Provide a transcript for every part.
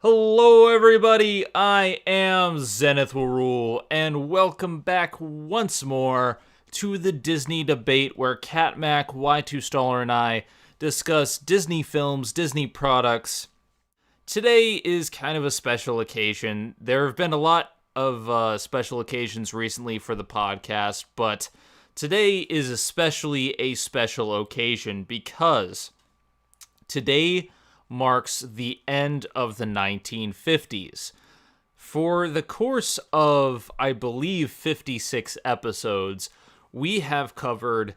Hello, everybody. I am Zenith will rule, and welcome back once more to the Disney debate, where Cat Mac, Y2 Staller, and I discuss Disney films, Disney products. Today is kind of a special occasion. There have been a lot of special occasions recently for the podcast, but today is especially a special occasion because today marks the end of the 1950s. For the course of, I believe, 56 episodes, we have covered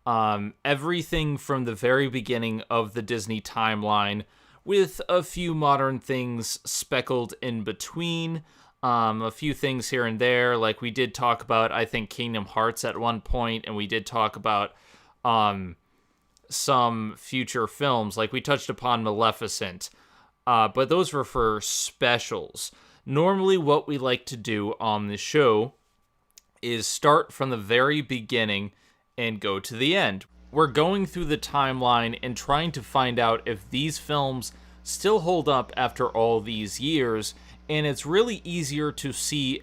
everything from the very beginning of the Disney timeline, with a few modern things speckled in between. A few things here and there, like we did talk about, I think, Kingdom Hearts at one point, and we did talk about some future films, like we touched upon Maleficent, but those were for specials. Normally what we like to do on the show is start from the very beginning and go to the end. We're going through the timeline and trying to find out if these films still hold up after all these years, and it's really easier to see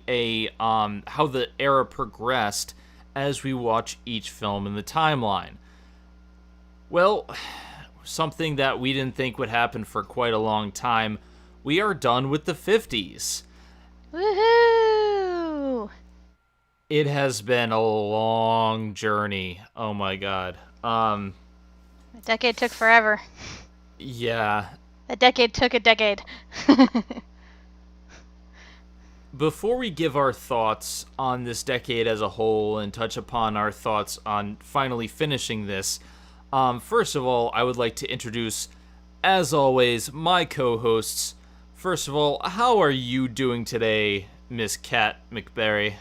how the era progressed as we watch each film in the timeline. Well, something that we didn't think would happen for quite a long time. We are done with the 50s. Woohoo! It has been a long journey. Oh my god. A decade took forever. Yeah. A decade took a decade. Before we give our thoughts on this decade as a whole and touch upon our thoughts on finally finishing this, first of all, I would like to introduce, as always, my co-hosts. First of all, how are you doing today, Miss Kat McBerry?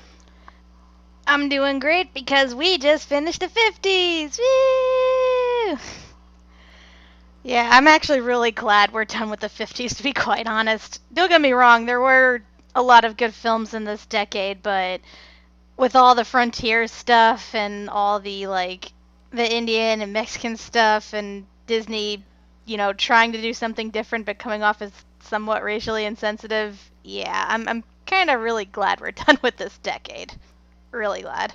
I'm doing great because we just finished the 50s! Woo! Yeah, I'm actually really glad we're done with the 50s, to be quite honest. Don't get me wrong, there were a lot of good films in this decade, but with all the frontier stuff and all the, the Indian and Mexican stuff and Disney, trying to do something different but coming off as somewhat racially insensitive, yeah, I'm kind of really glad we're done with this decade. Really glad.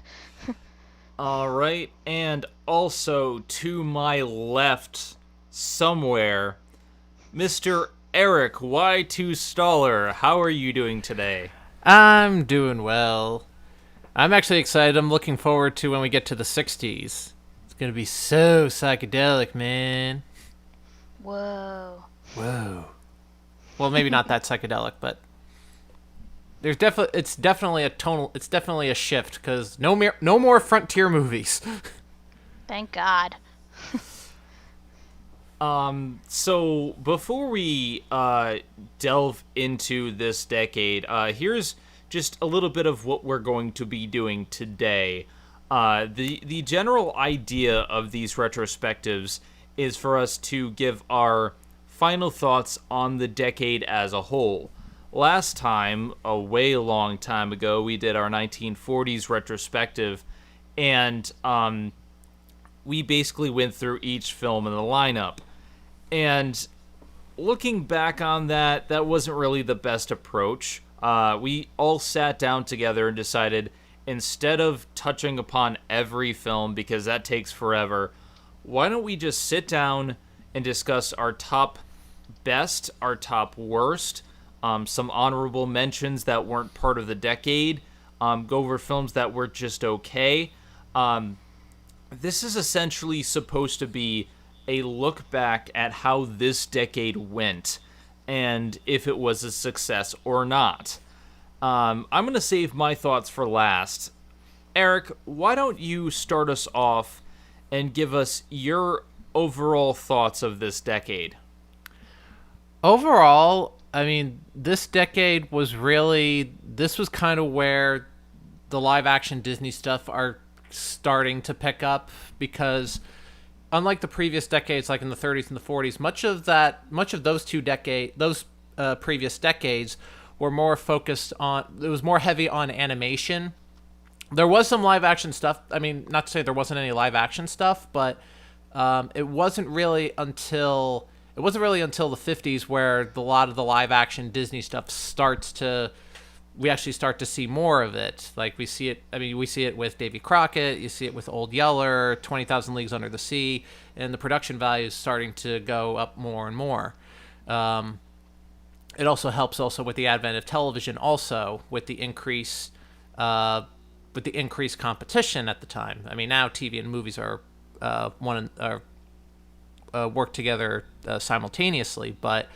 Alright, and also to my left, somewhere, Mr. Eric Y2 Staller. How are you doing today? I'm doing well. I'm actually excited. I'm looking forward to when we get to the 60s. It's going to be so psychedelic, man. Whoa. Whoa. Well, maybe not that psychedelic, but it's definitely a shift cuz no more frontier movies. Thank God. So before we delve into this decade, here's just a little bit of what we're going to be doing today. The general idea of these retrospectives is for us to give our final thoughts on the decade as a whole. Last time, a way long time ago, we did our 1940s retrospective, and we basically went through each film in the lineup. And looking back on that, that wasn't really the best approach. We all sat down together and decided, instead of touching upon every film, because that takes forever, why don't we just sit down and discuss our top best, our top worst, some honorable mentions that weren't part of the decade, go over films that were just okay. This is essentially supposed to be a look back at how this decade went and if it was a success or not. I'm going to save my thoughts for last. Eric, why don't you start us off and give us your overall thoughts of this decade? Overall, I mean, this decade was this was kind of where the live action Disney stuff are starting to pick up, because unlike the previous decades, like in the 30s and the 40s, much of those previous decades were more focused on, it was more heavy on animation. There was some live action stuff. I mean, not to say there wasn't any live action stuff, but it wasn't really until it wasn't really until the 50s where a lot of the live action Disney stuff we actually start to see more of it. Like we see it with Davy Crockett, you see it with Old Yeller, 20,000 Leagues Under the Sea, and the production value is starting to go up more and more. It also helps with the advent of television, also with the increased competition at the time. I mean, now TV and movies are work together simultaneously, but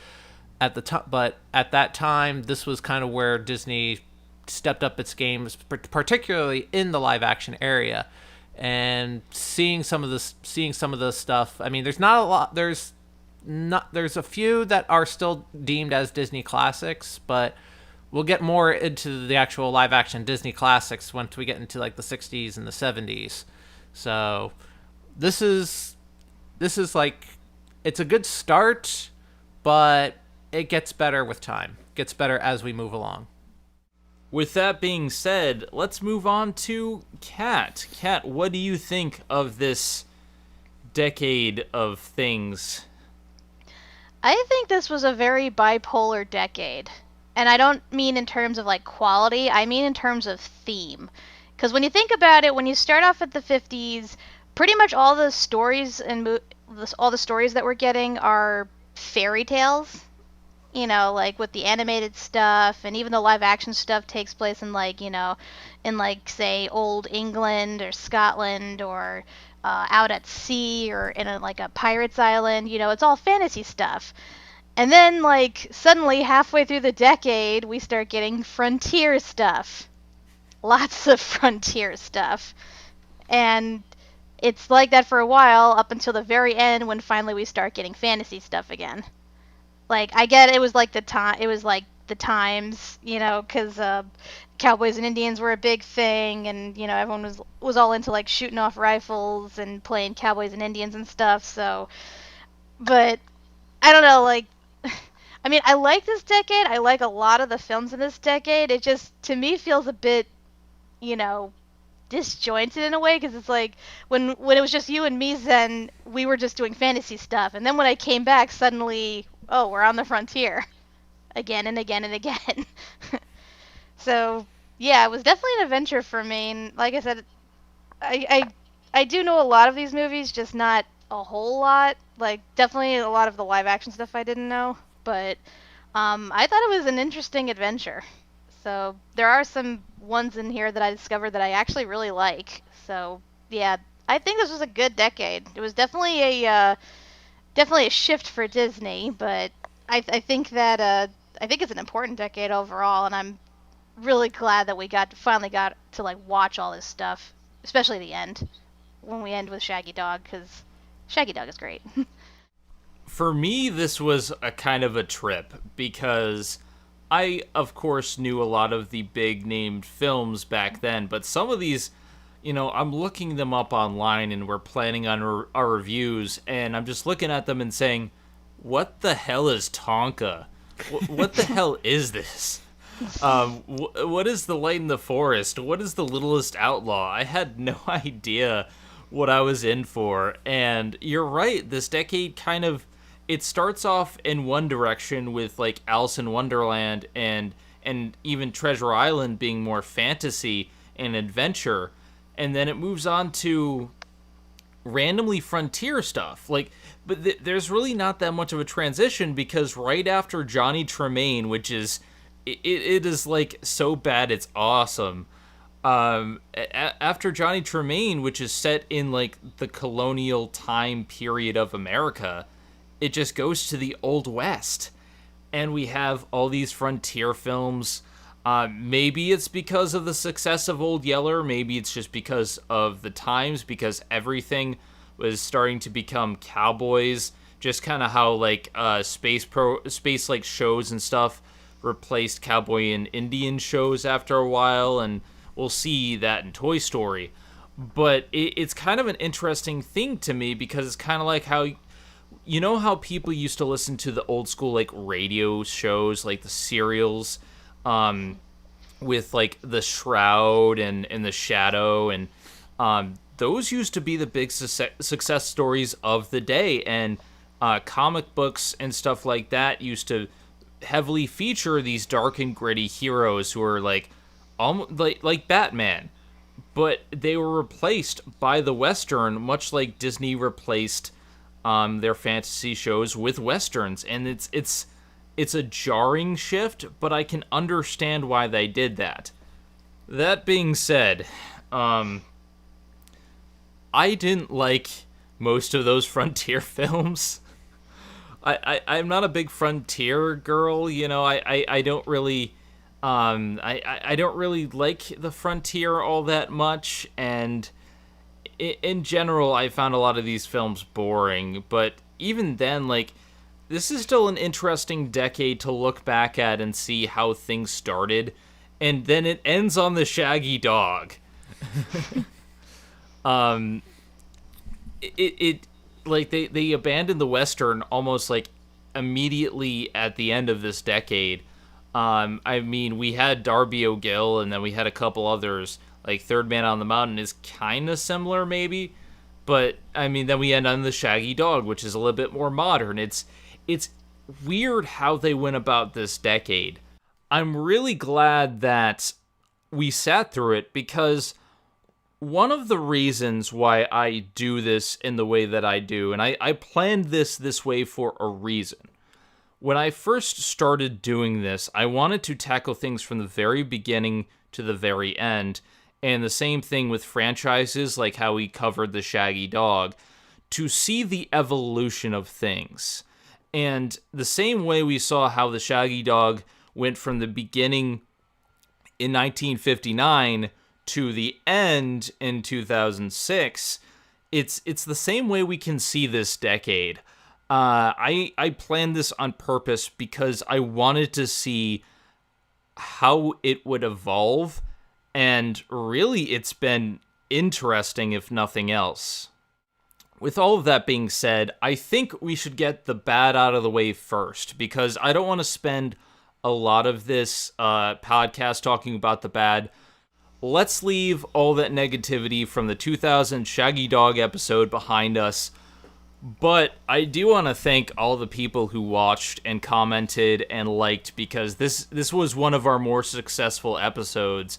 at that time, this was kind of where Disney stepped up its game, particularly in the live action area, and seeing some of the stuff. I mean, there's not a lot. There's a few that are still deemed as Disney classics, but we'll get more into the actual live action Disney classics once we get into like the 60s and the 70s. So this is like, it's a good start, but it gets better with time. It gets better as we move along. With that being said, let's move on to Kat. Kat, what do you think of this decade of things? I think this was a very bipolar decade. And I don't mean in terms of like quality, I mean in terms of theme. Because when you think about it, when you start off at the 50s, pretty much all the stories all the stories that we're getting are fairy tales. You know, like with the animated stuff, and even the live action stuff takes place in like, say, old England or Scotland, or out at sea, or in like a pirate's island. You know, it's all fantasy stuff. And then, like, suddenly halfway through the decade, we start getting frontier stuff. Lots of frontier stuff. And it's like that for a while, up until the very end, when finally we start getting fantasy stuff again. Like, I get it was like the times, because cowboys and Indians were a big thing, and everyone was all into like shooting off rifles and playing cowboys and Indians and stuff. So, but I don't know, like, I mean, I like this decade. I like a lot of the films in this decade. It just, to me, feels a bit, disjointed in a way, because it's like when it was just you and me, Zen, we were just doing fantasy stuff, and then when I came back, suddenly, oh, we're on the frontier again and again and again. So yeah, it was definitely an adventure for me. And like I said, I do know a lot of these movies, just not a whole lot. Like, definitely a lot of the live action stuff I didn't know, but I thought it was an interesting adventure. So there are some ones in here that I discovered that I actually really like. So yeah, I think this was a good decade. It was definitely a shift for Disney, but I think that I think it's an important decade overall, and I'm really glad that we finally got to like watch all this stuff, especially the end, when we end with Shaggy Dog, because Shaggy Dog is great. For me, this was a kind of a trip, because I, of course, knew a lot of the big-named films back then, but some of these, I'm looking them up online, and we're planning on our reviews, and I'm just looking at them and saying, what the hell is Tonka? What the hell is this? What is The Light in the Forest? What is The Littlest Outlaw? I had no idea what I was in for, and you're right, this decade kind of, it starts off in one direction with like Alice in Wonderland and even Treasure Island being more fantasy and adventure, and then it moves on to randomly frontier stuff. Like, but there's really not that much of a transition, because right after Johnny Tremaine, which is it is like so bad it's awesome. After Johnny Tremaine, which is set in like the colonial time period of America, it just goes to the Old West, and we have all these frontier films. Maybe it's because of the success of Old Yeller, maybe it's just because of the times, because everything was starting to become cowboys, just kind of how like space like shows and stuff replaced cowboy and Indian shows after a while, and we'll see that in Toy Story. But it's kind of an interesting thing to me, because it's kind of like how, how people used to listen to the old school like radio shows, like the serials, with like The Shroud and The Shadow, and those used to be the big success stories of the day. And comic books and stuff like that used to heavily feature these dark and gritty heroes who are like almost like Batman, but they were replaced by the Western, much like Disney replaced their fantasy shows with Westerns, and it's a jarring shift, but I can understand why they did that. That being said, I didn't like most of those Frontier films. I'm not a big Frontier girl, you know. I don't really I don't really like the Frontier all that much, and in general I found a lot of these films boring, but even then, like, this is still an interesting decade to look back at and see how things started, and then it ends on the Shaggy Dog. It like they abandoned the Western almost like immediately at the end of this decade. I mean, we had Darby O'Gill, and then we had a couple others. Like Third Man on the Mountain is kind of similar, maybe, but I mean, then we end on the Shaggy Dog, which is a little bit more modern. It's weird how they went about this decade. I'm really glad that we sat through it, because one of the reasons why I do this in the way that I do, and I planned this way for a reason. When I first started doing this, I wanted to tackle things from the very beginning to the very end, and the same thing with franchises, like how we covered the Shaggy Dog, to see the evolution of things. And the same way we saw how the Shaggy Dog went from the beginning in 1959 to the end in 2006, it's the same way we can see this decade. I planned this on purpose because I wanted to see how it would evolve, and really it's been interesting, if nothing else. With all of that being said, I think we should get the bad out of the way first, because I don't want to spend a lot of this podcast talking about the bad. Let's leave all that negativity from the 2000 Shaggy Dog episode behind us. But I do want to thank all the people who watched and commented and liked, because this was one of our more successful episodes.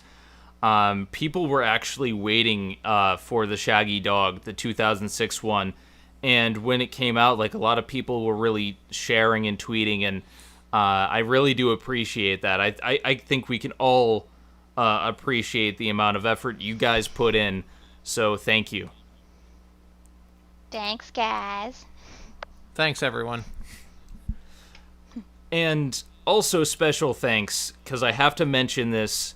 People were actually waiting for the Shaggy Dog, the 2006 one, and when it came out, like, a lot of people were really sharing and tweeting, and I really do appreciate that. I think we can all appreciate the amount of effort you guys put in, so thank you. Thanks, guys. Thanks, everyone. And also special thanks, because I have to mention this,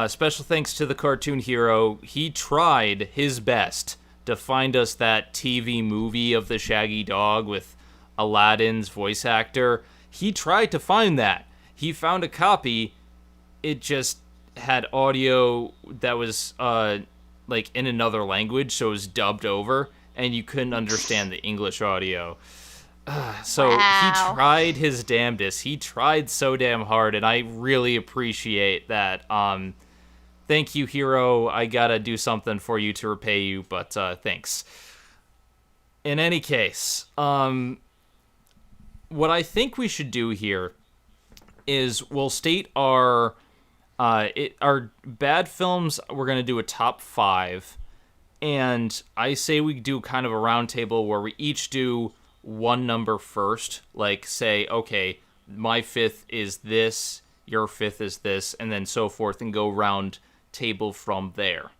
special thanks to the cartoon hero. He tried his best to find us that TV movie of the Shaggy Dog with Aladdin's voice actor. He tried to find that. He found a copy. It just had audio that was like in another language, so it was dubbed over, and you couldn't understand the English audio. So Wow. He tried his damnedest. He tried so damn hard, and I really appreciate that. Thank you, hero. I gotta do something for you to repay you, but thanks. In any case, what I think we should do here is we'll state our bad films. We're gonna do a top 5. And I say we do kind of a round table where we each do one number first. Like, say, okay, my 5th is this, your 5th is this, and then so forth, and go round table from there.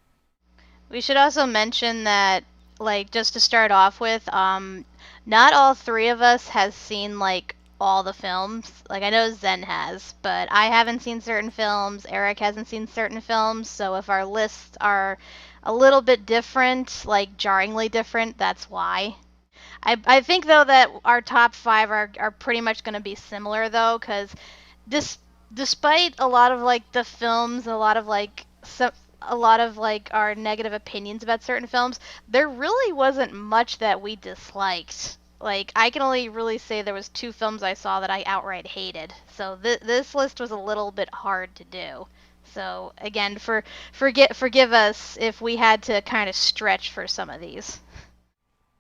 We should also mention that, like, just to start off with, not all 3 of us has seen, like, all the films. Like, I know Zen has, but I haven't seen certain films, Eric hasn't seen certain films, so if our lists are a little bit different, like jarringly different, that's why. I think, though, that our top 5 are pretty much going to be similar, though, because despite a lot of, like, the films, a lot of our negative opinions about certain films, there really wasn't much that we disliked. Like, I can only really say there was 2 films I saw that I outright hated. So this list was a little bit hard to do. So again, forgive us if we had to kind of stretch for some of these.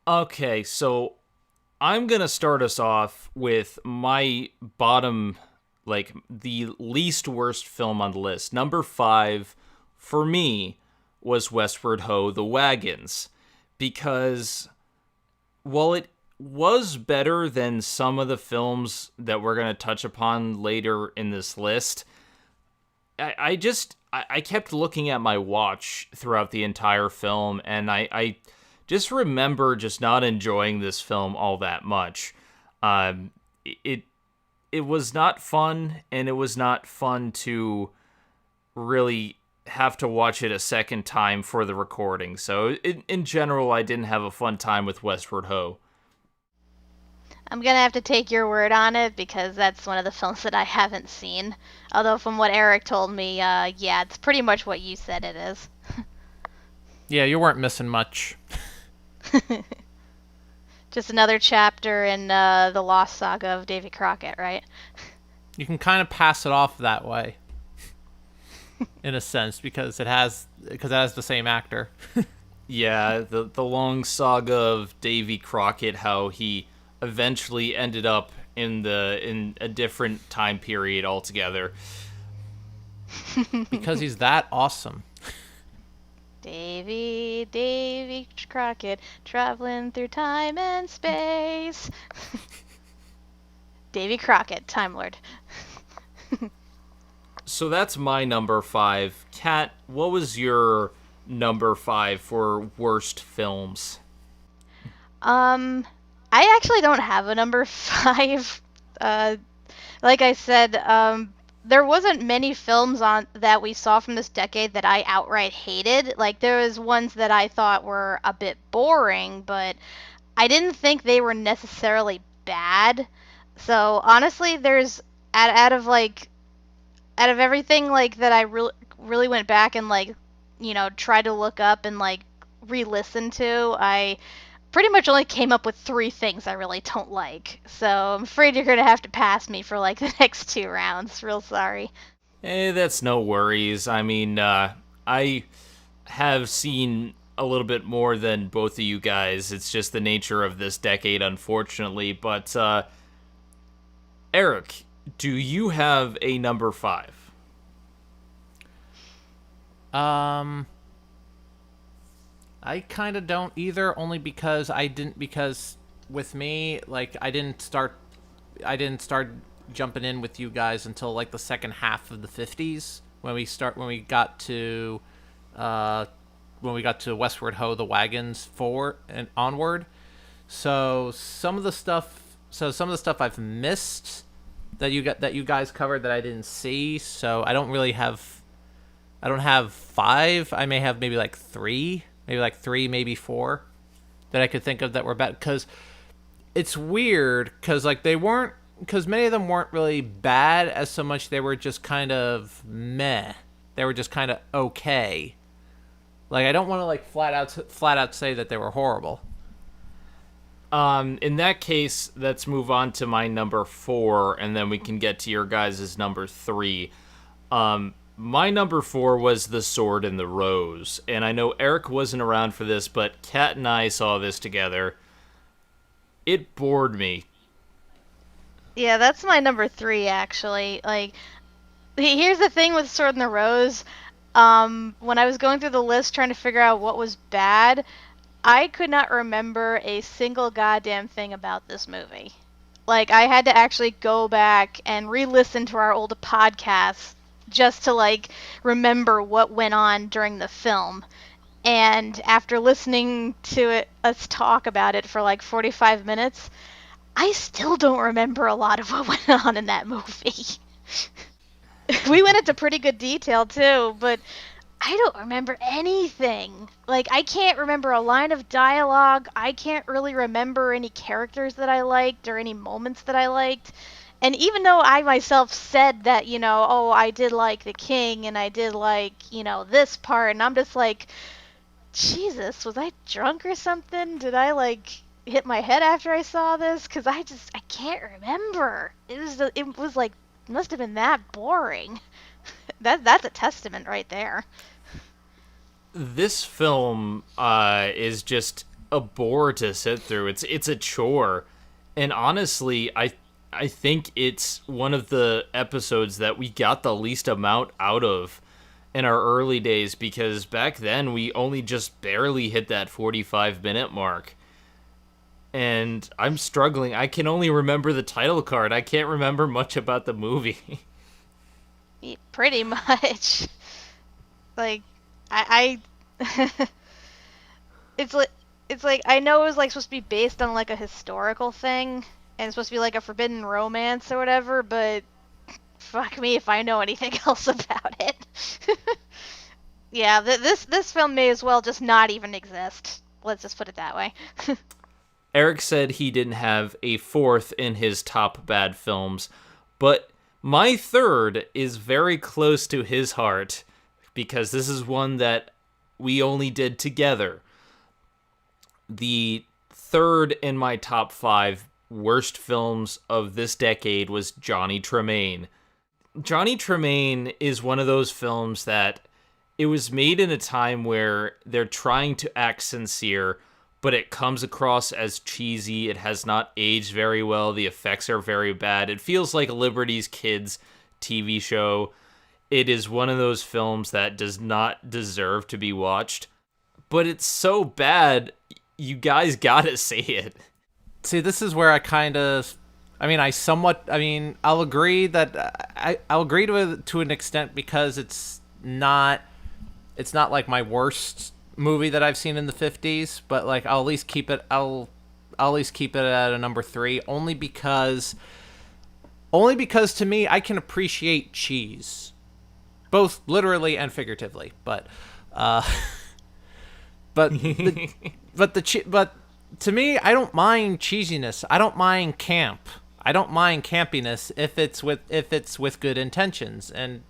Okay, so I'm gonna start us off with my bottom, like the least worst film on the list. Number 5 for me was Westward Ho! The Wagons, because while it was better than some of the films that we're gonna touch upon later in this list, I kept looking at my watch throughout the entire film, and I just remember just not enjoying this film all that much. It it was not fun, and it was not fun to really have to watch it a second time for the recording. So in general, I didn't have a fun time with Westward Ho! I'm gonna have to take your word on it because that's one of the films that I haven't seen. Although from what Eric told me, yeah, it's pretty much what you said it is. Yeah, you weren't missing much. Just another chapter in the Lost Saga of Davy Crockett, right? You can kind of pass it off that way, in a sense, because it has the same actor. Yeah, the long saga of Davy Crockett, how he eventually ended up in a different time period altogether. Because he's that awesome. Davy Crockett, traveling through time and space. Davy Crockett, Time Lord. So that's my number 5. Kat, what was your number 5 for worst films? I actually don't have a number 5. Like I said, there wasn't many films on that we saw from this decade that I outright hated. Like, there was ones that I thought were a bit boring, but I didn't think they were necessarily bad. So honestly, there's out of everything like that I really went back and like, tried to look up and like re-listen to, I pretty much only came up with 3 things I really don't like. So I'm afraid you're going to have to pass me for like the next 2 rounds. Real sorry. That's no worries. I mean, I have seen a little bit more than both of you guys. It's just the nature of this decade, unfortunately. But, Eric, do you have a number 5? I kind of don't either, only because because with me, like, I didn't start jumping in with you guys until like the second half of the 50s when we got to Westward Ho! The Wagons 4 and onward. So some of the stuff I've missed that you guys covered that I didn't see. So I don't have 5. I may have maybe like 3, maybe 4 that I could think of that were bad. Because it's weird, because like because many of them weren't really bad as so much they were just kind of meh. They were just kind of okay. Like, I don't want to like flat out say that they were horrible. In that case, let's move on to my number 4, and then we can get to your guys' number 3. My number 4 was The Sword and the Rose, and I know Eric wasn't around for this, but Kat and I saw this together. It bored me. Yeah, that's my number 3, actually. Like, here's the thing with Sword and the Rose. When I was going through the list trying to figure out what was bad, I could not remember a single goddamn thing about this movie. Like, I had to actually go back and re-listen to our old podcasts just to, like, remember what went on during the film. And after listening to us talk about it for, like, 45 minutes, I still don't remember a lot of what went on in that movie. We went into pretty good detail, too, but I don't remember anything. Like, I can't remember a line of dialogue. I can't really remember any characters that I liked or any moments that I liked. And even though I myself said that, oh, I did like the king and I did like, this part, and I'm just like, Jesus, was I drunk or something? Did I, like, hit my head after I saw this? Because I can't remember. It was like, must have been that boring. That's a testament right there. This film is just a bore to sit through. It's a chore. And honestly, I think it's one of the episodes that we got the least amount out of in our early days, because back then we only just barely hit that 45-minute mark. And I'm struggling. I can only remember the title card. I can't remember much about the movie. Pretty much. Like, I it's like I know it was like supposed to be based on like a historical thing, and it's supposed to be like a forbidden romance or whatever, but fuck me if I know anything else about it. Yeah, this film may as well just not even exist. Let's just put it that way. Eric said he didn't have a fourth in his top bad films, but my third is very close to his heart because this is one that we only did together. The third in my top 5 worst films of this decade was Johnny Tremaine. Johnny Tremaine is one of those films that it was made in a time where they're trying to act sincere, but it comes across as cheesy. It has not aged very well. The effects are very bad. It feels like Liberty's Kids TV show. It is one of those films that does not deserve to be watched, but it's so bad, you guys gotta see it. See, this is where I kind of, I'll agree that I'll agree to an extent because it's not like my worst movie that I've seen in the 50s, but like I'll at least keep it at a number 3 only because to me I can appreciate cheese, both literally and figuratively, but but to me I don't mind cheesiness. I don't mind camp. I don't mind campiness if it's with good intentions, and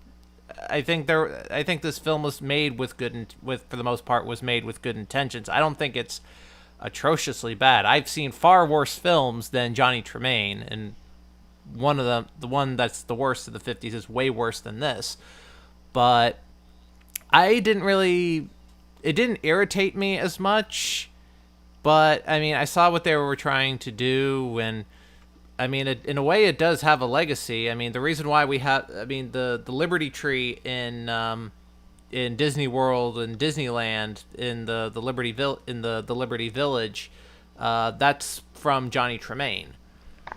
I think this film was made for the most part was made with good intentions. I don't think it's atrociously bad. I've seen far worse films than Johnny Tremaine, and one of them, the one that's the worst of the 50s, is way worse than this. But it didn't irritate me as much. But I mean, I saw what they were trying to do, and I mean, in a way, it does have a legacy. I mean, the reason why we have, the Liberty Tree in Disney World and Disneyland in the Liberty Village, that's from Johnny Tremaine.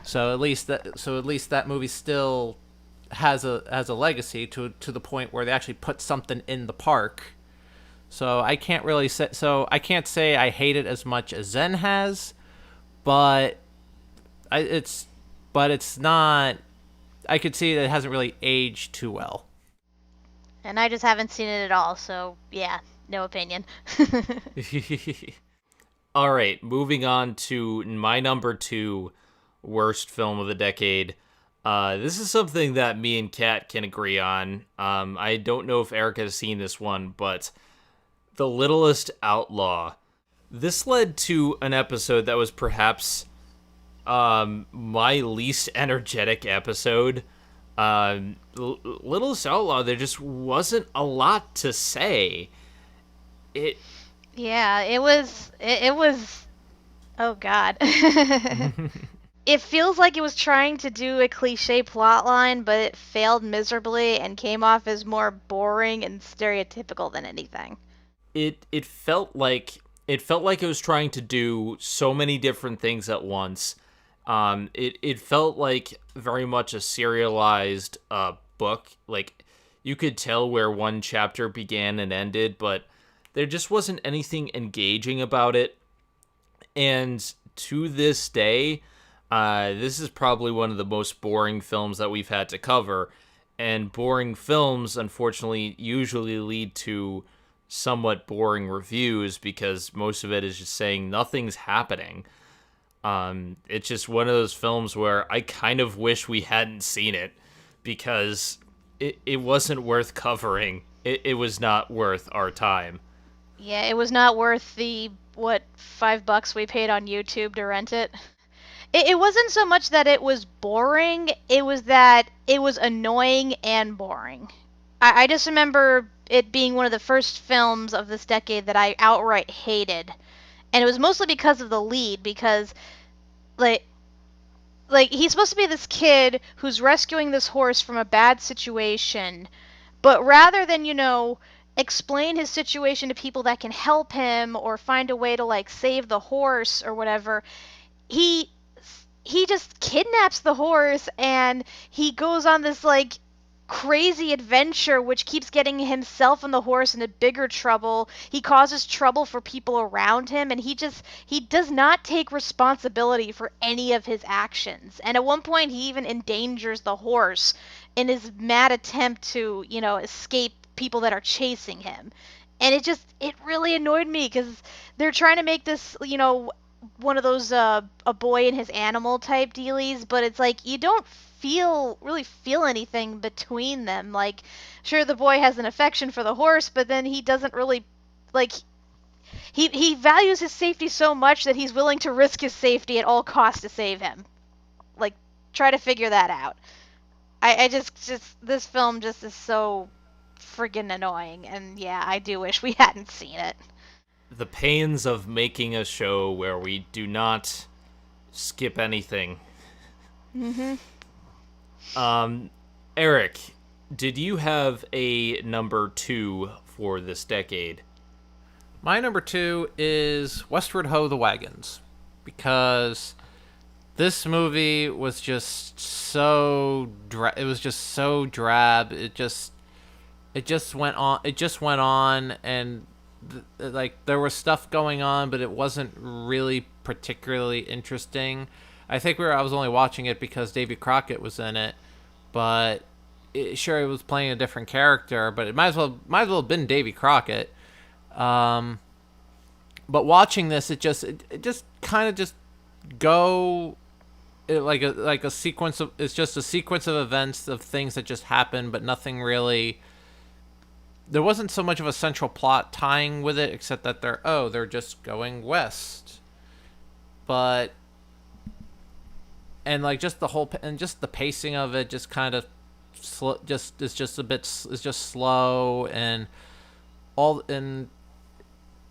So at least that movie still has a legacy to the point where they actually put something in the park. So I can't say I hate it as much as Zen has, but it's not. I could see that it hasn't really aged too well. And I just haven't seen it at all, so yeah, no opinion. All right, moving on to my number 2 worst film of the decade. This is something that me and Kat can agree on. I don't know if Eric has seen this one, but The Littlest Outlaw. This led to an episode that was perhaps my least energetic episode. Littlest Outlaw, there just wasn't a lot to say. Yeah, it was. Oh God. It feels like it was trying to do a cliche plotline, but it failed miserably and came off as more boring and stereotypical than anything. It felt like it was trying to do so many different things at once. It felt like very much a serialized book. Like, you could tell where one chapter began and ended, but there just wasn't anything engaging about it. And to this day, this is probably one of the most boring films that we've had to cover. And boring films, unfortunately, usually lead to somewhat boring reviews because most of it is just saying nothing's happening. It's just one of those films where I kind of wish we hadn't seen it because it wasn't worth covering. It was not worth our time. Yeah, it was not worth the, $5 we paid on YouTube to rent it. It wasn't so much that it was boring, it was that it was annoying and boring. I just remember it being one of the first films of this decade that I outright hated. And it was mostly because of the lead, because, like, like, he's supposed to be this kid who's rescuing this horse from a bad situation, but rather than, explain his situation to people that can help him or find a way to, like, save the horse or whatever, he he just kidnaps the horse and he goes on this, like, crazy adventure which keeps getting himself and the horse into bigger trouble. He causes trouble for people around him, and he does not take responsibility for any of his actions. And at one point he even endangers the horse in his mad attempt to, escape people that are chasing him. And it really annoyed me because they're trying to make this, one of those a boy and his animal type dealies, but it's like you don't really feel anything between them. Like, sure, the boy has an affection for the horse, but then he doesn't really, like, he values his safety so much that he's willing to risk his safety at all costs to save him. Like, try to figure that out. I just this film just is so friggin' annoying, and yeah, I do wish we hadn't seen it. The pains of making a show where we do not skip anything. Eric, did you have a number 2 for this decade? My number 2 is Westward Ho! The Wagons, because this movie was just so it was just so drab. It just went on. It just went on, and like there was stuff going on, but it wasn't really particularly interesting. I think I was only watching it because Davy Crockett was in it, but sure, it was playing a different character, but it might as well have been Davy Crockett. But watching this, it just kind of just go like a sequence of it's just a sequence of events of things that just happen, but nothing really. There wasn't so much of a central plot tying with it, except that they're just going west, but and like just the pacing of it just kind of is just slow and all and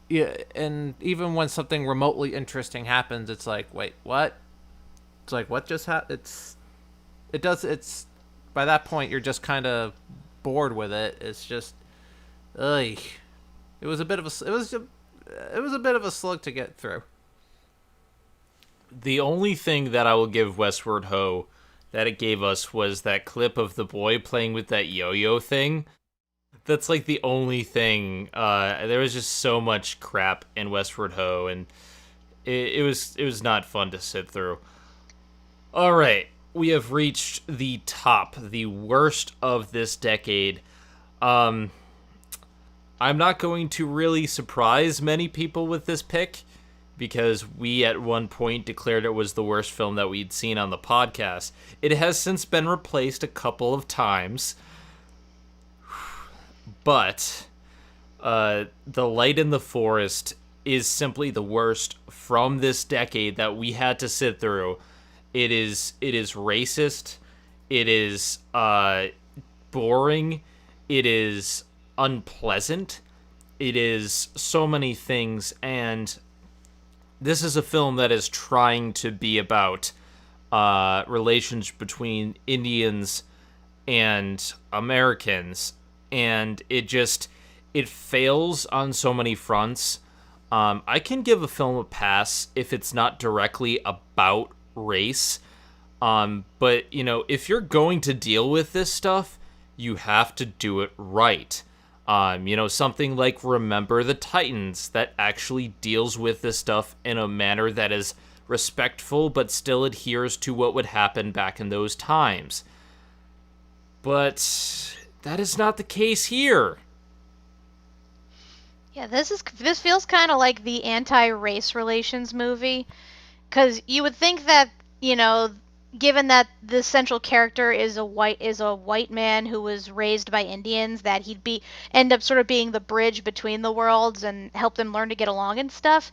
yeah, and even when something remotely interesting happens, it's like, wait, what? It's like, what just happened? It's by that point you're just kind of bored with it. It's just, ugh. It was a bit of a slug to get through. The only thing that I will give Westward Ho that it gave us was that clip of the boy playing with that yo-yo thing. That's like the only thing. There was just so much crap in Westward Ho, and it was not fun to sit through. All right, we have reached the top, the worst of this decade. I'm not going to really surprise many people with this pick, because we at one point declared it was the worst film that we'd seen on the podcast. It has since been replaced a couple of times. But The Light in the Forest is simply the worst from this decade that we had to sit through. It is racist. It is boring. It is unpleasant. It is so many things, and this is a film that is trying to be about relations between Indians and Americans, and it fails on so many fronts. I can give a film a pass if it's not directly about race, but if you're going to deal with this stuff, you have to do it right. Something like Remember the Titans that actually deals with this stuff in a manner that is respectful but still adheres to what would happen back in those times. But that is not the case here. Yeah, this feels kind of like the anti-race relations movie, because you would think that, given that the central character is a white man who was raised by Indians, that he'd end up sort of being the bridge between the worlds and help them learn to get along and stuff.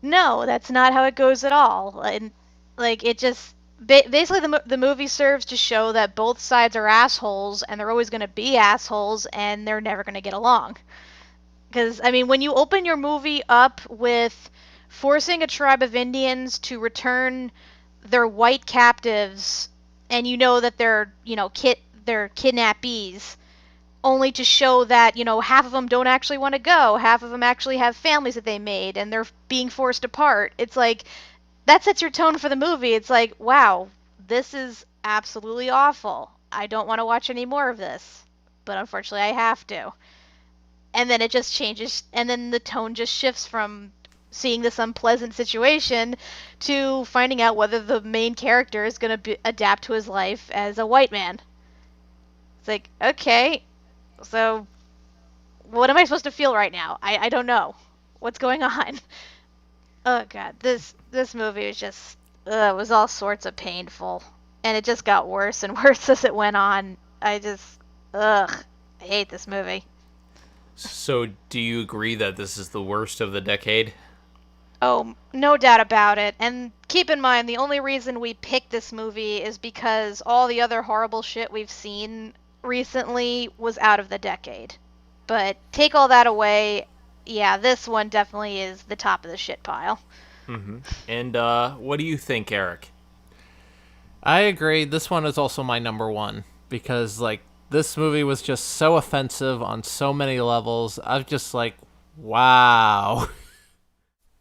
No, that's not how it goes at all. And like, it just basically the movie serves to show that both sides are assholes, and they're always going to be assholes, and they're never going to get along. Because I mean, when you open your movie up with forcing a tribe of Indians to return they're white captives, and you know that they're, they're kidnappees, only to show that, half of them don't actually want to go, half of them actually have families that they made, and they're being forced apart. It's like, that sets your tone for the movie. It's like, wow, this is absolutely awful. I don't want to watch any more of this, but unfortunately I have to. And then it just changes, and then the tone just shifts from seeing this unpleasant situation to finding out whether the main character is going to adapt to his life as a white man. It's like, okay, so what am I supposed to feel right now? I don't know. What's going on? Oh god, this movie was just, it was all sorts of painful, and it just got worse and worse as it went on. I hate this movie. So, do you agree that this is the worst of the decade? Oh, no doubt about it. And keep in mind, the only reason we picked this movie is because all the other horrible shit we've seen recently was out of the decade. But take all that away, yeah, this one definitely is the top of the shit pile. Mm-hmm. And what do you think, Eric? I agree. This one is also my number one because, like, this movie was just so offensive on so many levels. I'm just like, wow.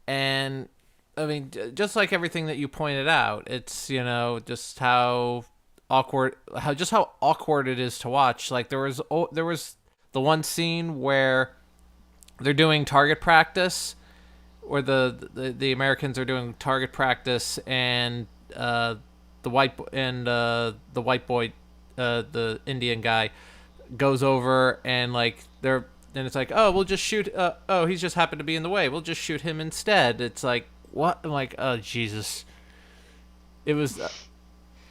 And, I mean, just like everything that you pointed out, it's, just how awkward it is to watch. Like, there was the one scene where they're doing target practice, or the Americans are doing target practice, and the white boy, the Indian guy, goes over, and like then it's like, oh, we'll just shoot. Oh, he's just happened to be in the way. We'll just shoot him instead. It's like, what? I'm like, oh Jesus. It was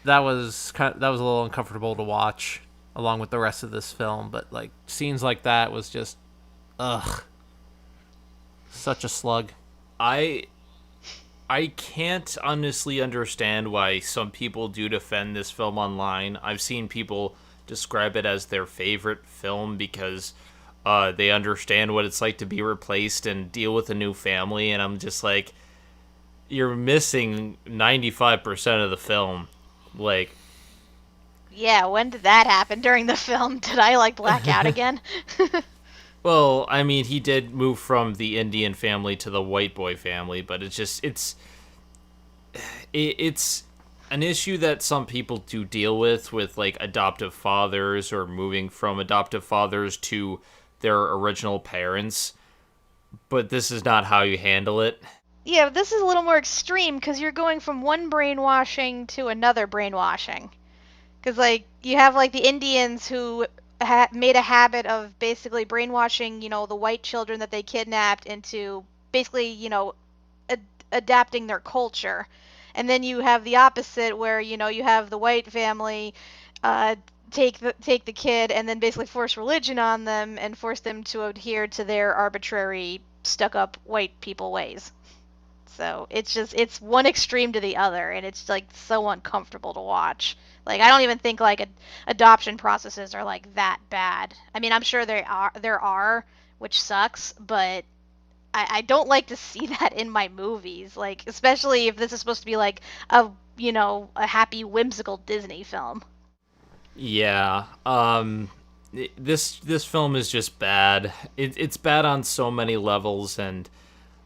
that was a little uncomfortable to watch, along with the rest of this film. But like scenes like that was just, such a slug. I can't honestly understand why some people do defend this film online. I've seen people describe it as their favorite film because they understand what it's like to be replaced and deal with a new family, and I'm just like, you're missing 95% of the film. Like, yeah, when did that happen during the film? Did I like black out again? well, I mean, he did move from the Indian family to the white boy family, but it's an issue that some people do deal with like adoptive fathers or moving from adoptive fathers to their original parents, but this is not how you handle it. Yeah, this is a little more extreme because you're going from one brainwashing to another brainwashing. Because, like, you have, like, the Indians who made a habit of basically brainwashing, the white children that they kidnapped into basically, adapting their culture. And then you have the opposite where, you have the white family take the kid and then basically force religion on them and force them to adhere to their arbitrary stuck-up white people ways. So it's one extreme to the other, and it's like so uncomfortable to watch. Like, I don't even think like adoption processes are like that bad. I mean, I'm sure there are, which sucks, but I don't like to see that in my movies. Like, especially if this is supposed to be like a happy whimsical Disney film. Yeah. This film is just bad. It's bad on so many levels, and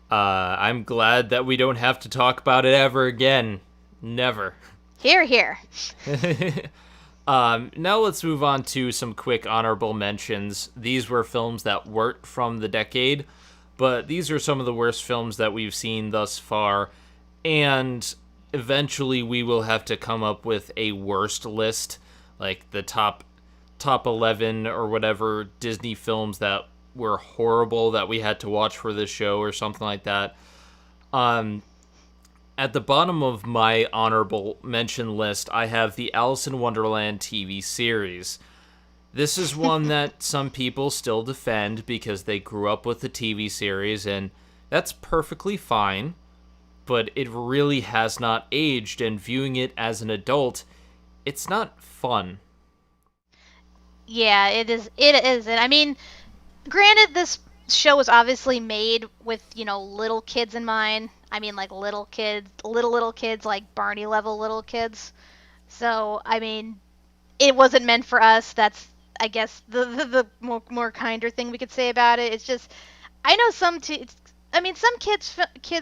I'm glad that we don't have to talk about it ever again. Never. Hear, hear. Now let's move on to some quick honorable mentions. These were films that weren't from the decade, but these are some of the worst films that we've seen thus far, and eventually we will have to come up with a worst list, like the top 11 or whatever Disney films that were horrible that we had to watch for this show or something like that. At the bottom of my honorable mention list, I have the Alice in Wonderland TV series. This is one that some people still defend because they grew up with the TV series, and that's perfectly fine, but it really has not aged, and viewing it as an adult, it's not fun. Yeah, it is. It isn't. I mean, granted, this show was obviously made with, little kids in mind. I mean, like little kids, little kids, like Barney level little kids. So, I mean, it wasn't meant for us. That's, I guess, the more kinder thing we could say about it. It's just, I know some kids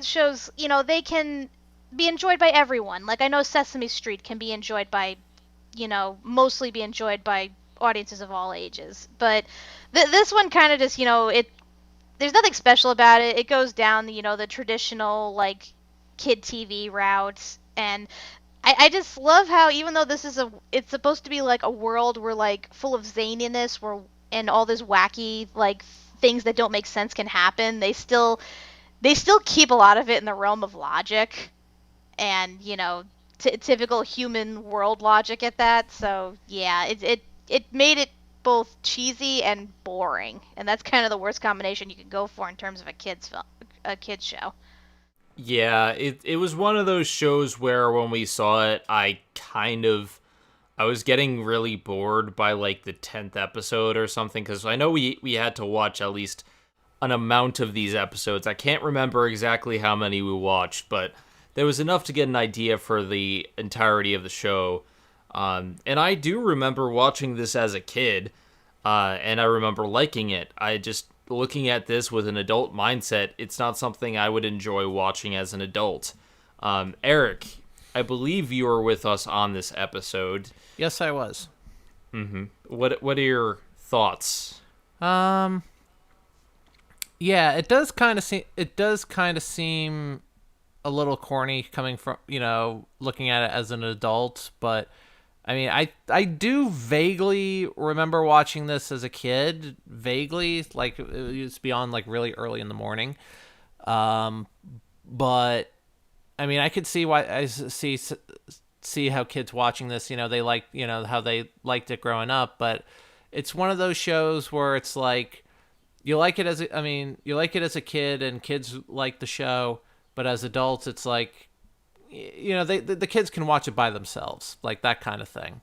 shows, they can be enjoyed by everyone. Like I know Sesame Street can be enjoyed by, mostly be enjoyed by audiences of all ages. But this one kind of just, it there's nothing special about it. It goes down, the traditional like kid TV route, and I just love how even though it's supposed to be like a world where like full of zaniness, where and all this wacky like things that don't make sense can happen, they still keep a lot of it in the realm of logic and typical human world logic at that. So yeah, it made it both cheesy and boring, and that's kind of the worst combination you could go for in terms of a kids show. Yeah, it was one of those shows where when we saw it, I was getting really bored by like the 10th episode or something, because I know we had to watch at least an amount of these episodes. I can't remember exactly how many we watched, but there was enough to get an idea for the entirety of the show. And I do remember watching this as a kid, and I remember liking it. I just, looking at this with an adult mindset, it's not something I would enjoy watching as an adult. Eric, I believe you were with us on this episode. Yes, I was. Mm-hmm. What are your thoughts? Yeah, it does kind of seem a little corny coming from, looking at it as an adult, but I mean, I do vaguely remember watching this as a kid, vaguely, like it was beyond like really early in the morning. But I mean, I could see why I see how kids watching this, they like, how they liked it growing up, but it's one of those shows where it's like you like it you like it as a kid and kids like the show, but as adults it's like, the kids can watch it by themselves, like that kind of thing.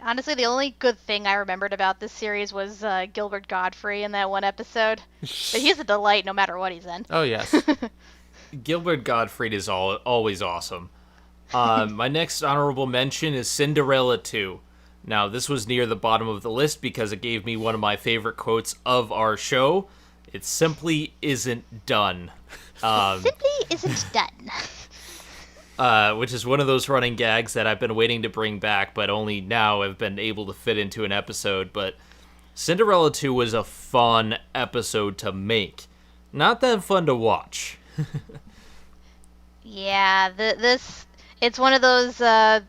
Honestly, the only good thing I remembered about this series was Gilbert Godfrey in that one episode. But he's a delight no matter what he's in. Oh, yes. Gilbert Gottfried is always awesome. My next honorable mention is Cinderella 2. Now, this was near the bottom of the list because it gave me one of my favorite quotes of our show. It simply isn't done. Simply isn't done. Which is one of those running gags that I've been waiting to bring back, but only now have been able to fit into an episode. But Cinderella 2 was a fun episode to make. Not that fun to watch. Yeah, it's one of those straight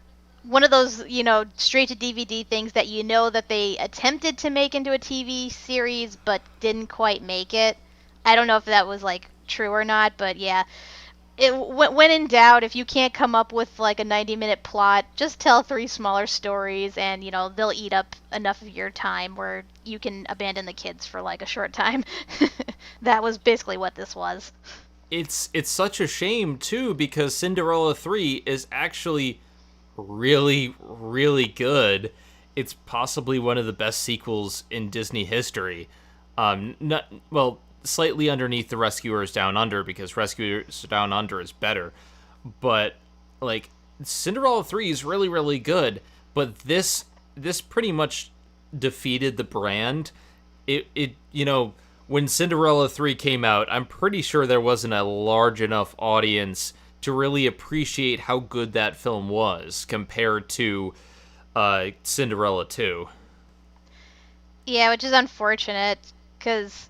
to DVD things that that they attempted to make into a TV series but didn't quite make it. I don't know if that was like true or not, but yeah. When in doubt, if you can't come up with like a 90-minute plot, just tell 3 smaller stories and, they'll eat up enough of your time where you can abandon the kids for like a short time. That was basically what this was. It's such a shame, too, because Cinderella 3 is actually really, really good. It's possibly one of the best sequels in Disney history. Slightly underneath the Rescuers Down Under, because Rescuers Down Under is better. But, like, Cinderella 3 is really, really good. But this pretty much defeated the brand. When Cinderella 3 came out, I'm pretty sure there wasn't a large enough audience to really appreciate how good that film was compared to Cinderella 2. Yeah, which is unfortunate, because,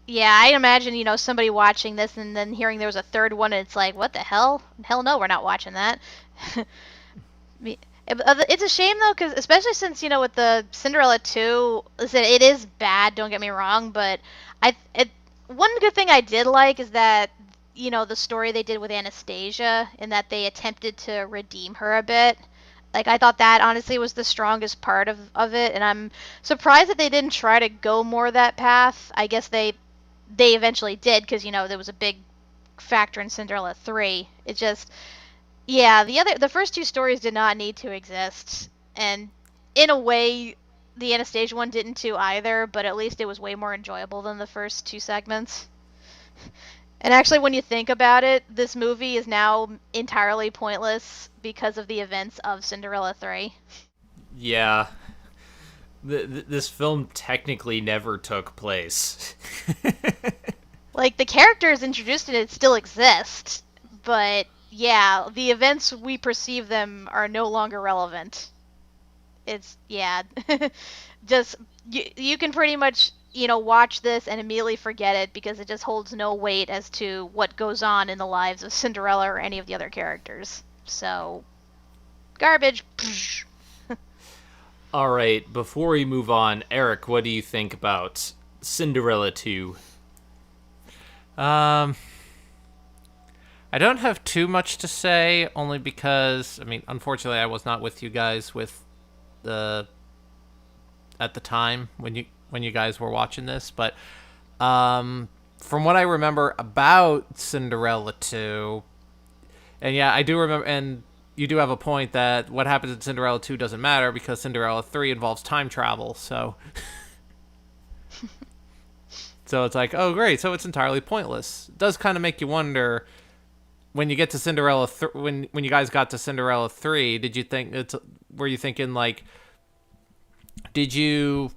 yeah, I imagine, somebody watching this and then hearing there was a third one, and it's like, what the hell? Hell no, we're not watching that. It's a shame, though, because especially since, with the Cinderella 2, listen, it is bad, don't get me wrong, but one good thing I did like is that, the story they did with Anastasia, in that they attempted to redeem her a bit. Like, I thought that, honestly, was the strongest part of it, and I'm surprised that they didn't try to go more that path. I guess they eventually did, because, there was a big factor in Cinderella 3. It just, yeah, the first 2 stories did not need to exist, and in a way, the Anastasia one didn't too either, but at least it was way more enjoyable than the first two segments. And actually, when you think about it, this movie is now entirely pointless because of the events of Cinderella 3. Yeah. This film technically never took place. Like, the characters introduced in it still exist, but yeah, the events we perceive them are no longer relevant. It's, yeah. Just, you can pretty much, watch this and immediately forget it because it just holds no weight as to what goes on in the lives of Cinderella or any of the other characters. So, garbage. All right, before we move on, Eric, what do you think about Cinderella 2? I don't have too much to say, only because, unfortunately, I was not with you guys at the time when you guys were watching this, but from what I remember about Cinderella 2, and yeah, I do remember, and you do have a point that what happens in Cinderella 2 doesn't matter because Cinderella 3 involves time travel, so... So it's like, oh, great, so it's entirely pointless. It does kind of make you wonder, when you get to Cinderella, when you guys got to Cinderella 3, were you thinking, like, did you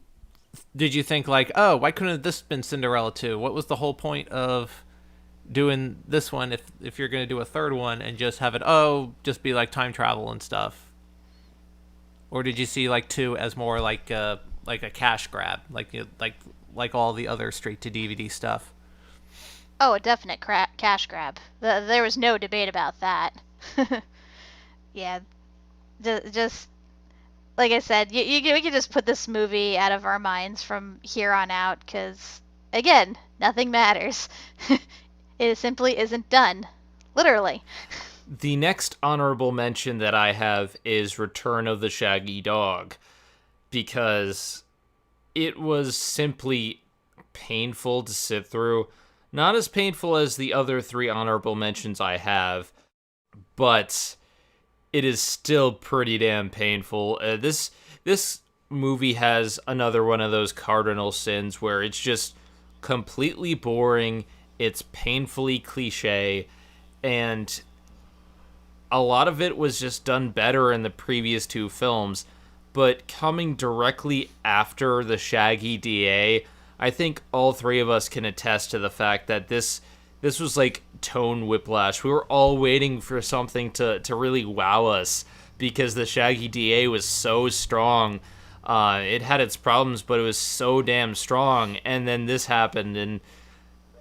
think, like, oh, why couldn't this been Cinderella 2? What was the whole point of doing this one if you're going to do a third one and just have it, just be, like, time travel and stuff? Or did you see, like, 2 as more like a cash grab, like all the other straight-to-DVD stuff? Oh, a definite cash grab. There was no debate about that. Yeah, just like I said, we can just put this movie out of our minds from here on out because, again, nothing matters. It simply isn't done. Literally. The next honorable mention that I have is Return of the Shaggy Dog, because it was simply painful to sit through. Not as painful as the other 3 honorable mentions I have, but it is still pretty damn painful. This movie has another one of those cardinal sins where it's just completely boring, it's painfully cliche, and a lot of it was just done better in the previous 2 films. But coming directly after the Shaggy DA, I think all 3 of us can attest to the fact that this was like tone whiplash. We were all waiting for something to really wow us because the Shaggy DA was so strong. It had its problems, but it was so damn strong. And then this happened, and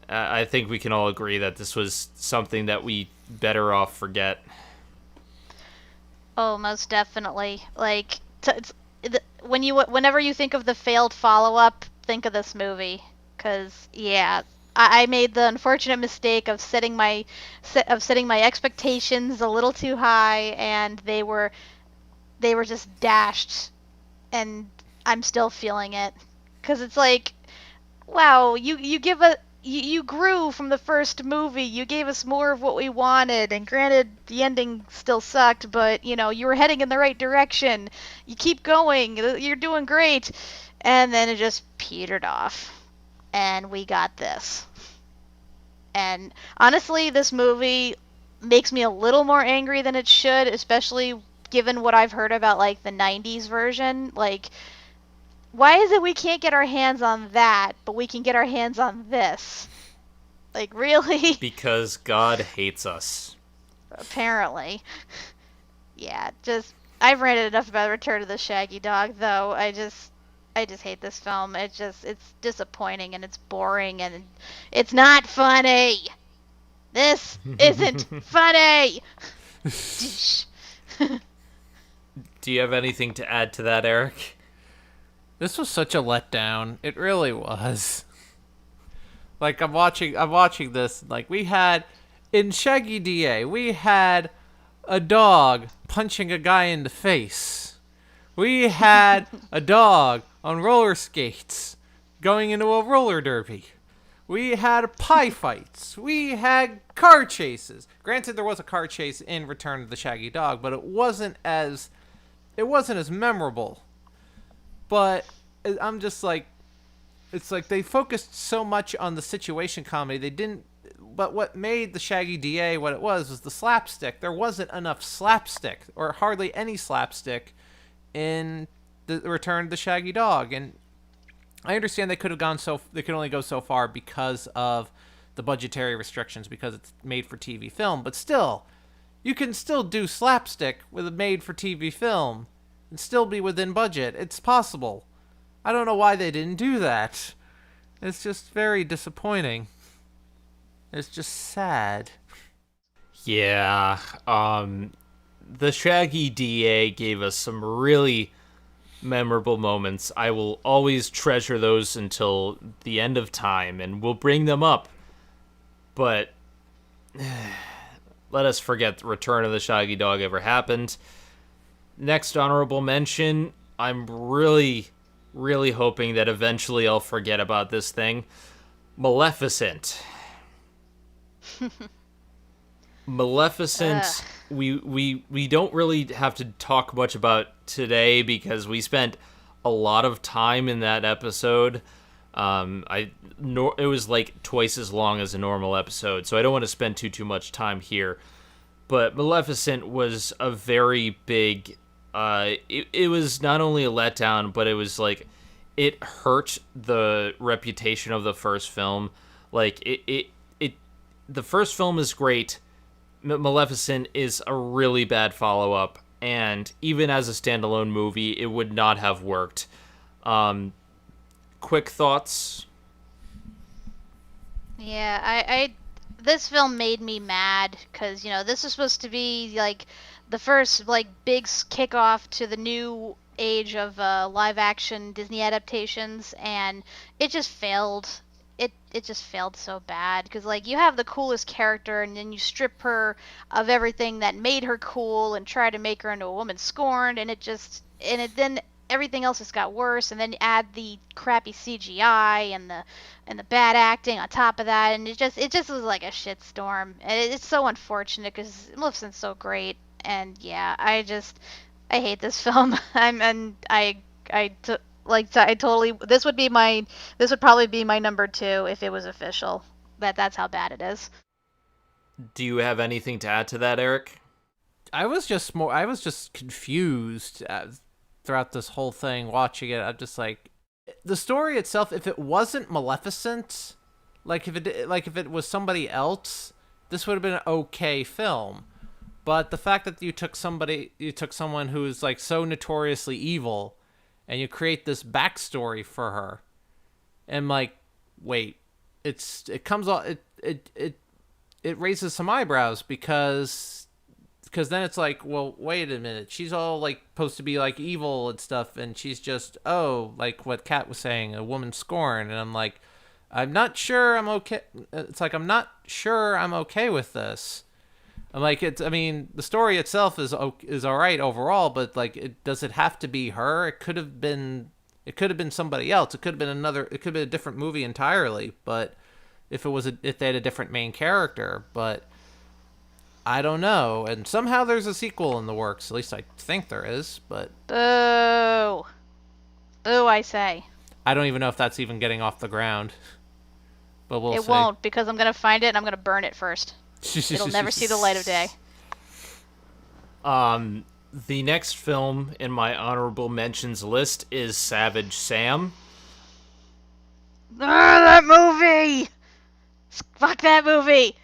I think we can all agree that this was something that we better off forget. Oh, most definitely. Like, whenever you think of the failed follow-up, think of this movie, because yeah, I made the unfortunate mistake of setting my expectations a little too high, and they were just dashed, and I'm still feeling it, because it's like, wow, you grew from the first movie. You gave us more of what we wanted, and granted, the ending still sucked, but, you were heading in the right direction. You keep going. You're doing great. And then it just petered off. And we got this. And honestly, this movie makes me a little more angry than it should, especially given what I've heard about, like, the 90s version. Like, why is it we can't get our hands on that, but we can get our hands on this? Like, really? Because God hates us. Apparently. Yeah, I've ranted enough about Return of the Shaggy Dog, though. I just hate this film. It's disappointing, and it's boring, and it's not funny. This isn't funny. Do you have anything to add to that, Eric? This was such a letdown. It really was. Like, I'm watching this. Like, we had, in Shaggy DA, we had a dog punching a guy in the face. We had a dog on roller skates going into a roller derby. We had pie fights. We had car chases. Granted, there was a car chase in Return of the Shaggy Dog, but it wasn't as memorable. But I'm just like, it's like they focused so much on the situation comedy. They didn't. But what made the Shaggy DA what it was the slapstick. There wasn't enough slapstick, or hardly any slapstick, in the Return of the Shaggy Dog. And I understand they could have gone they could only go so far because of the budgetary restrictions, because it's made for TV film. But still, you can still do slapstick with a made for TV film and still be within budget. It's possible. I don't know why they didn't do that. It's just very disappointing. It's just sad. Yeah, the Shaggy DA gave us some really memorable moments. I will always treasure those until the end of time, and we'll bring them up. But let us forget the Return of the Shaggy Dog ever happened. Next honorable mention, I'm really, really hoping that eventually I'll forget about this thing. Maleficent. Maleficent, we don't really have to talk much about today because we spent a lot of time in that episode. It was like twice as long as a normal episode, so I don't want to spend too much time here. But Maleficent was a very big. It was not only a letdown, but it was like it hurt the reputation of the first film. Like the first film is great. Maleficent is a really bad follow-up, and even as a standalone movie, it would not have worked. Quick thoughts? Yeah, I this film made me mad because, this is supposed to be like the first like big kickoff to the new age of live action Disney adaptations, and it just failed. It just failed so bad because, like, you have the coolest character and then you strip her of everything that made her cool and try to make her into a woman scorned, and then everything else just got worse, and then add the crappy CGI and the bad acting on top of that, and it just was like a shitstorm. And it's so unfortunate because Maleficent's so great, and yeah, I hate this film. This would probably be my number 2 if it was official. That's how bad it is. Do you have anything to add to that, Eric? I was just confused throughout this whole thing watching it. I'm just like, the story itself, if it wasn't Maleficent, like if it was somebody else, this would have been an okay film. But the fact that you took someone who is like so notoriously evil, and you create this backstory for her, and like, wait, it raises some eyebrows because then it's like, well, wait a minute, she's all like supposed to be like evil and stuff, and she's just, like what Kat was saying, a woman scorned, and I'm like, I'm not sure I'm okay. It's like, I'm not sure I'm okay with this. I'm like, the story itself is all right overall, but like, does it have to be her? It could have been somebody else. It could have been a different movie entirely. But if they had a different main character, but I don't know. And somehow there's a sequel in the works. At least I think there is. But boo, I say. I don't even know if that's even getting off the ground. But we'll see. It won't, because I'm gonna find it and I'm gonna burn it first. It'll never see the light of day. The next film in my honorable mentions list is Savage Sam. That movie! Fuck that movie!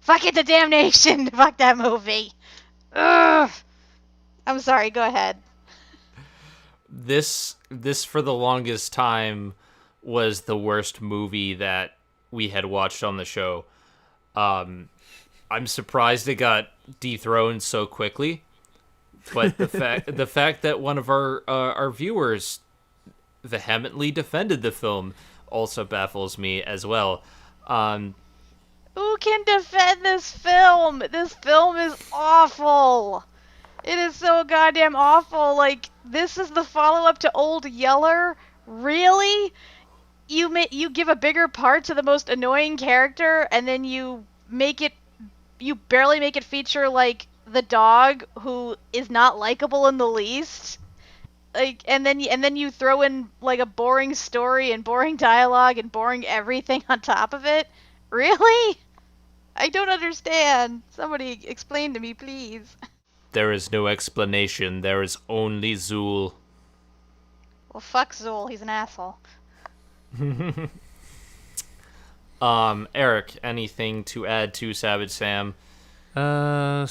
Fuck it to damnation! Fuck that movie! Ugh! I'm sorry, go ahead. This for the longest time was the worst movie that we had watched on the show. I'm surprised it got dethroned so quickly, but the fact that one of our viewers vehemently defended the film also baffles me as well. Who can defend this film? This film is awful. It is so goddamn awful. Like, this is the follow-up to Old Yeller? Really? You give a bigger part to the most annoying character, and then you barely make it feature, like, the dog, who is not likable in the least. Like, and then you throw in like a boring story and boring dialogue and boring everything on top of it. Really? I don't understand. Somebody explain to me, please. There is no explanation. There is only Zool. Well, fuck Zool. He's an asshole. Eric, anything to add to Savage Sam? I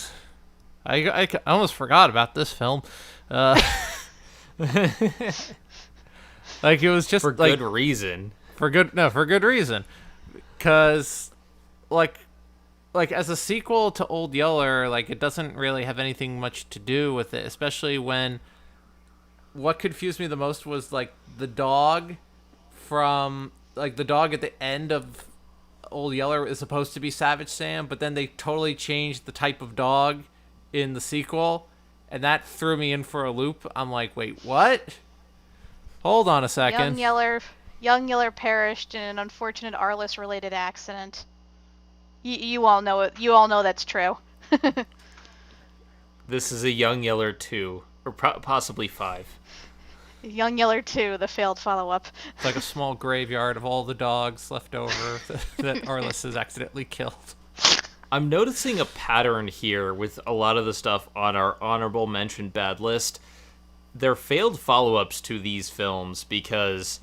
almost forgot about this film. Like it was just For good reason. For good reason. Because, like as a sequel to Old Yeller, like it doesn't really have anything much to do with it, especially when what confused me the most was like the dog from the dog at the end of Old Yeller is supposed to be Savage Sam, but then they totally changed the type of dog in the sequel, and that threw me in for a loop. I'm like, wait, what? Hold on a second. Young Yeller perished in an unfortunate Arliss-related accident. You all know it. You all know that's true. This is a Young Yeller 2, or possibly 5. Young Yeller 2, the failed follow-up. It's like a small graveyard of all the dogs left over that Arliss has accidentally killed. I'm noticing a pattern here with a lot of the stuff on our honorable mention bad list. They're failed follow-ups to these films because,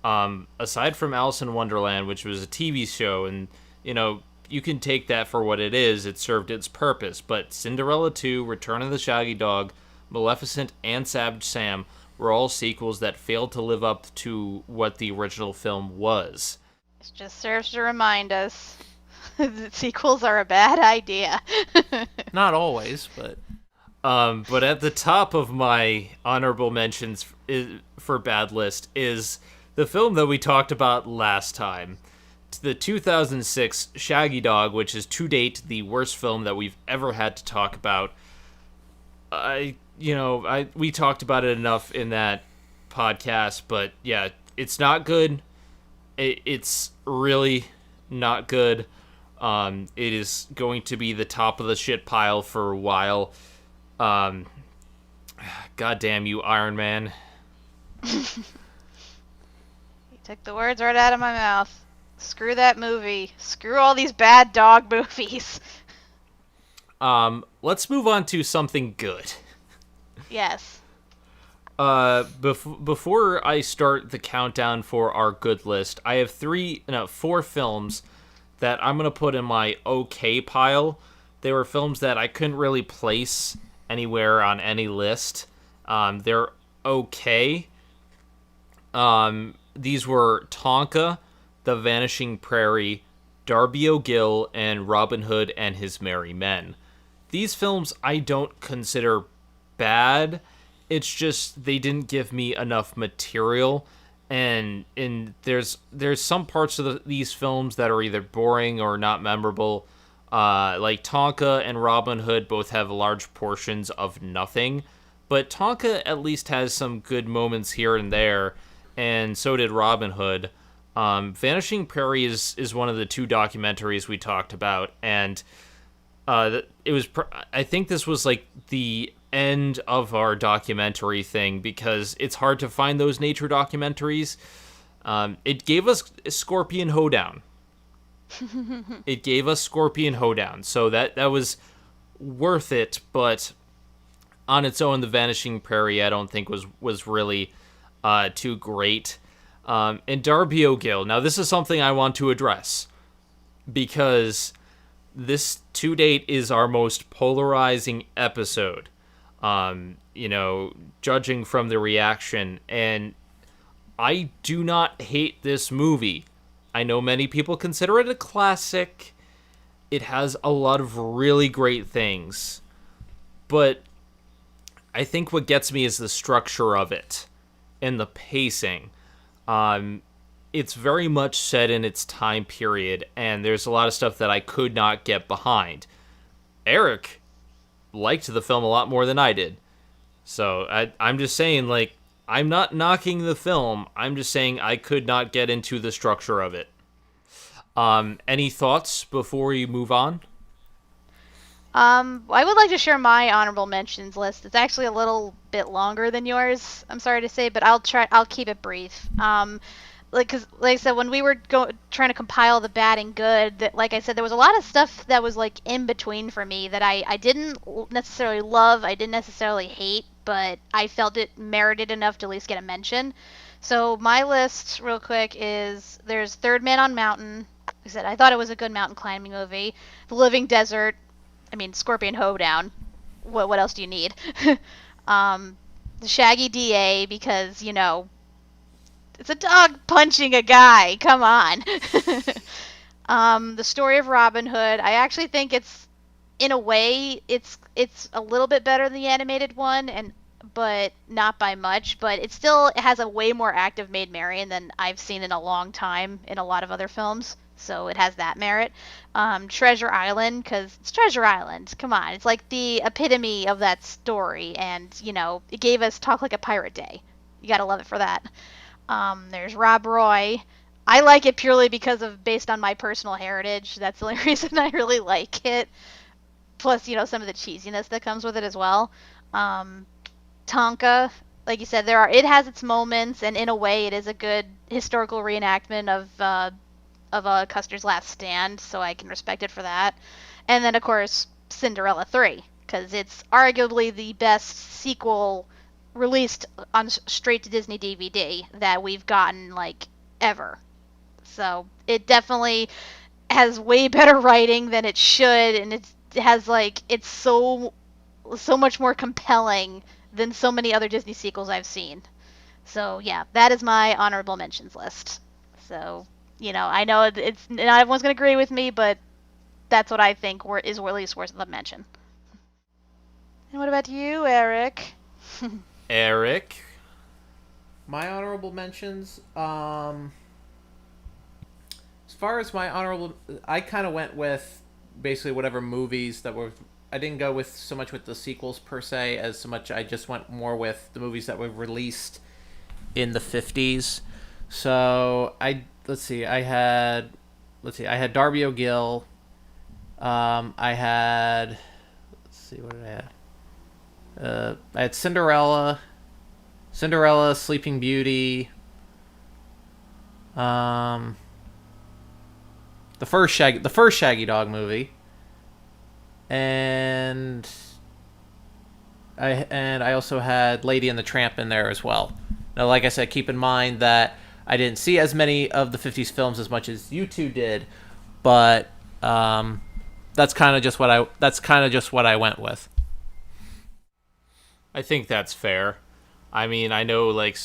aside from Alice in Wonderland, which was a TV show, and, you know, you can take that for what it is, it served its purpose, but Cinderella 2, Return of the Shaggy Dog, Maleficent, and Savage Sam were all sequels that failed to live up to what the original film was. It just serves to remind us that sequels are a bad idea. Not always, but... But at the top of my honorable mentions for bad list is the film that we talked about last time. The 2006 Shaggy Dog, which is to date the worst film that we've ever had to talk about. We talked about it enough in that podcast, but yeah, it's not good. It's really not good. It is going to be the top of the shit pile for a while. God damn you, Iron Man. You took the words right out of my mouth. Screw that movie. Screw all these bad dog movies. Let's move on to something good. Yes. Before I start the countdown for our good list, I have 4 films that I'm gonna put in my okay pile. They were films that I couldn't really place anywhere on any list. They're okay. These were Tonka, The Vanishing Prairie, Darby O'Gill, and Robin Hood and His Merry Men. These films I don't consider bad. It's just they didn't give me enough material, and there's some parts of these films that are either boring or not memorable. Like Tonka and Robin Hood both have large portions of nothing, but Tonka at least has some good moments here and there, and so did Robin Hood. Vanishing Prairie is one of the 2 documentaries we talked about, and I think this was like the end of our documentary thing, because it's hard to find those nature documentaries. It gave us Scorpion Hoedown. So that was worth it, but on its own, The Vanishing Prairie I don't think was really too great. And Darby O'Gill. Now, this is something I want to address, because this to date is our most polarizing episode. Judging from the reaction, and I do not hate this movie. I know many people consider it a classic. It has a lot of really great things, but I think what gets me is the structure of it and the pacing. It's very much set in its time period, and there's a lot of stuff that I could not get behind. Eric liked the film a lot more than I did. So I'm just saying, like, I'm not knocking the film. I'm just saying I could not get into the structure of it. Any thoughts before we move on? I would like to share my honorable mentions list. It's actually a little bit longer than yours. I'm sorry to say, but I'll keep it brief. Cause like I said, when we were trying to compile the bad and good, that like I said, there was a lot of stuff that was like in between for me that I didn't necessarily love, I didn't necessarily hate, but I felt it merited enough to at least get a mention. So my list, real quick, is there's Third Man on Mountain. Like I said, I thought it was a good mountain climbing movie. The Living Desert. I mean, Scorpion Hoedown. What else do you need? The Shaggy DA, because it's a dog punching a guy. Come on. The Story of Robin Hood. I actually think it's, in a way, it's a little bit better than the animated one, but not by much. But it has a way more active Maid Marian than I've seen in a long time in a lot of other films. So it has that merit. Treasure Island, because it's Treasure Island. Come on, it's like the epitome of that story, and it gave us Talk Like a Pirate Day. You gotta love it for that. There's Rob Roy. I like it purely based on my personal heritage. That's the only reason I really like it. Plus, some of the cheesiness that comes with it as well. Tonka, like you said, it has its moments, and in a way, it is a good historical reenactment of Custer's Last Stand, so I can respect it for that. And then, of course, Cinderella 3, because it's arguably the best sequel released on straight to Disney DVD that we've gotten, like, ever. So it definitely has way better writing than it should, and it has, like, it's so much more compelling than so many other Disney sequels I've seen. So, yeah, that is my honorable mentions list. So, I know it's not everyone's going to agree with me, but that's what I think is at least worth the mention. And what about you, Eric? Eric? My honorable mentions, as far as my honorable, I kind of went with basically whatever movies that were, I didn't go with so much with the sequels per se as so much, I just went more with the movies that were released in the 50s. So I had Darby O'Gill. I had, what did I have? I had Cinderella, Sleeping Beauty. The first Shaggy Dog movie, and I also had Lady and the Tramp in there as well. Now, like I said, keep in mind that I didn't see as many of the 50s films as much as you two did, but that's kind of just what I went with. I think that's fair. I mean, I know like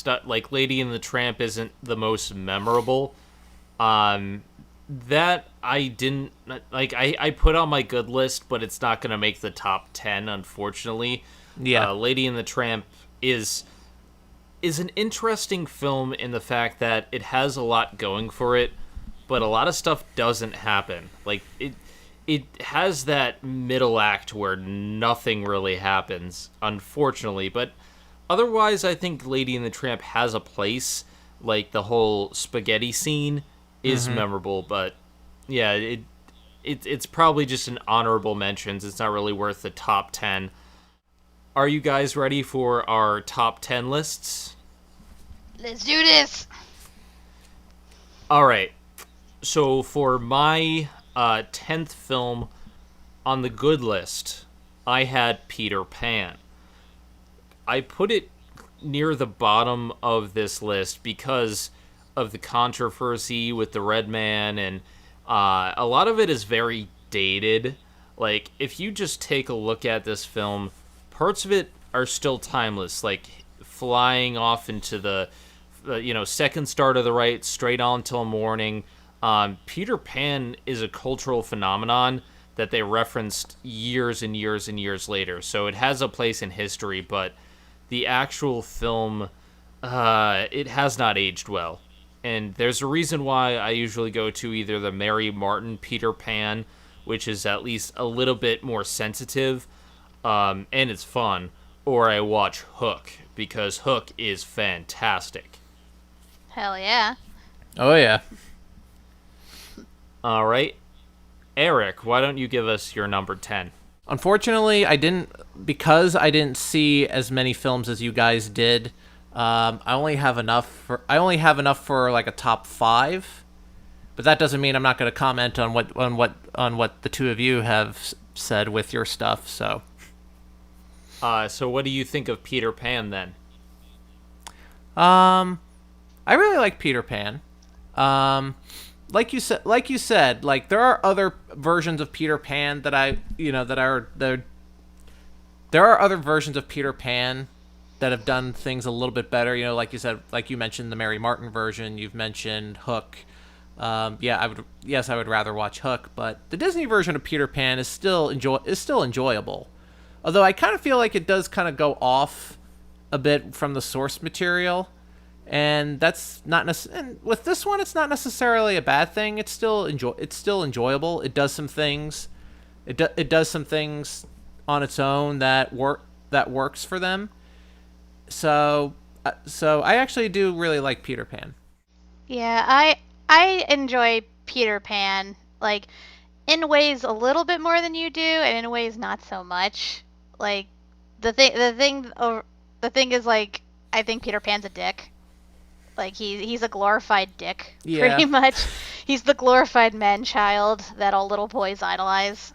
Lady and the Tramp isn't the most memorable. That I didn't like. I put on my good list, but it's not gonna make the top 10, unfortunately. Yeah, Lady and the Tramp is an interesting film in the fact that it has a lot going for it, but a lot of stuff doesn't happen. Like it has that middle act where nothing really happens, unfortunately. But otherwise, I think Lady and the Tramp has a place. Like the whole spaghetti scene is memorable, but yeah, it's probably just an honorable mentions. It's not really worth the top 10. Are you guys ready for our top 10 lists? Let's do this! All right. So for my 10th film on the good list, I had Peter Pan. I put it near the bottom of this list because of the controversy with the Red Man, and a lot of it is very dated. Like, if you just take a look at this film, parts of it are still timeless, like flying off into the second star to the right, straight on till morning. Peter Pan is a cultural phenomenon that they referenced years and years and years later, so it has a place in history, but the actual film, it has not aged well. And there's a reason why I usually go to either the Mary Martin Peter Pan, which is at least a little bit more sensitive, and it's fun, or I watch Hook, because Hook is fantastic. Hell yeah. Oh yeah. All right. Eric, why don't you give us your number 10? Unfortunately, because I didn't see as many films as you guys did. I only have enough for like a top 5, but that doesn't mean I'm not going to comment on what the two of you have said with your stuff. So what do you think of Peter Pan then? I really like Peter Pan. Like you said, like there are other versions of Peter Pan that there are other versions of Peter Pan that have done things a little bit better. Like you said, like you mentioned the Mary Martin version. You've mentioned Hook. I would rather watch Hook, but the Disney version of Peter Pan is still enjoyable. Although I kind of feel like it does kind of go off a bit from the source material, and that's not and with this one, it's not necessarily a bad thing. It's still enjoyable. It does some things. It does some things on its own that works for them. So I actually do really like Peter Pan. Yeah, I enjoy Peter Pan, like, in ways a little bit more than you do, and in ways not so much. Like, the thing is, like, I think Peter Pan's a dick. Like, he's a glorified dick, Yeah. pretty much. He's the glorified man-child that all little boys idolize.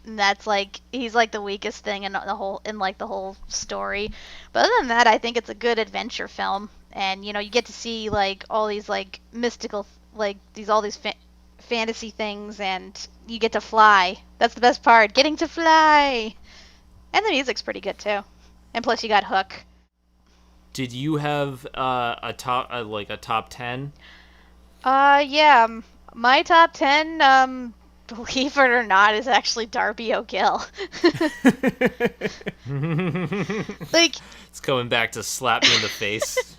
And that's like, he's like the weakest thing in the whole story. But other than that, I think it's a good adventure film. And you get to see like all these like mystical, like all these fantasy things, and you get to fly. That's the best part, getting to fly. And the music's pretty good too. And plus you got Hook. Did you have a top 10? Yeah, my top 10, believe it or not, is actually Darby O'Gill. Like, It's coming back to slap me in the face.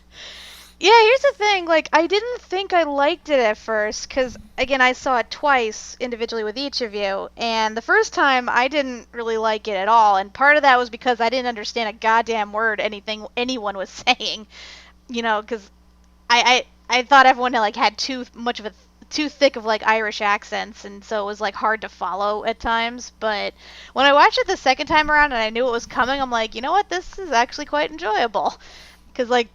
yeah, here's the thing. Like, I didn't think I liked it at first, because, again, I saw it twice individually with each of you, and the first time I didn't really like it at all, and part of that was because I didn't understand a goddamn word anyone was saying, because I thought everyone had too thick of like Irish accents, and so it was like hard to follow at times. But when I watched it the second time around and I knew it was coming, I'm like, you know what, this is actually quite enjoyable. Because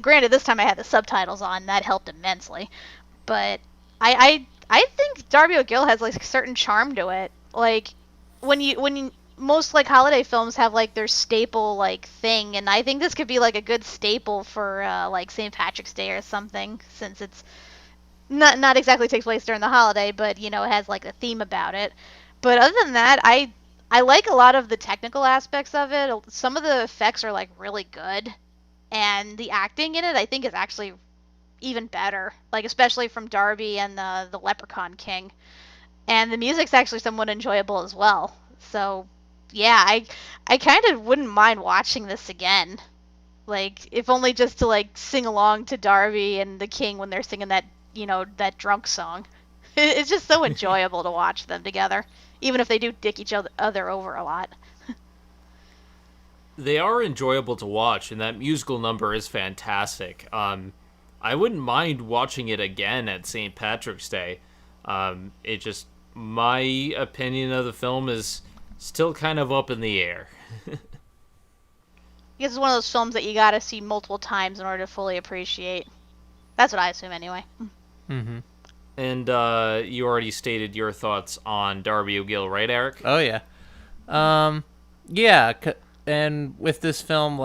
granted, this time I had the subtitles on, that helped immensely. But I think Darby O'Gill has like a certain charm to it. Like when most like holiday films have like their staple like thing, and I think this could be like a good staple for like St. Patrick's Day or something, since it's not exactly takes place during the holiday, but it has like a theme about it. But other than that, I like a lot of the technical aspects of it. Some of the effects are like really good, and the acting in it I think is actually even better, like especially from Darby and the Leprechaun King. And the music's actually somewhat enjoyable as well. So yeah, I kind of wouldn't mind watching this again. Like, if only just to like sing along to Darby and the King when they're singing that drunk song. It's just so enjoyable to watch them together, even if they do dick each other over a lot. They are enjoyable to watch, and that musical number is fantastic. I wouldn't mind watching it again at St. Patrick's Day. My opinion of the film is still kind of up in the air. This is one of those films that you gotta see multiple times in order to fully appreciate. That's what I assume anyway. Mm-hmm. And you already stated your thoughts on Darby O'Gill, right, Eric? Oh yeah, yeah. And with this film,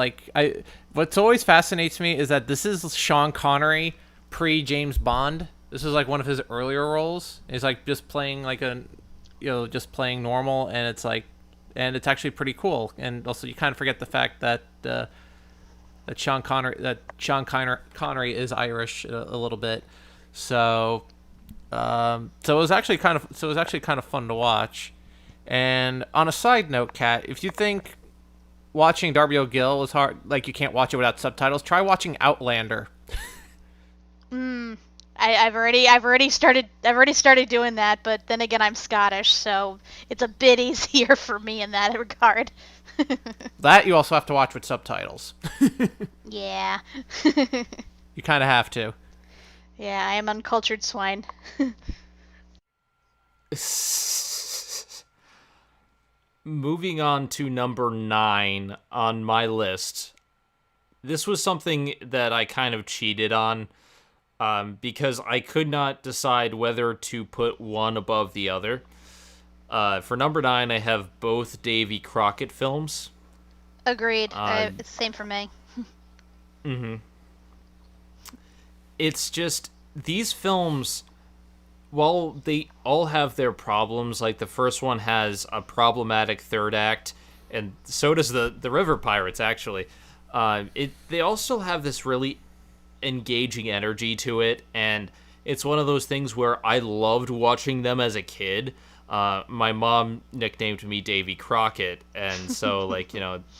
what's always fascinates me is that this is Sean Connery pre James Bond. This is like one of his earlier roles. He's like just playing just playing normal, and it's actually pretty cool. And also, you kind of forget the fact that Sean Connery is Irish a little bit. So it was actually kind of fun to watch. And on a side note, Kat, if you think watching Darby O'Gill is hard, like you can't watch it without subtitles, try watching Outlander. I've already started doing that, but then again, I'm Scottish, so it's a bit easier for me in that regard. That you also have to watch with subtitles. Yeah. You kind of have to. Yeah, I am uncultured swine. moving on to number 9 on my list. This was something that I kind of cheated on because I could not decide whether to put one above the other. For number 9, I have both Davy Crockett films. Agreed. It's the same for me. It's just, these films, while they all have their problems, like the first one has a problematic third act, and so does the River Pirates, actually. They also have this really engaging energy to it, and it's one of those things where I loved watching them as a kid. My mom nicknamed me Davy Crockett, and so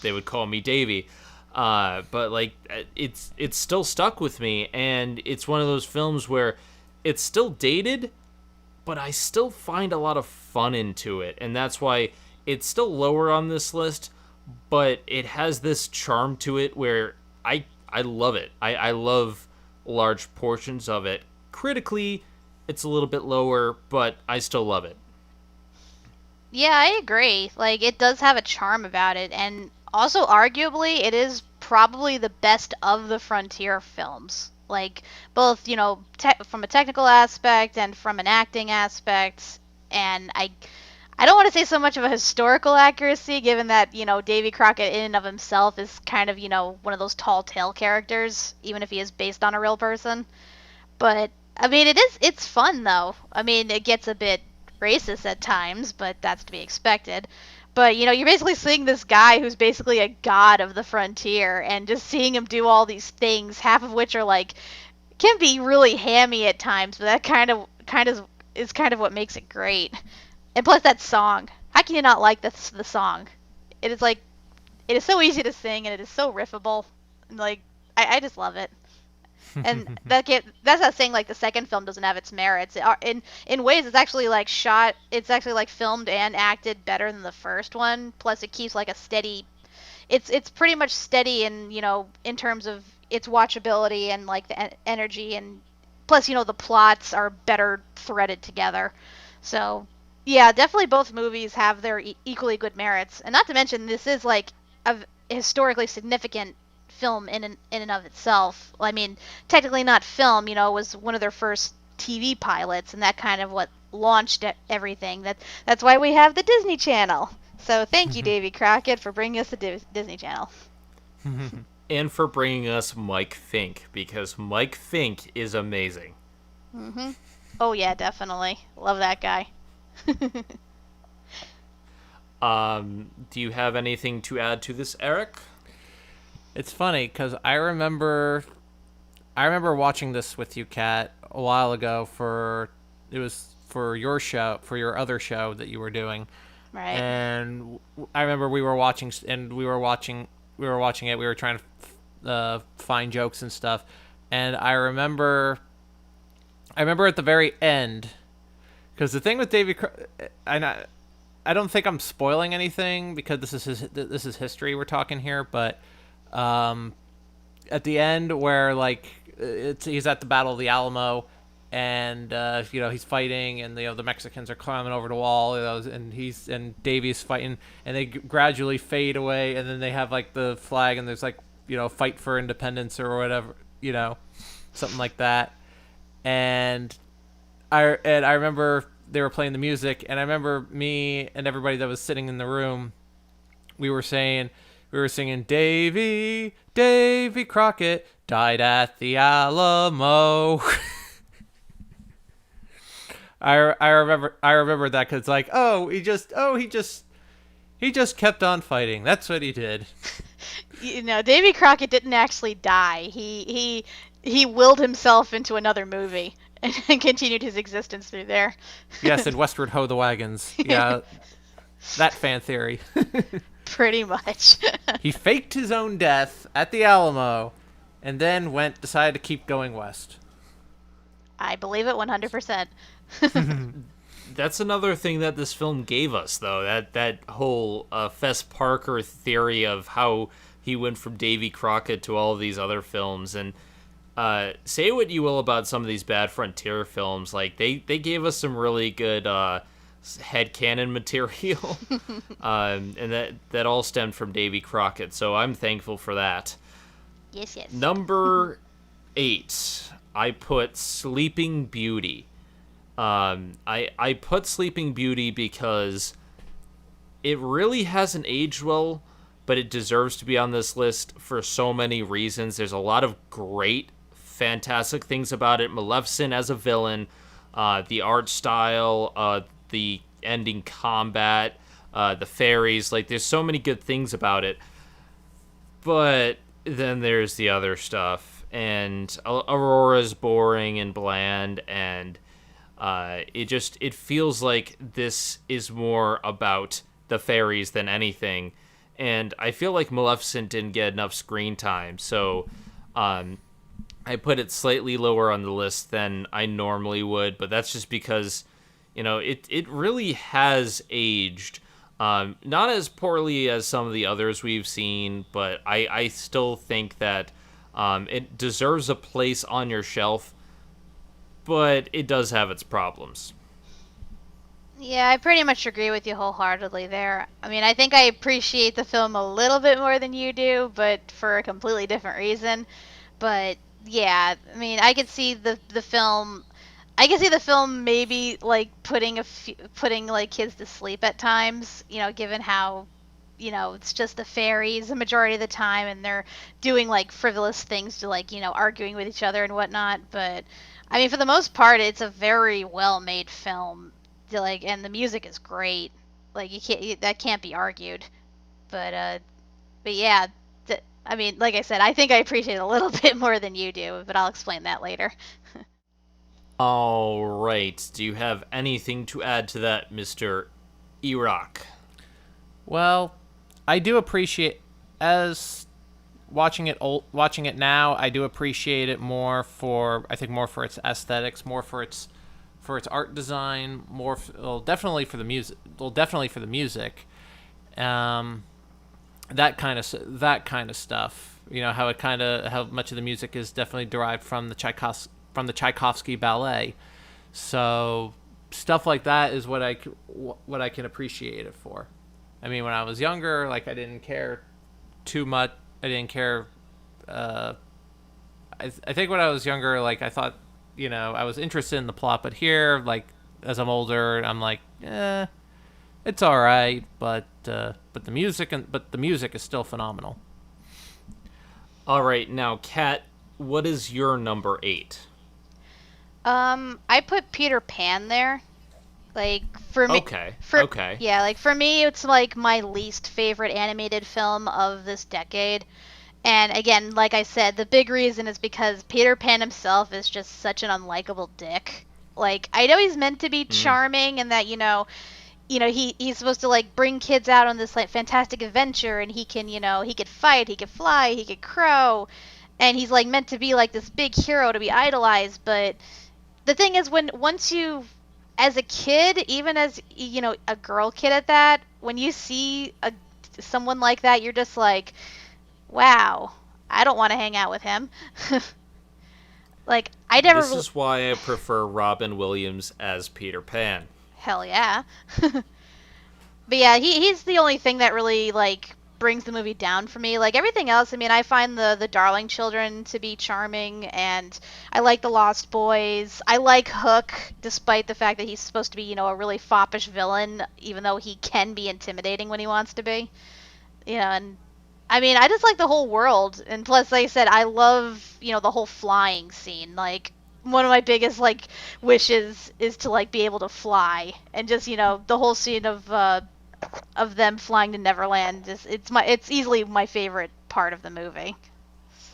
they would call me Davy. But it's still stuck with me, and it's one of those films where it's still dated, but I still find a lot of fun into it, and that's why it's still lower on this list. But it has this charm to it where I love it. I love large portions of it. Critically, it's a little bit lower, but I still love it. Yeah, I agree. Like, it does have a charm about it, and also, arguably, it is probably the best of the Frontier films. Like, both, from a technical aspect and from an acting aspect, and I don't want to say so much of a historical accuracy, given that, Davy Crockett in and of himself is kind of, one of those tall tale characters, even if he is based on a real person. But, I mean, it's fun, though. I mean, it gets a bit racist at times, but that's to be expected. But, you're basically seeing this guy who's basically a god of the frontier, and just seeing him do all these things, half of which are, can be really hammy at times, but that kind of is kind of what makes it great. And plus that song. How can you not like the song? It is so easy to sing, and it is so riffable. And, I just love it. And that's not saying the second film doesn't have its merits. In ways, it's actually filmed and acted better than the first one. Plus, it keeps a steady. It's pretty much steady in terms of its watchability and the energy, and plus the plots are better threaded together. So yeah, definitely both movies have their equally good merits, and not to mention this is a historically significant film in and of itself. I mean, technically not film, it was one of their first TV pilots, and that kind of what launched everything. That's why we have the Disney Channel. So thank you, Davy Crockett, for bringing us the Disney Channel. And for bringing us Mike Fink, because Mike Fink is amazing. Mm-hmm. Oh yeah, definitely. Love that guy. Do you have anything to add to this, Eric? It's funny because I remember watching this with you, Kat, a while ago for your show, for your other show that you were doing. Right. And I remember we were watching it. We were trying to find jokes and stuff. And I remember at the very end, because the thing with Davy, I don't think I'm spoiling anything because this is history we're talking here, but at the end where he's at the Battle of the Alamo, and he's fighting, and the Mexicans are climbing over the wall, and Davy's fighting, and they gradually fade away, and then they have the flag, and there's fight for independence or whatever, something like that, and I remember they were playing the music, and I remember me and everybody that was sitting in the room, we were singing Davy Crockett died at the Alamo. I remember that because he just kept on fighting. That's what he did. Davy Crockett didn't actually die. He willed himself into another movie and continued his existence through there. Yes, and Westward Ho the Wagons. Yeah, that fan theory. Pretty much. He faked his own death at the Alamo, and then decided to keep going west. I believe it 100%. That's another thing that this film gave us, though. That whole Fess Parker theory of how he went from Davy Crockett to all of these other films. And say what you will about some of these bad Frontier films, they gave us some really good headcanon material. And that all stemmed from Davy Crockett, so I'm thankful for that. Yes, yes. Number 8, I put Sleeping Beauty. I put Sleeping Beauty because it really hasn't aged well, but it deserves to be on this list for so many reasons. There's a lot of great, fantastic things about it. Maleficent as a villain, the art style, the ending combat, the fairies. Like, there's so many good things about it. But then there's the other stuff, and Aurora's boring and bland, and it feels like this is more about the fairies than anything. And I feel like Maleficent didn't get enough screen time, so I put it slightly lower on the list than I normally would, but that's just because, it really has aged. Not as poorly as some of the others we've seen, but I still think that it deserves a place on your shelf, but it does have its problems. Yeah, I pretty much agree with you wholeheartedly there. I mean, I think I appreciate the film a little bit more than you do, but for a completely different reason. But yeah, I mean, I could see the film. I can see the film maybe like putting like kids to sleep at times. Given how it's just the fairies the majority of the time, and they're doing like frivolous things to like arguing with each other and whatnot. But I mean, for the most part, it's a very well made film. Like, and the music is great. Like, that can't be argued. But yeah, I mean, like I said, I think I appreciate it a little bit more than you do, but I'll explain that later. All right. Do you have anything to add to that, Mr. Iraq? Well, I do appreciate, as watching it now, I do appreciate it more for its aesthetics, more for its art design, definitely for the music. That kind of stuff. How much of the music is definitely derived from the Tchaikovsky ballet. So stuff like that is what I can appreciate it for. I mean, when I was younger, like, I didn't care too much. I didn't care. I think when I was younger, like, I thought, I was interested in the plot, but here, like, as I'm older, I'm like, it's all right, but the music is still phenomenal. All right, now, Kat, what is your number 8? I put Peter Pan there. Like, for me, Okay. Yeah, like, for me, it's like my least favorite animated film of this decade. And again, like I said, the big reason is because Peter Pan himself is just such an unlikable dick. Like, I know he's meant to be charming, and that he's supposed to like bring kids out on this like fantastic adventure, and he can he could fight, he could fly, he could crow, and he's like meant to be like this big hero to be idolized. But the thing is, once you, as a kid, even as a girl kid at that, when you see someone like that, you're just like, wow, I don't want to hang out with him. Like, I never. This is why I prefer Robin Williams as Peter Pan. Hell yeah. But yeah, he's the only thing that really like brings the movie down for me. Like, everything else, I mean, I find the Darling Children to be charming, and I like the Lost Boys. I like Hook, despite the fact that he's supposed to be a really foppish villain, even though he can be intimidating when he wants to be. And I mean, I just like the whole world, and plus, like I said, I love, the whole flying scene. Like, one of my biggest, like, wishes is to, like, be able to fly, and just, the whole scene of them flying to Neverland, it's easily my favorite part of the movie.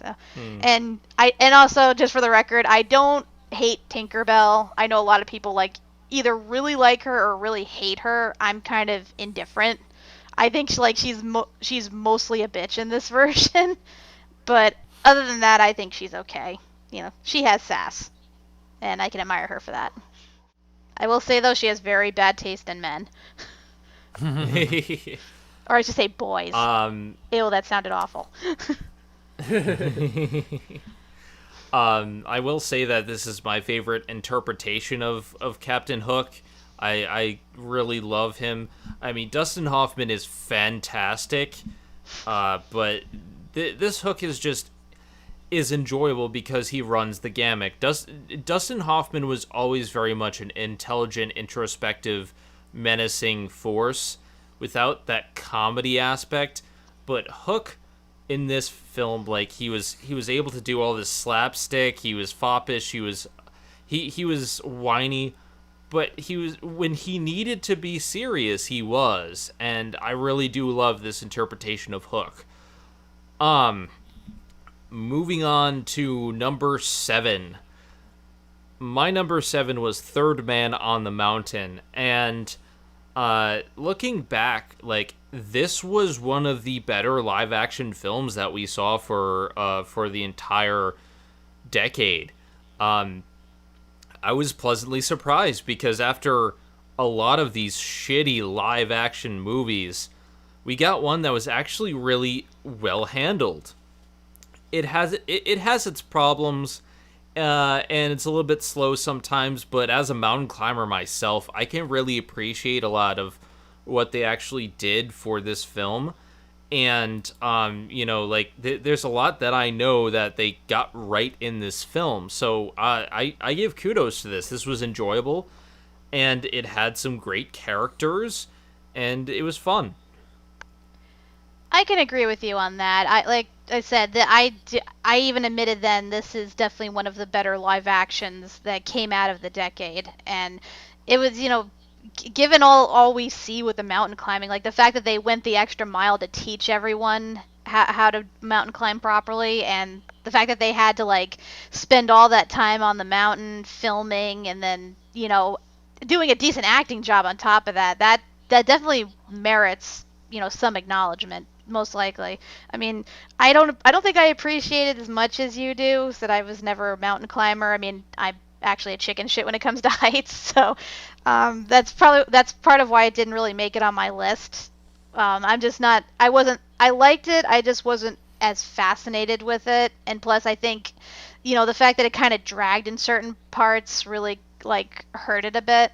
So, and also, just for the record, I don't hate Tinkerbell. I know a lot of people, like, either really like her or really hate her. I'm kind of indifferent. I think she's mostly a bitch in this version, but other than that, I think she's okay. She has sass, and I can admire her for that. I will say though, she has very bad taste in men, or I should say boys. Ew, that sounded awful. I will say that this is my favorite interpretation of Captain Hook. I really love him. I mean, Dustin Hoffman is fantastic, but this Hook is enjoyable because he runs the gamut. Dustin Hoffman was always very much an intelligent, introspective, menacing force without that comedy aspect. But Hook in this film, like he was able to do all this slapstick. He was foppish. He was whiny, but he was when he needed to be serious, he was, and I really do love this interpretation of Hook. Um, Moving on to number 7. My number 7 was Third Man on the Mountain, and looking back, like this was one of the better live action films that we saw for the entire decade. I was pleasantly surprised because after a lot of these shitty live action movies, we got one that was actually really well handled. It has its problems, and it's a little bit slow sometimes. But as a mountain climber myself, I can really appreciate a lot of what they actually did for this film. And like there's a lot that I know that they got right in this film. So I give kudos to this. This was enjoyable, and it had some great characters, and it was fun. I can agree with you on that. Like I said, that I even admitted then this is definitely one of the better live actions that came out of the decade, and it was given all we see with the mountain climbing, like the fact that they went the extra mile to teach everyone how to mountain climb properly, and the fact that they had to like spend all that time on the mountain filming, and then doing a decent acting job on top of that definitely merits some acknowledgement, most likely. I mean, I don't think I appreciate it as much as you do, so that I was never a mountain climber. I mean, I'm actually a chicken shit when it comes to heights, so that's part of why it didn't really make it on my list. I'm just not. I liked it. I just wasn't as fascinated with it, and plus, I think, the fact that it kind of dragged in certain parts really like hurt it a bit.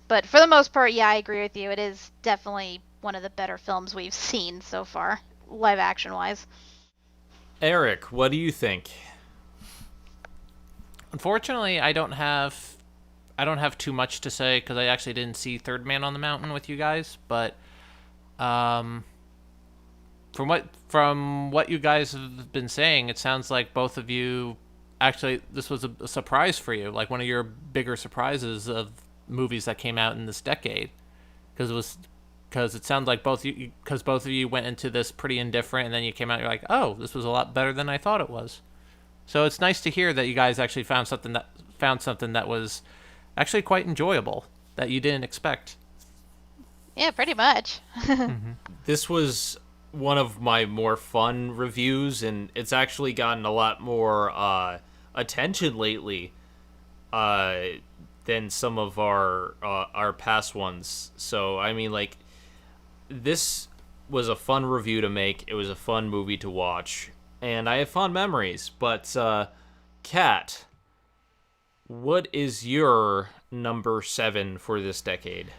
But for the most part, yeah, I agree with you. It is definitely one of the better films we've seen so far, live action wise. Eric, what do you think? Unfortunately, I don't have too much to say because I actually didn't see Third Man on the Mountain with you guys. But um, from what you guys have been saying, it sounds like both of you actually this was a surprise for you, like one of your bigger surprises of movies that came out in this decade, because it sounds like both of you went into this pretty indifferent, and then you came out, you're like, oh, this was a lot better than I thought it was. So it's nice to hear that you guys actually found something that was actually quite enjoyable that you didn't expect. Yeah, pretty much. This was one of my more fun reviews, and it's actually gotten a lot more attention lately than some of our past ones. So I mean, like, this was a fun review to make. It was a fun movie to watch, and I have fond memories. But Kat, what is your number 7 for this decade?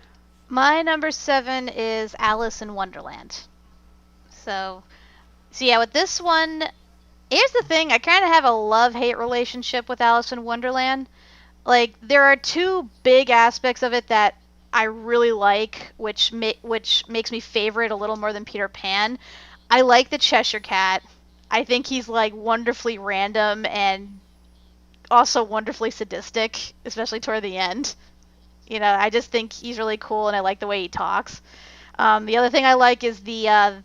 My number 7 is Alice in Wonderland. So yeah, with this one, here's the thing. I kind of have a love-hate relationship with Alice in Wonderland. Like, there are two big aspects of it that I really like, which makes me favorite a little more than Peter Pan. I like the Cheshire Cat. I think he's like wonderfully random and also wonderfully sadistic, especially toward the end. I just think he's really cool, and I like the way he talks. The other thing I like is the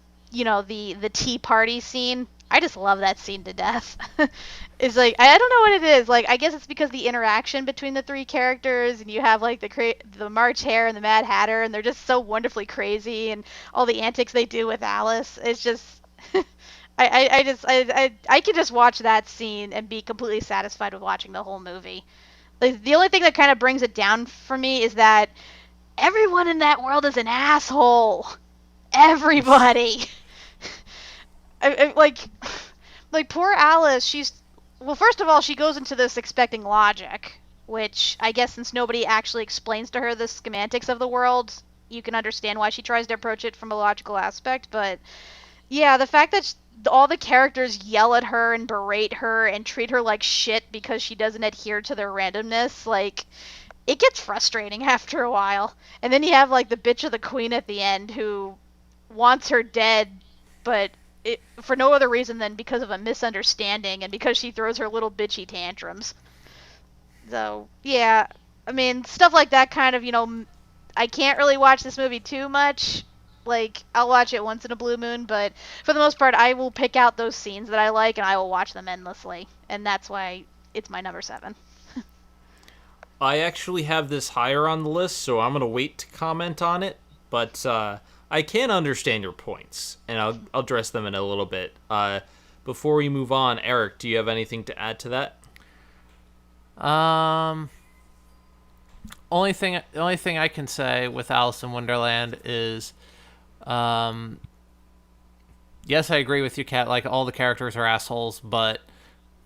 tea party scene. I just love that scene to death. It's like, I don't know what it is. Like, I guess it's because the interaction between the three characters, and you have like the March Hare and the Mad Hatter, and they're just so wonderfully crazy, and all the antics they do with Alice. It's just, I could just watch that scene and be completely satisfied with watching the whole movie. Like, the only thing that kind of brings it down for me is that everyone in that world is an asshole. Everybody. Like poor Alice, well, first of all, she goes into this expecting logic, which I guess since nobody actually explains to her the schematics of the world, you can understand why she tries to approach it from a logical aspect. But yeah, the fact that all the characters yell at her and berate her and treat her like shit because she doesn't adhere to their randomness, like, it gets frustrating after a while. And then you have like the bitch of the queen at the end who wants her dead, but for no other reason than because of a misunderstanding and because she throws her little bitchy tantrums. So, yeah, I mean, stuff like that kind of, I can't really watch this movie too much. Like, I'll watch it once in a blue moon, but for the most part, I will pick out those scenes that I like and I will watch them endlessly. And that's why it's my number 7. I actually have this higher on the list, so I'm gonna wait to comment on it. But I can understand your points, and I'll address them in a little bit. Before we move on, Eric, do you have anything to add to that? Only thing I can say with Alice in Wonderland is, yes, I agree with you, Kat. Like, all the characters are assholes, but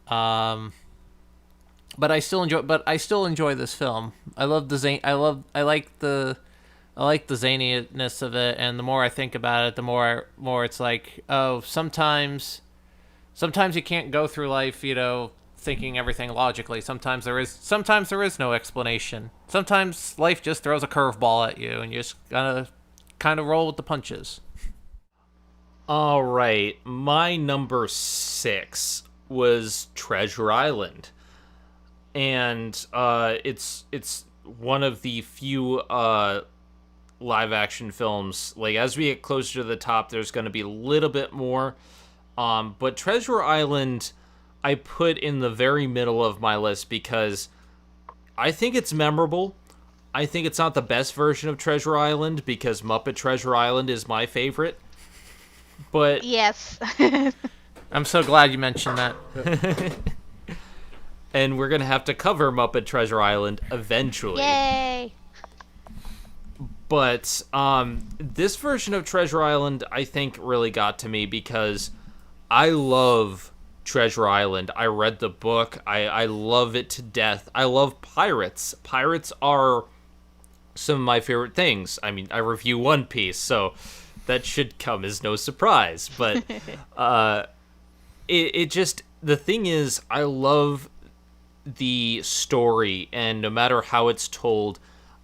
I still enjoy this film. I love I like the zaniness of it, and the more I think about it, the more it's like, oh, sometimes you can't go through life, thinking everything logically. Sometimes there is no explanation. Sometimes life just throws a curveball at you, and you just gotta kind of roll with the punches. All right, my number 6 was Treasure Island, and it's one of the few live action films. Like, as we get closer to the top, there's going to be a little bit more. But Treasure Island, I put in the very middle of my list because I think it's memorable. I think it's not the best version of Treasure Island because Muppet Treasure Island is my favorite. But yes. I'm so glad you mentioned that. And we're going to have to cover Muppet Treasure Island eventually. Yay! But this version of Treasure Island, I think, really got to me because I love Treasure Island. I read the book. I love it to death. I love pirates. Pirates are some of my favorite things. I mean, I review One Piece, so that should come as no surprise. But it just, the thing is, I love the story, and no matter how it's told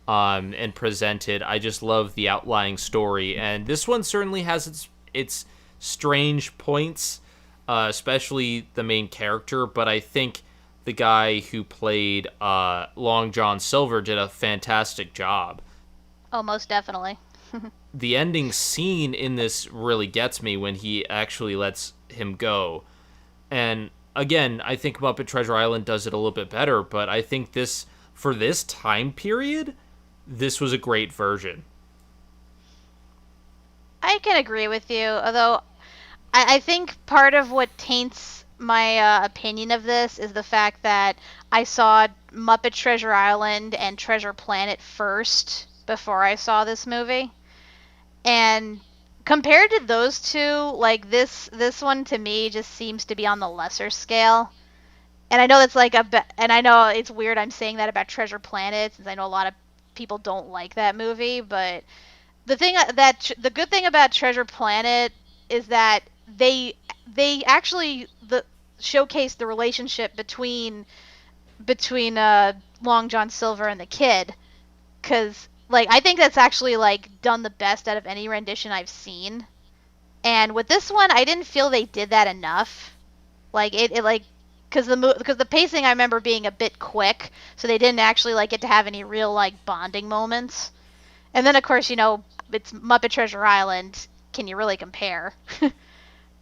and presented, I just love the outlying story. And this one certainly has its strange points, especially the main character, but I think the guy who played Long John Silver did a fantastic job. Oh, most definitely. The ending scene in this really gets me when he actually lets him go. And again, I think Muppet Treasure Island does it a little bit better, but I think this, for this time period, this was a great version. I can agree with you, although I think part of what taints my opinion of this is the fact that I saw Muppet Treasure Island and Treasure Planet first before I saw this movie. And compared to those two, like, this one to me just seems to be on the lesser scale. And I know that's like and I know it's weird I'm saying that about Treasure Planet, since I know a lot of people don't like that movie, but the good thing about Treasure Planet is that they actually showcase the relationship between Long John Silver and the kid, because like I think that's actually like done the best out of any rendition I've seen. And with this one, I didn't feel they did that enough. Like it like because the pacing I remember being a bit quick, so they didn't actually like get to have any real like bonding moments. And then of course, it's Muppet Treasure Island. Can you really compare?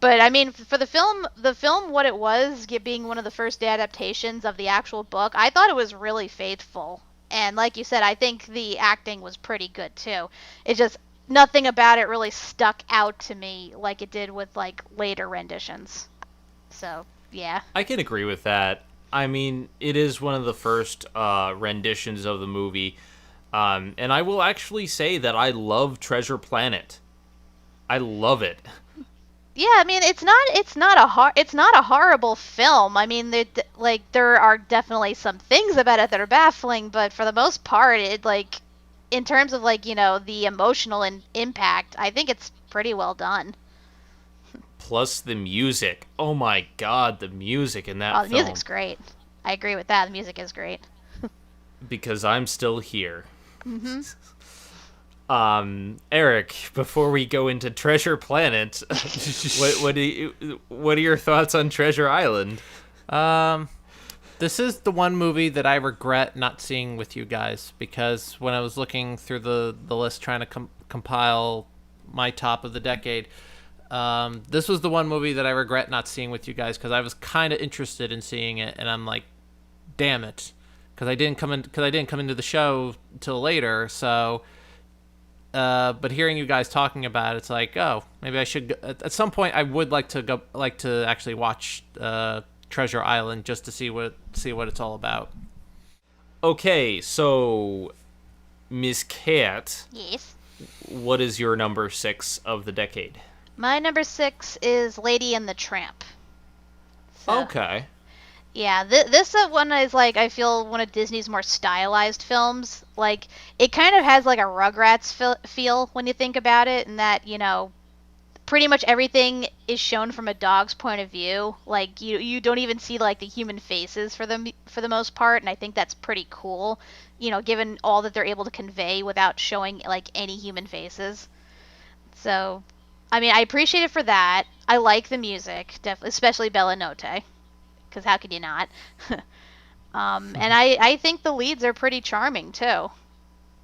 But I mean, for the film, what it was, being one of the first adaptations of the actual book, I thought it was really faithful. And like you said, I think the acting was pretty good too. It just, nothing about it really stuck out to me like it did with like later renditions. So, yeah. I can agree with that. I mean, it is one of the first renditions of the movie. And I will actually say that I love Treasure Planet. I love it. Yeah, I mean, it's not a horrible film. I mean, there are definitely some things about it that are baffling, but for the most part, it like in terms of like, the emotional impact, I think it's pretty well done. Plus the music. Oh my god, the music in that Oh, the music's film. great. I agree with that. The music is great. Because I'm still here. Mhm. Eric, before we go into Treasure Planet, what are your thoughts on Treasure Island? Um, this is the one movie that I regret not seeing with you guys because when I was looking through the list trying to compile my top of the decade, this was the one movie that I regret not seeing with you guys because I was kind of interested in seeing it, and I'm like, damn it, because I didn't come into the show till later. So, but hearing you guys talking about it, it's like, oh, maybe I should. At some point, I would like to actually watch Treasure Island just to see what it's all about. Okay, so Miss Cat, Yes. what is your number 6 of the decade? My number 6 is Lady and the Tramp. So, Okay. yeah, this one is like I feel one of Disney's more stylized films. Like it kind of has like a Rugrats feel when you think about it, and that pretty much everything is shown from a dog's point of view. Like you don't even see like the human faces for the most part, and I think that's pretty cool. Given all that they're able to convey without showing like any human faces. So, I mean, I appreciate it for that. I like the music, definitely, especially Bella Notte, because how could you not? And I think the leads are pretty charming too.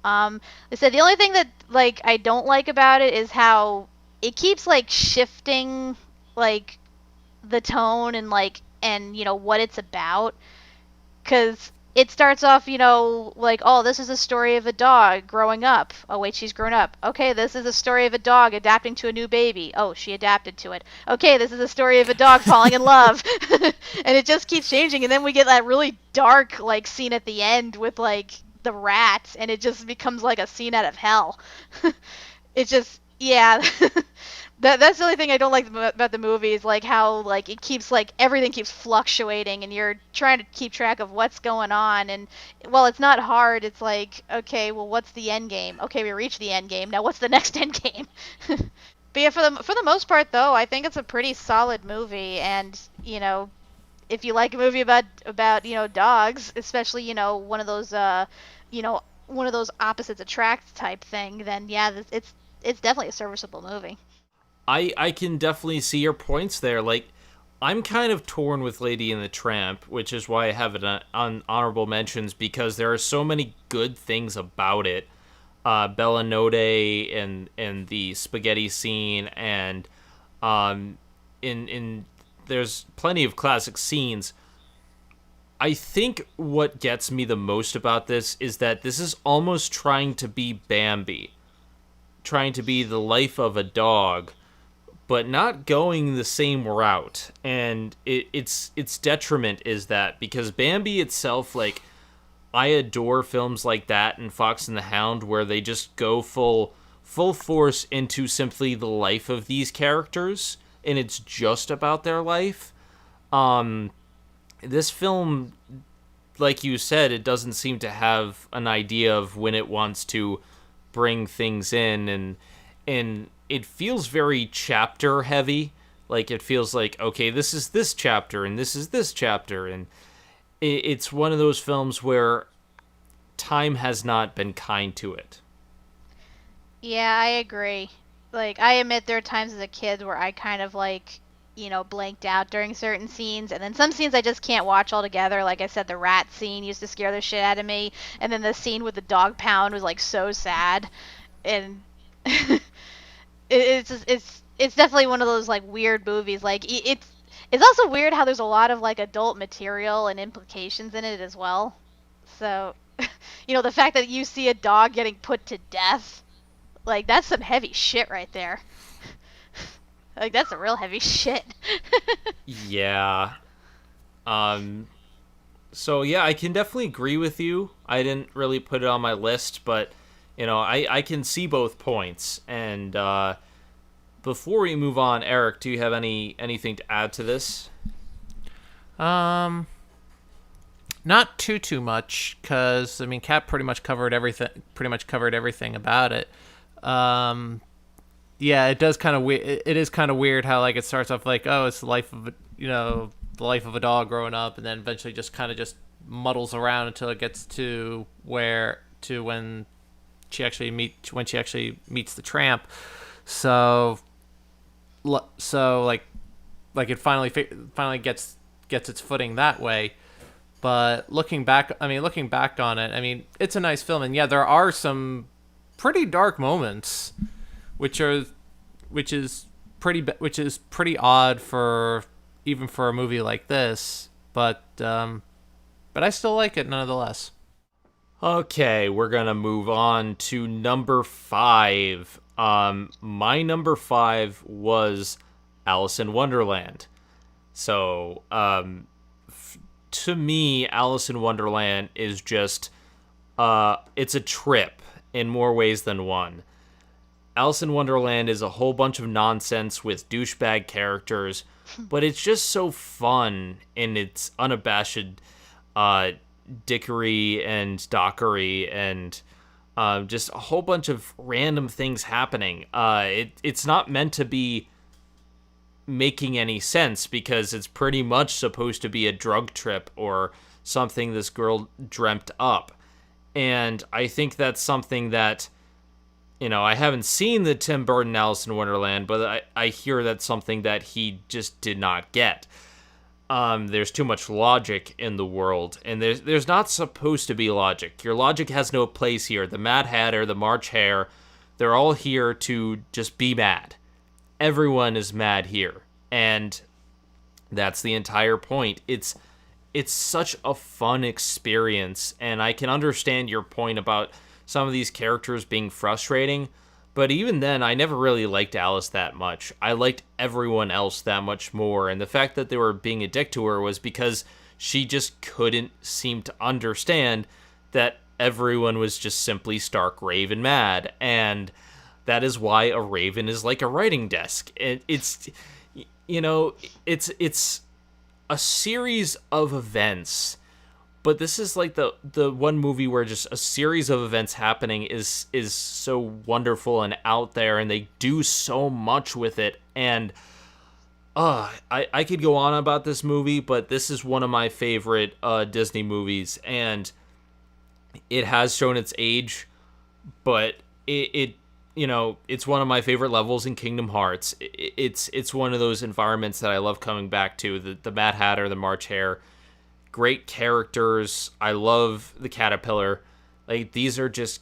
I said the only thing that like I don't like about it is how it keeps like shifting like the tone and what it's about, because it starts off, like, oh, this is a story of a dog growing up. Oh, wait, she's grown up. Okay, this is a story of a dog adapting to a new baby. Oh, she adapted to it. Okay, this is a story of a dog falling in love. And it just keeps changing. And then we get that really dark, like, scene at the end with, like, the rats. And it just becomes, like, a scene out of hell. It's just, yeah. That's the only thing I don't like about the movie is like how like it keeps like everything keeps fluctuating and you're trying to keep track of what's going on, and while it's not hard, it's like, okay, well, what's the end game? Okay, we reached the end game. Now what's the next end game? But yeah, for the most part though, I think it's a pretty solid movie, and if you like a movie about dogs, especially you know one of those opposites attract type thing, then yeah, it's definitely a serviceable movie. I can definitely see your points there. Like, I'm kind of torn with Lady and the Tramp, which is why I have it on honorable mentions, because there are so many good things about it. Bella Notte and the spaghetti scene, and in there's plenty of classic scenes. I think what gets me the most about this is that this is almost trying to be Bambi, trying to be the life of a dog, but not going the same route. And its detriment is that because Bambi itself, like, I adore films like that and Fox and the Hound where they just go full force into simply the life of these characters and it's just about their life. This film, like you said, it doesn't seem to have an idea of when it wants to bring things in, and it feels very chapter heavy. Like, it feels like, okay, this is this chapter and this is this chapter, and it's one of those films where time has not been kind to it. Yeah, I agree. Like, I admit there are times as a kid where I kind of like, blanked out during certain scenes, and then some scenes I just can't watch altogether. Like I said, the rat scene used to scare the shit out of me, and then the scene with the dog pound was like so sad, and it's definitely one of those like weird movies. Like it's also weird how there's a lot of like adult material and implications in it as well. So, the fact that you see a dog getting put to death, like that's some heavy shit right there. Like that's a real heavy shit. Yeah. Um so yeah, I can definitely agree with you. I didn't really put it on my list, but I can see both points. And Before we move on, Eric, do you have anything to add to this? Um, Not too much, because I mean, Kat pretty much covered everything. Pretty much covered everything about it. Um, yeah, it does kind of it is kind of weird how like it starts off like, oh, it's the life of the life of a dog growing up, and then eventually just kind of just muddles around until it gets to when she actually meets the tramp. So like it finally gets its footing that way. But looking back on it, I mean, it's a nice film, and yeah, there are some pretty dark moments, which are which is pretty odd for even for a movie like this. But I still like it nonetheless. Okay, we're gonna move on to number 5. My number 5 was Alice in Wonderland. So, to me, Alice in Wonderland is just, it's a trip in more ways than one. Alice in Wonderland is a whole bunch of nonsense with douchebag characters, but it's just so fun in its unabashed uh, dickery and dockery and just a whole bunch of random things happening. It's not meant to be making any sense because it's pretty much supposed to be a drug trip or something this girl dreamt up. And I think that's something that, I haven't seen the Tim Burton Alice in Wonderland, but I hear that's something that he just did not get. There's too much logic in the world, and there's not supposed to be logic. Your logic has no place here. The Mad Hatter, the March Hare, they're all here to just be mad. Everyone is mad here, and that's the entire point. It's such a fun experience, and I can understand your point about some of these characters being frustrating, but even then, I never really liked Alice that much. I liked everyone else that much more, and the fact that they were being a dick to her was because she just couldn't seem to understand that everyone was just simply stark raving mad, and that is why a raven is like a writing desk. It's a series of events, but this is like the one movie where just a series of events happening is so wonderful and out there, and they do so much with it. And I could go on about this movie, but this is one of my favorite Disney movies, and it has shown its age, but it's one of my favorite levels in Kingdom Hearts. It's one of those environments that I love coming back to. The Mad Hatter, the March Hare, great characters. I love the caterpillar. Like, these are just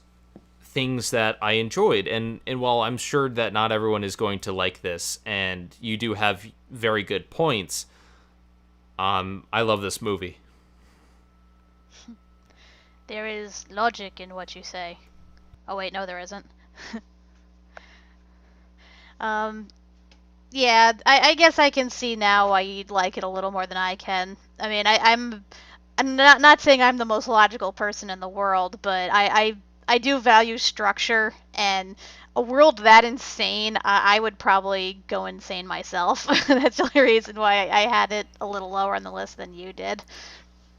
things that I enjoyed. And while I'm sure that not everyone is going to like this, and you do have very good points, I love this movie. There is logic in what you say. Oh wait, no there isn't. Yeah, I guess I can see now why you'd like it a little more than I can. I mean, I'm not saying I'm the most logical person in the world, but I do value structure, and a world that insane, I would probably go insane myself. That's the only reason why I had it a little lower on the list than you did.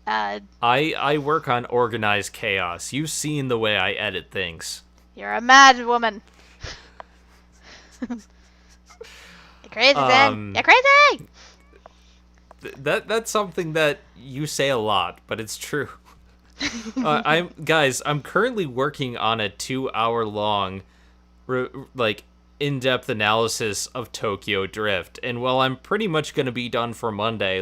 I work on organized chaos. You've seen the way I edit things. You're a mad woman. You're crazy, Zen. You're crazy! That's something that you say a lot, but it's true. I'm currently working on a 2-hour long, in-depth analysis of Tokyo Drift, and while I'm pretty much gonna be done for Monday,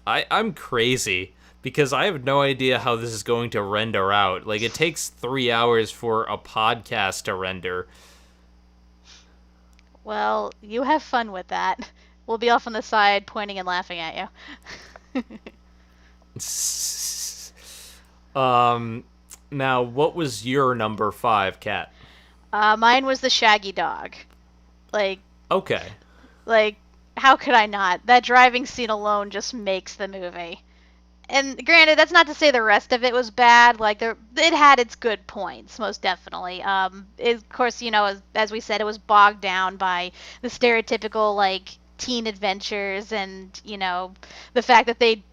I'm crazy because I have no idea how this is going to render out. Like, it takes 3 hours for a podcast to render. Well, you have fun with that. We'll be off on the side pointing and laughing at you. Now, what was your number 5, Kat? Mine was the Shaggy Dog. Okay. How could I not? That driving scene alone just makes the movie. And granted, that's not to say the rest of it was bad. Like, it had its good points, most definitely. Of course, as we said, it was bogged down by the stereotypical like teen adventures, and the fact that they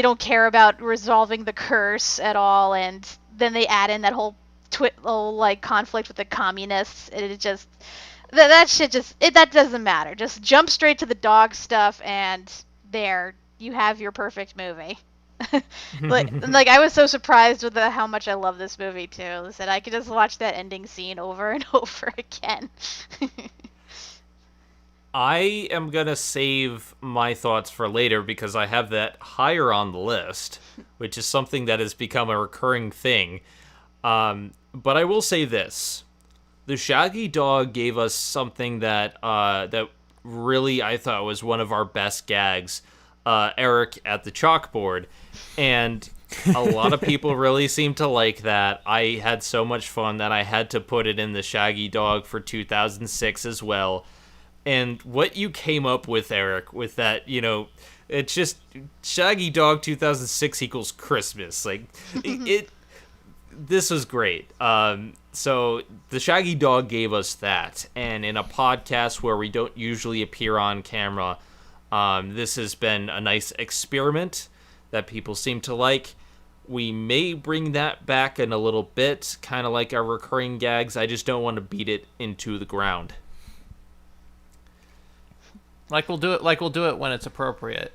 don't care about resolving the curse at all, and then they add in that whole like conflict with the communists, and it just that shit that doesn't matter. Just jump straight to the dog stuff, and there you have your perfect movie. like I was so surprised with how much I love this movie too. I said I could just watch that ending scene over and over again. I am gonna save my thoughts for later because I have that higher on the list, which is something that has become a recurring thing. But I will say this: the Shaggy Dog gave us something that that really I thought was one of our best gags. Eric at the chalkboard, and a lot of people really seem to like that. I had so much fun that I had to put it in the Shaggy Dog for 2006 as well. And what you came up with, Eric, with that, it's just Shaggy Dog 2006 equals Christmas. Like, this was great. So the Shaggy Dog gave us that, and in a podcast where we don't usually appear on camera, this has been a nice experiment that people seem to like. We may bring that back in a little bit, kind of like our recurring gags. I just don't want to beat it into the ground. Like we'll do it when it's appropriate.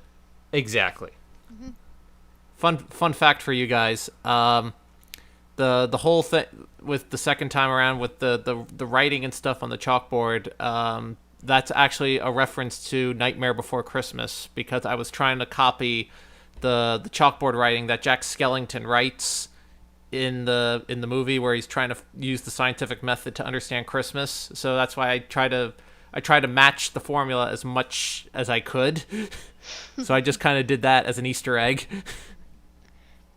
Exactly. Mm-hmm. Fun fact for you guys. The whole thing with the second time around with the writing and stuff on the chalkboard, that's actually a reference to Nightmare Before Christmas, because I was trying to copy the chalkboard writing that Jack Skellington writes in the movie, where he's trying to use the scientific method to understand Christmas. So that's why I try to match the formula as much as I could. So I just kind of did that as an Easter egg.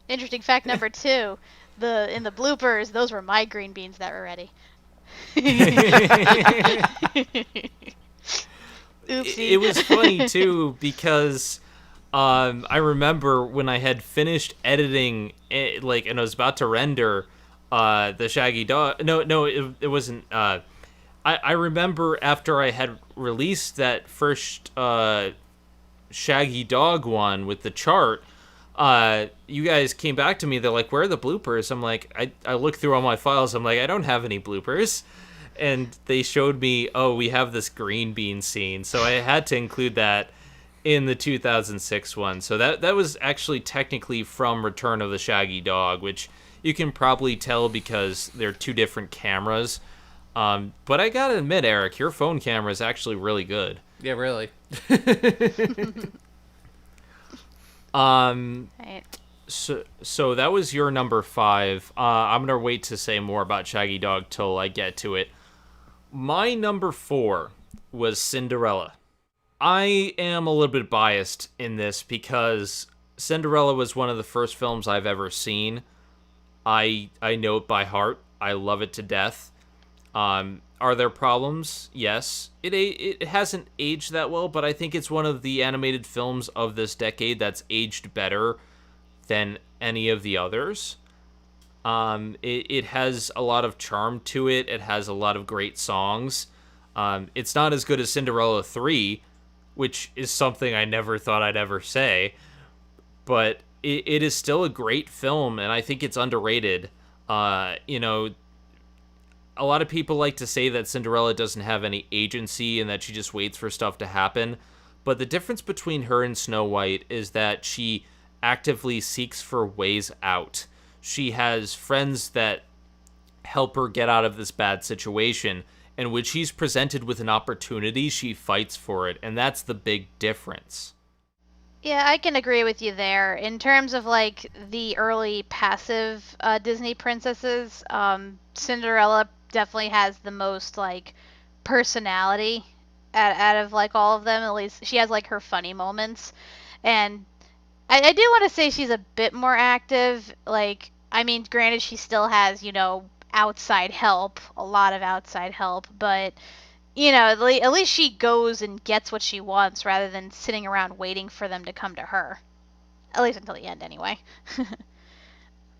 Interesting fact number 2. In the bloopers, those were my green beans that were ready. Oopsie. It was funny too because I remember when I had finished editing it, and I was about to render the Shaggy Dog. No, it wasn't. I remember after I had released that first Shaggy Dog one with the chart, you guys came back to me. They're like, "Where are the bloopers?" I'm like, I looked through all my files. I'm like, I don't have any bloopers. And they showed me, oh, we have this green bean scene. So I had to include that in the 2006 one. So that was actually technically from Return of the Shaggy Dog, which you can probably tell because they're two different cameras. But I gotta admit, Eric, your phone camera is actually really good. Yeah, really. Right. So that was your number 5. I'm gonna wait to say more about Shaggy Dog till I get to it. My number 4 was Cinderella. I am a little bit biased in this because Cinderella was one of the first films I've ever seen. I know it by heart. I love it to death. Are there problems? Yes. It hasn't aged that well, but I think it's one of the animated films of this decade that's aged better than any of the others. It has a lot of charm to it. It has a lot of great songs. It's not as good as Cinderella 3, which is something I never thought I'd ever say, but it is still a great film, and I think it's underrated. A lot of people like to say that Cinderella doesn't have any agency and that she just waits for stuff to happen, but the difference between her and Snow White is that she actively seeks for ways out. She has friends that help her get out of this bad situation, and when she's presented with an opportunity, she fights for it, and that's the big difference. Yeah, I can agree with you there. In terms of like the early passive Disney princesses, Cinderella definitely has the most like personality out of like all of them. At least she has like her funny moments, and I do want to say she's a bit more active. Like, I mean, granted, she still has, outside help, a lot of outside help, but, at least she goes and gets what she wants rather than sitting around waiting for them to come to her. at least until the end, anyway.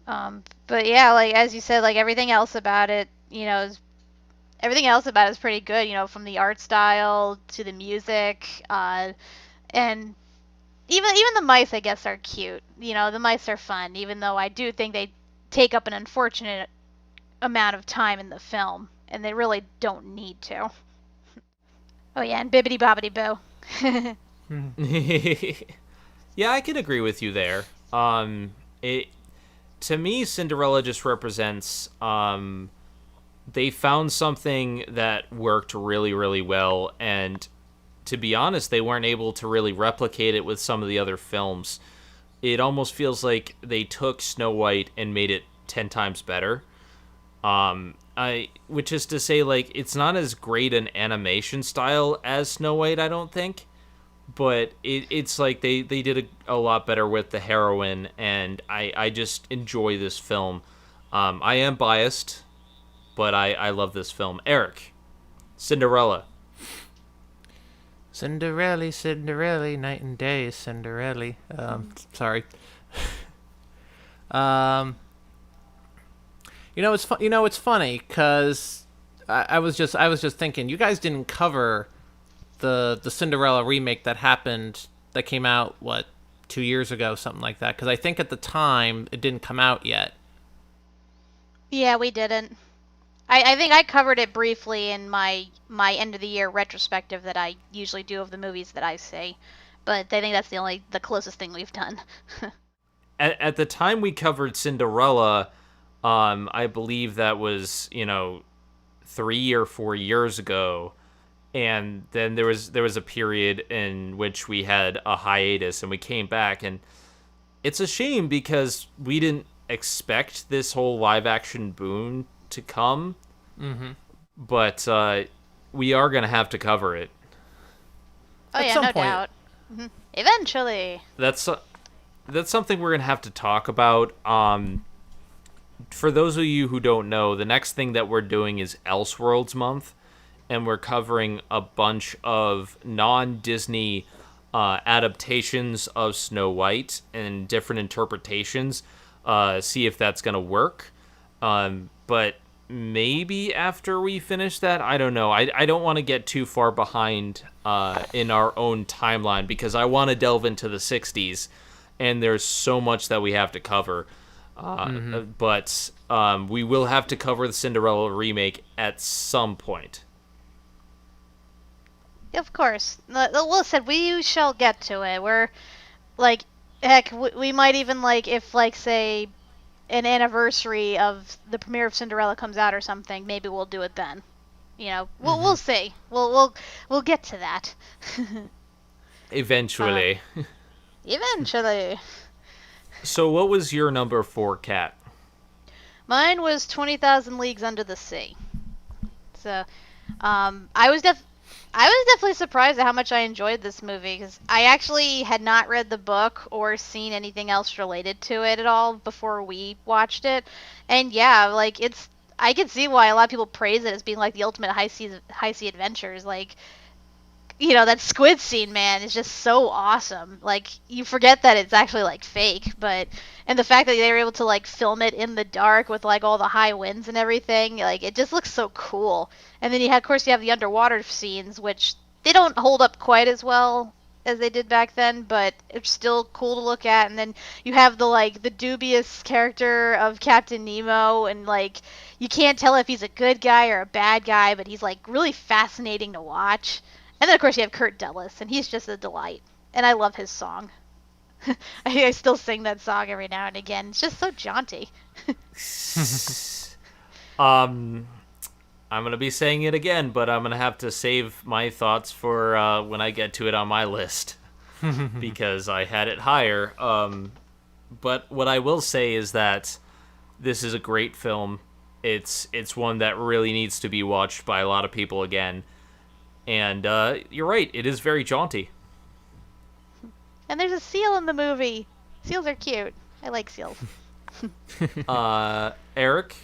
But yeah, like as you said, like everything else about it, everything else about it is pretty good. From the art style to the music, and even the mice, I guess, are cute. The mice are fun, even though I do think they take up an unfortunate amount of time in the film, and they really don't need to. Oh yeah, and Bibbidi Bobbidi Boo. Yeah, I can agree with you there. It to me, Cinderella just represents they found something that worked really, really well, and to be honest, they weren't able to really replicate it with some of the other films. It almost feels like they took Snow White and made it 10 times better. Which is to say, like, it's not as great an animation style as Snow White, I don't think, but it's like they did a lot better with the heroine, and I just enjoy this film. I am biased, but I love this film. Eric, Cinderella. Cinderella, Cinderella, night and day, Cinderella. Sorry. It's funny because I was just thinking, you guys didn't cover the Cinderella remake that came out 2 years ago, something like that. Because I think at the time it didn't come out yet. Yeah, we didn't. I think I covered it briefly in my end of the year retrospective that I usually do of the movies that I see, but I think that's the closest thing we've done. At the time we covered Cinderella, I believe that was 3 or 4 years ago, and then there was a period in which we had a hiatus, and we came back, and it's a shame because we didn't expect this whole live action boom to come. Mm-hmm. But we are gonna have to cover it. Oh At yeah, some no point. doubt. Eventually. That's something we're gonna have to talk about. For those of you who don't know, the next thing that we're doing is Elseworlds month, and we're covering a bunch of non-Disney adaptations of Snow White and different interpretations. See if that's gonna work. But maybe after we finish that, I don't know. I don't want to get too far behind in our own timeline because I want to delve into the 60s, and there's so much that we have to cover. But we will have to cover the Cinderella remake at some point. Of course. Well said, we shall get to it. We're, like, heck, we might even, like, if, like, say, an anniversary of the premiere of Cinderella comes out or something, maybe we'll do it then. We'll see. We'll get to that. Eventually. Eventually. So what was your number 4, Kat? Mine was 20,000 Leagues Under the Sea. So, I was definitely surprised at how much I enjoyed this movie because I actually had not read the book or seen anything else related to it at all before we watched it. And yeah, like I could see why a lot of people praise it as being like the ultimate high sea adventures. Like, that squid scene, man, is just so awesome. Like, you forget that it's actually like fake, and the fact that they were able to like film it in the dark with like all the high winds and everything, like it just looks so cool. And then of course you have the underwater scenes, which they don't hold up quite as well as they did back then, but it's still cool to look at. And then you have the dubious character of Captain Nemo, and like you can't tell if he's a good guy or a bad guy, but he's like really fascinating to watch. And then, of course, you have Kurt Dulles, and he's just a delight. And I love his song. I still sing that song every now and again. It's just so jaunty. I'm going to be saying it again, but I'm going to have to save my thoughts for when I get to it on my list. Because I had it higher. But what I will say is that this is a great film. It's one that really needs to be watched by a lot of people again. And you're right, it is very jaunty. And there's a seal in the movie. Seals are cute. I like seals. Eric?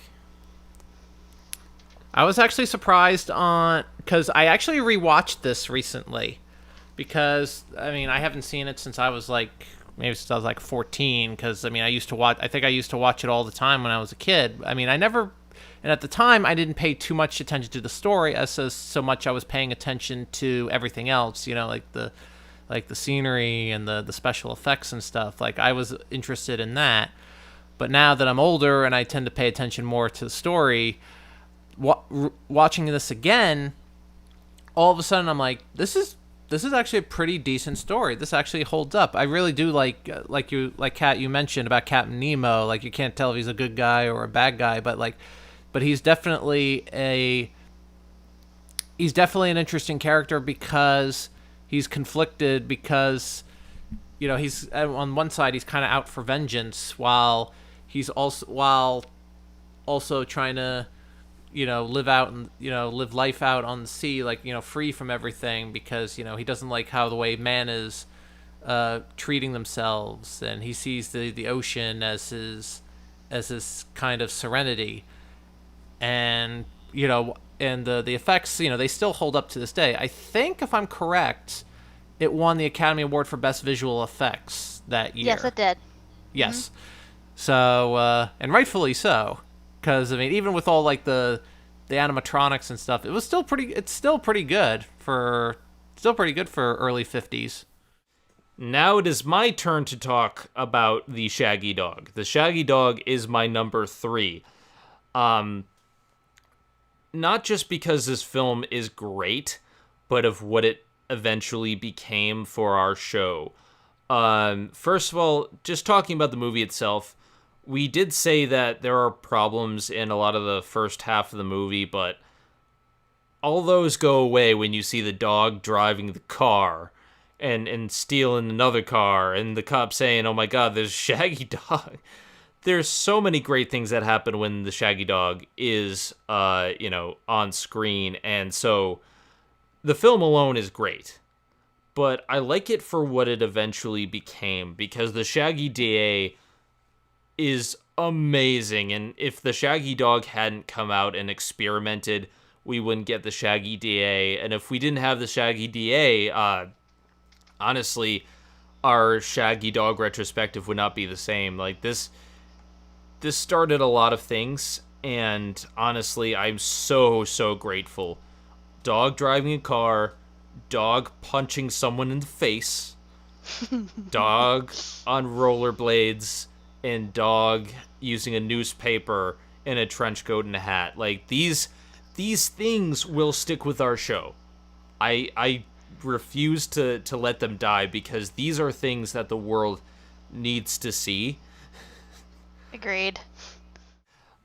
I was actually surprised because I actually rewatched this recently. Because, I mean, I haven't seen it since I was like maybe since I was like 14, because I mean I used to watch. I think I used to watch it all the time when I was a kid. I mean I never, and at the time I didn't pay too much attention to the story as so much I was paying attention to everything else. Like the scenery and the special effects and stuff. Like I was interested in that. But now that I'm older and I tend to pay attention more to the story, watching this again, all of a sudden I'm like, this is actually a pretty decent story. This actually holds up. I really do like Kat, you mentioned about Captain Nemo. Like you can't tell if he's a good guy or a bad guy, but he's definitely an interesting character because he's conflicted, because he's on one side he's kind of out for vengeance while he's also trying to live life out on the sea, free from everything, because he doesn't like how the way man is treating themselves, and he sees the ocean as his kind of serenity. And the effects, they still hold up to this day. I think, if I'm correct, it won the Academy Award for Best Visual Effects that year. Yes, it did. Yes. Mm-hmm. So, and rightfully so, because I mean, even with all like the animatronics and stuff, it's still pretty good for early 50s. Now it is my turn to talk about the Shaggy Dog. The Shaggy Dog is my number 3. Not just because this film is great, but of what it eventually became for our show. First of all, just talking about the movie itself, we did say that there are problems in a lot of the first half of the movie, but all those go away when you see the dog driving the car and stealing another car, and the cop saying, "Oh my God, there's Shaggy Dog." There's so many great things that happen when the Shaggy Dog is, on screen, and so the film alone is great. But I like it for what it eventually became, because the Shaggy DA is amazing, and if the Shaggy Dog hadn't come out and experimented, we wouldn't get the Shaggy DA, and if we didn't have the Shaggy DA, honestly, our Shaggy Dog retrospective would not be the same. Like, this started a lot of things, and honestly, I'm so grateful. Dog driving a car, dog punching someone in the face, dog on rollerblades, and dog using a newspaper and a trench coat and a hat. Like, these things will stick with our show. I refuse to let them die, because these are things that the world needs to see. Agreed.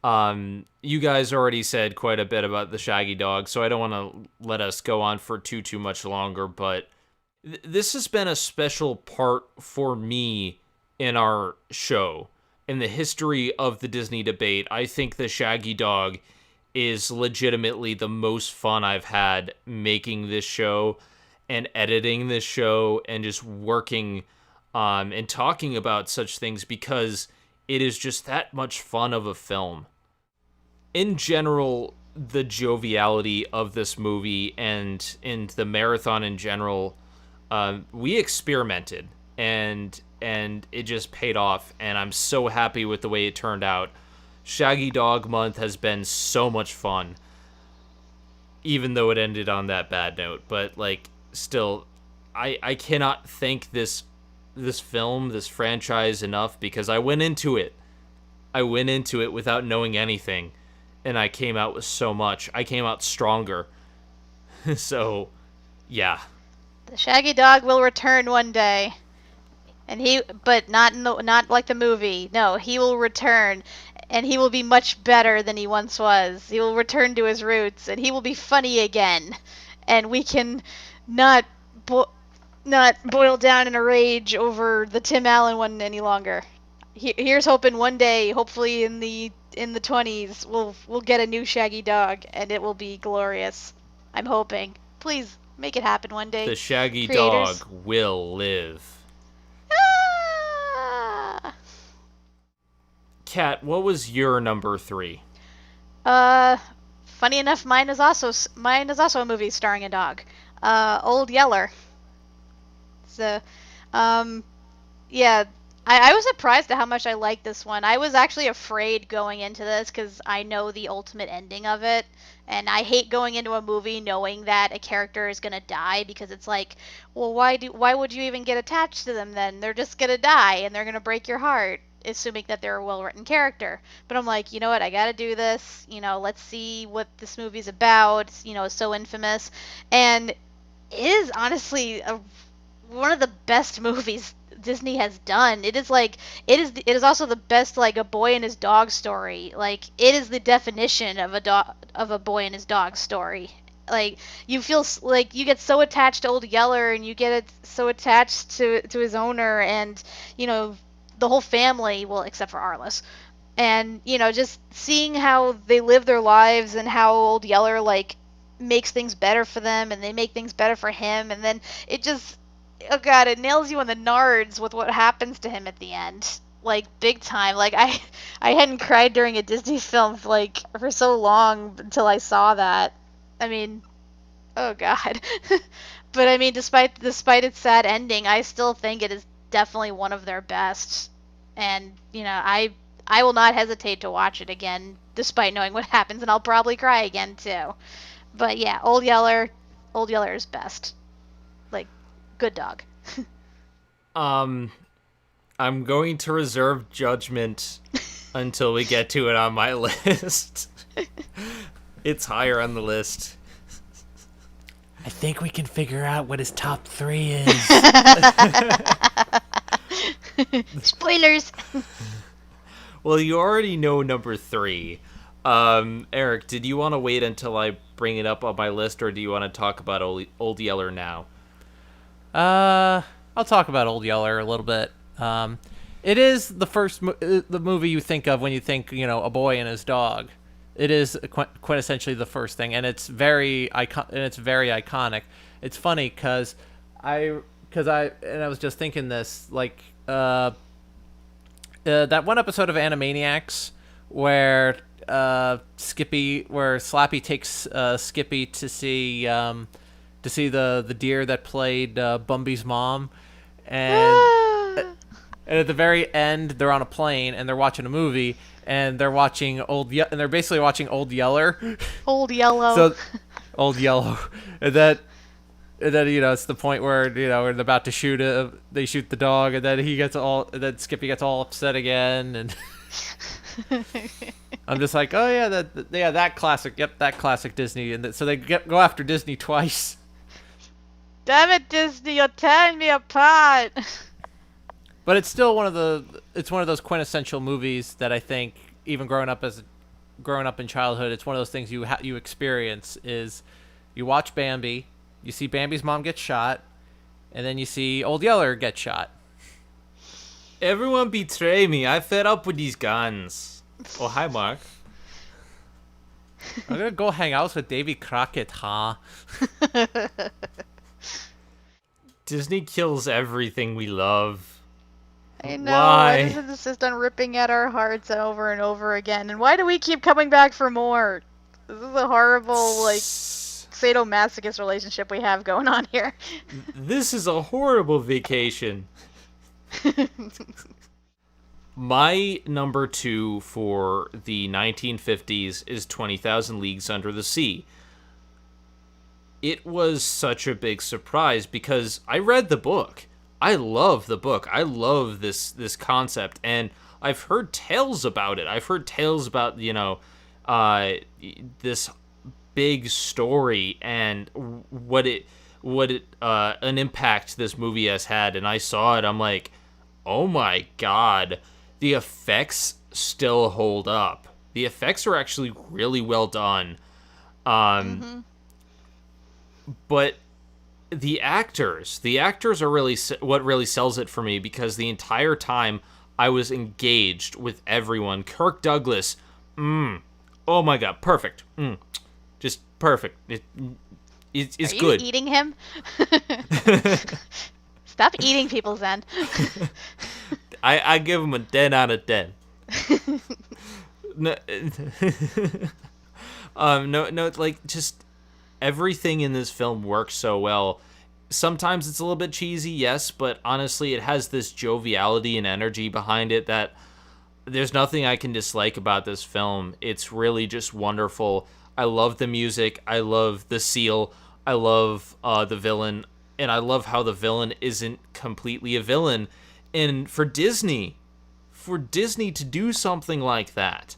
You guys already said quite a bit about the Shaggy Dog, so I don't want to let us go on for too much longer, but this has been a special part for me in our show. In the history of the Disney debate, I think the Shaggy Dog is legitimately the most fun I've had making this show and editing this show and just working and talking about such things, because it is just that much fun of a film. In general, the joviality of this movie and in the marathon in general, we experimented, and it just paid off, and I'm so happy with the way it turned out. Shaggy Dog Month has been so much fun, even though it ended on that bad note. But like, still, I cannot thank this film, this franchise enough, because I went into it without knowing anything, and I came out with so much. I came out stronger. So, yeah. The Shaggy Dog will return one day. But not like the movie. No, he will return, and he will be much better than he once was. He will return to his roots, and he will be funny again. And we can not boil down in a rage over the Tim Allen one any longer. Here's hoping one day, hopefully in the 20s, we'll get a new Shaggy Dog, and it will be glorious. I'm hoping. Please make it happen one day. The Shaggy Creators. Dog will live. Ah! Kat, what was your number 3? Funny enough, mine is also a movie starring a dog. Old Yeller. So, Yeah, I was surprised at how much I liked this one. I was actually afraid going into this because I know the ultimate ending of it, and I hate going into a movie knowing that a character is gonna die because it's like, well, why would you even get attached to them then? They're just gonna die and they're gonna break your heart, assuming that they're a well-written character. But I'm like, you know what? I gotta do this. Let's see what this movie's about. It's so infamous, and it is honestly one of the best movies Disney has done. It is also the best like a boy and his dog story. Like it is the definition of a boy and his dog story. Like you feel like you get so attached to Old Yeller and you get so attached to his owner and the whole family, well except for Arliss. And just seeing how they live their lives and how Old Yeller like makes things better for them and they make things better for him, and then it just, oh god, it nails you on the nards with what happens to him at the end, like big time. Like I hadn't cried during a Disney film for so long until I saw that. I mean, oh god. But I mean, despite its sad ending, I still think it is definitely one of their best. And I will not hesitate to watch it again despite knowing what happens, and I'll probably cry again too. But yeah, Old Yeller is best. Like, good dog. Um, I'm going to reserve judgment until we get to it on my list. It's higher on the list. I think we can figure out what his top 3 is. Spoilers. Well, you already know number 3. Eric, did you want to wait until I bring it up on my list, or do you want to talk about Old Yeller now? I'll talk about Old Yeller a little bit. It is the first the movie you think of when you think, a boy and his dog. It is quintessentially the first thing, and it's very iconic. It's funny because I was just thinking this, like that one episode of Animaniacs where Slappy takes Skippy to see the deer that played Bumby's mom, and at the very end they're on a plane and they're watching a movie and they're watching and they're basically watching Old Yeller. Old Yellow. So Old Yellow, and then it's the point where we're about to shoot they shoot the dog, and then Skippy gets all upset again, and I'm just like, oh yeah, that classic, yep, that classic Disney, and so they go after Disney twice. Damn it, Disney, you're tearing me apart. But it's still one of those quintessential movies that I think, even growing up in childhood, it's one of those things you experience is you watch Bambi, you see Bambi's mom get shot, and then you see Old Yeller get shot. Everyone betray me. I fed up with these guns. Oh, hi, Mark. I'm gonna go hang out with Davy Crockett, huh? Disney kills everything we love. I know. Why? Why does it insist on ripping at our hearts over and over again? And why do we keep coming back for more? This is a horrible, sadomasochist relationship we have going on here. This is a horrible vacation. My number 2 for the 1950s is 20,000 Leagues Under the Sea. It was such a big surprise because I read the book. I love the book. I love this concept, and I've heard tales about it. I've heard tales about, this big story and what an impact this movie has had. And I saw it, I'm like, oh my god, the effects still hold up. The effects are actually really well done. But the actors are really what really sells it for me, because the entire time I was engaged with everyone. Kirk Douglas, oh my god, perfect. Just perfect. It's good. Are you eating him? Stop eating people, Zen. I give him a 10 out of 10. No, no, it's like just everything in this film works so well. sometimes it's a little bit cheesy, yes, but honestly, it has this joviality and energy behind it that there's nothing I can dislike about this film. It's really just wonderful. I love the music. I love the seal. I love the villain. And I love how the villain isn't completely a villain. And for Disney to do something like that,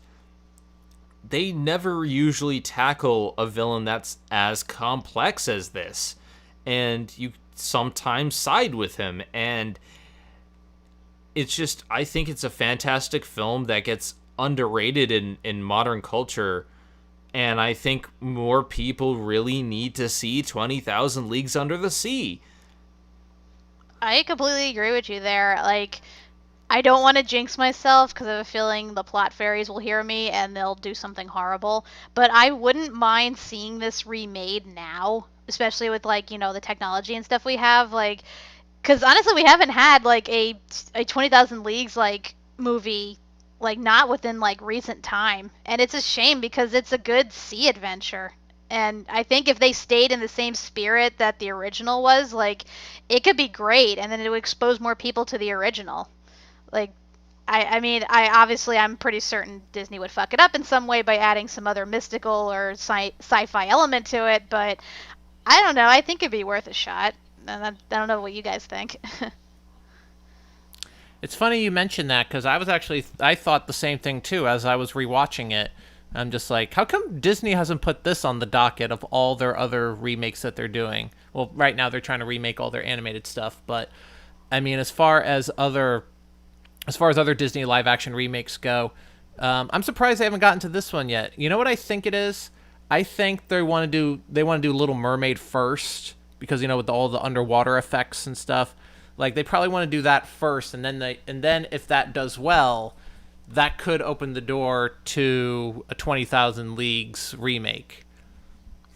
they never usually tackle a villain that's as complex as this. And you sometimes side with him. And it's just, I think it's a fantastic film that gets underrated in modern culture. And I think more people really need to see 20,000 Leagues Under the Sea. I completely agree with you there. Like, I don't want to jinx myself because I have a feeling the plot fairies will hear me and they'll do something horrible. But I wouldn't mind seeing this remade now, especially with, like, you know, the technology and stuff we have. Like, because honestly, we haven't had like a 20,000 Leagues like movie, like, not within like recent time, and it's a shame because it's a good sea adventure. And I think if they stayed in the same spirit that the original was, like, it could be great, and then it would expose more people to the original. Like, I mean, I'm pretty certain Disney would fuck it up in some way by adding some other mystical or sci-fi element to it, but I don't know. I think it'd be worth a shot. And I don't know what you guys think. It's funny you mentioned that because I thought the same thing too as I was rewatching it. I'm just like, how come Disney hasn't put this on the docket of all their other remakes that they're doing? Well, right now they're trying to remake all their animated stuff, but I mean, as far as other Disney live action remakes go, I'm surprised they haven't gotten to this one yet. You know what I think it is? I think they want to do Little Mermaid first because, you know, with all the underwater effects and stuff, like, they probably want to do that first, and then if that does well, that could open the door to a 20,000 Leagues remake.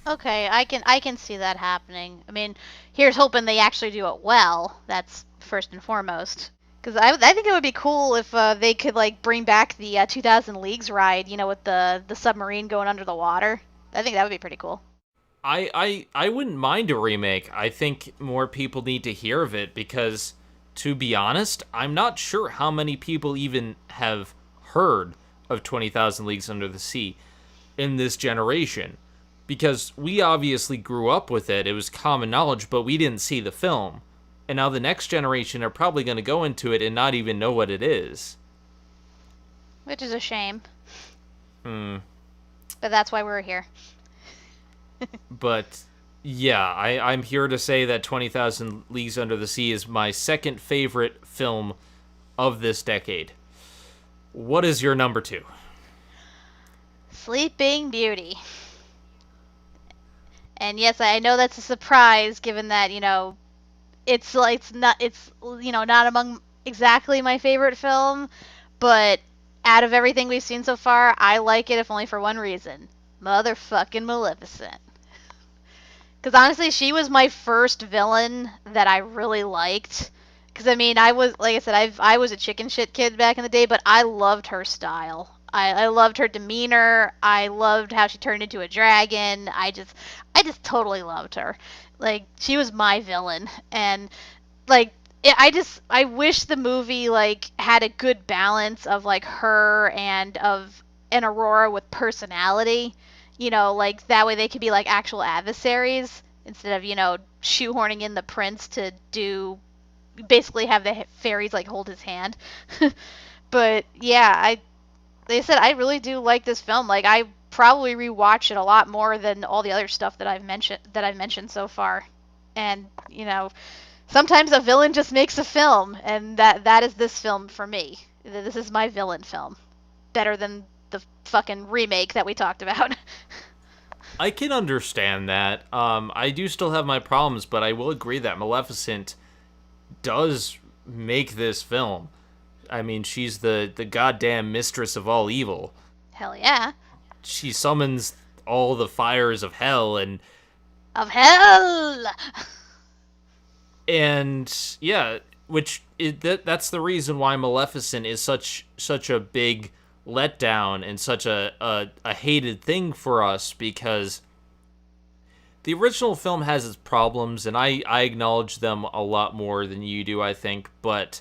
Okay, I can see that happening. I mean, here's hoping they actually do it well. That's first and foremost. Because I think it would be cool if they could, like, bring back the 2,000 Leagues ride, you know, with the submarine going under the water. I think that would be pretty cool. I wouldn't mind a remake. I think more people need to hear of it because, to be honest, I'm not sure how many people even have heard of 20,000 Leagues Under the Sea in this generation. Because we obviously grew up with it. It was common knowledge, but we didn't see the film. And now the next generation are probably going to go into it and not even know what it is. Which is a shame. Hmm. But that's why we're here. But yeah, I'm here to say that 20,000 Leagues Under the Sea is my second favorite film of this decade. What is your number 2? Sleeping Beauty. And yes, I know that's a surprise given that, you know, it's not among exactly my favorite film, but out of everything we've seen so far, I like it if only for one reason. Motherfucking Maleficent. Because honestly, she was my first villain that I really liked. Because I mean, I was, like I said, I was a chicken shit kid back in the day, but I loved her style. I loved her demeanor. I loved how she turned into a dragon. I just totally loved her. Like, she was my villain, and like, I wish the movie, like, had a good balance of, like, her and of an Aurora with personality. You know, like, that way they could be, like, actual adversaries instead of, you know, shoehorning in the prince to do, basically have the fairies, like, hold his hand. But yeah, like I said, I really do like this film. Like, I probably rewatch it a lot more than all the other stuff that I've mentioned so far. And, you know, sometimes a villain just makes a film, and that is this film for me. This is my villain film. Better than the fucking remake that we talked about. I can understand that. I do still have my problems, but I will agree that Maleficent does make this film. I mean, she's the goddamn mistress of all evil. Hell yeah. She summons all the fires of hell and... Of hell! And, yeah, that's the reason why Maleficent is such a big letdown and such a hated thing for us, because the original film has its problems, and I acknowledge them a lot more than you do, I think, but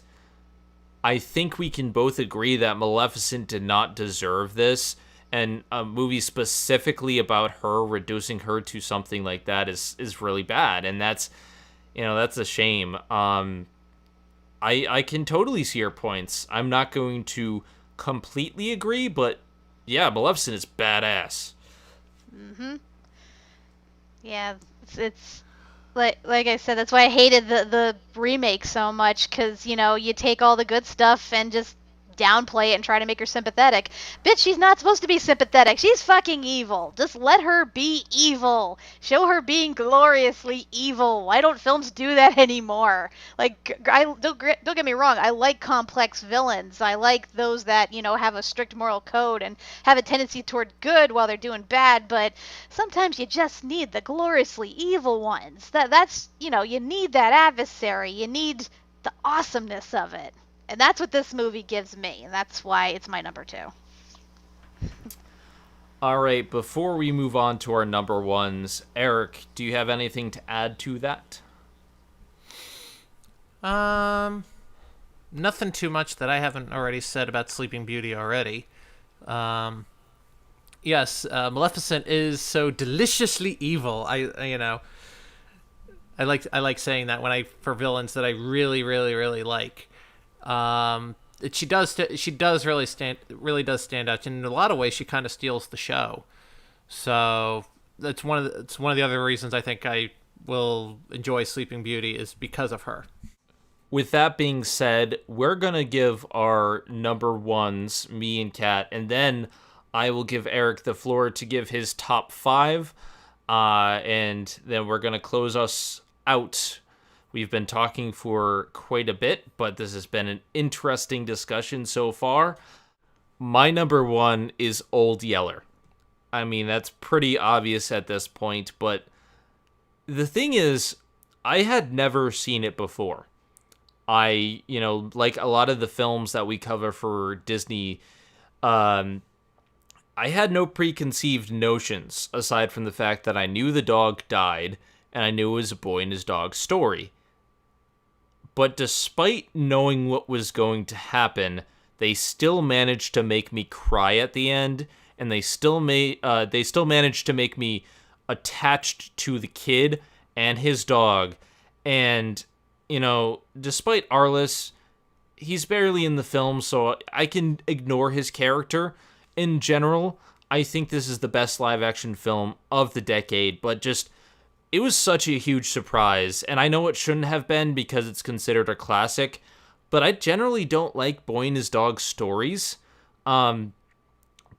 I think we can both agree that Maleficent did not deserve this, and a movie specifically about her, reducing her to something like that is really bad, and that's a shame. I can totally see your points. I'm not going to completely agree, but yeah, Maleficent is badass. Yeah, it's like I said, that's why I hated the remake so much, because you take all the good stuff and just downplay it and try to make her sympathetic. Bitch, she's not supposed to be sympathetic. She's fucking evil. Just let her be evil. Show her being gloriously evil. Why don't films do that anymore? Like, don't get me wrong. I like complex villains. I like those that have a strict moral code and have a tendency toward good while they're doing bad. But sometimes you just need the gloriously evil ones. That's you need that adversary. You need the awesomeness of it. And that's what this movie gives me, and that's why it's my number 2. All right, before we move on to our number ones, Eric, do you have anything to add to that? Nothing too much that I haven't already said about Sleeping Beauty already. Yes, Maleficent is so deliciously evil. I like saying that for villains that I really, really, really like. She does really stand out, and in a lot of ways she kind of steals the show. So it's one of the other reasons I think I will enjoy Sleeping Beauty is because of her. With that being said, we're gonna give our number ones, me and Kat, and then I will give Eric the floor to give his top 5, and then we're gonna close us out. We've been talking for quite a bit, but this has been an interesting discussion so far. My number 1 is Old Yeller. I mean, that's pretty obvious at this point, but the thing is, I had never seen it before. Like a lot of the films that we cover for Disney, I had no preconceived notions, aside from the fact that I knew the dog died, and I knew it was a boy and his dog story. But despite knowing what was going to happen, they still managed to make me cry at the end, and they still managed to make me attached to the kid and his dog. And, despite Arliss, he's barely in the film, so I can ignore his character. In general, I think this is the best live-action film of the decade, but just it was such a huge surprise, and I know it shouldn't have been because it's considered a classic, but I generally don't like Boy and His Dog stories, but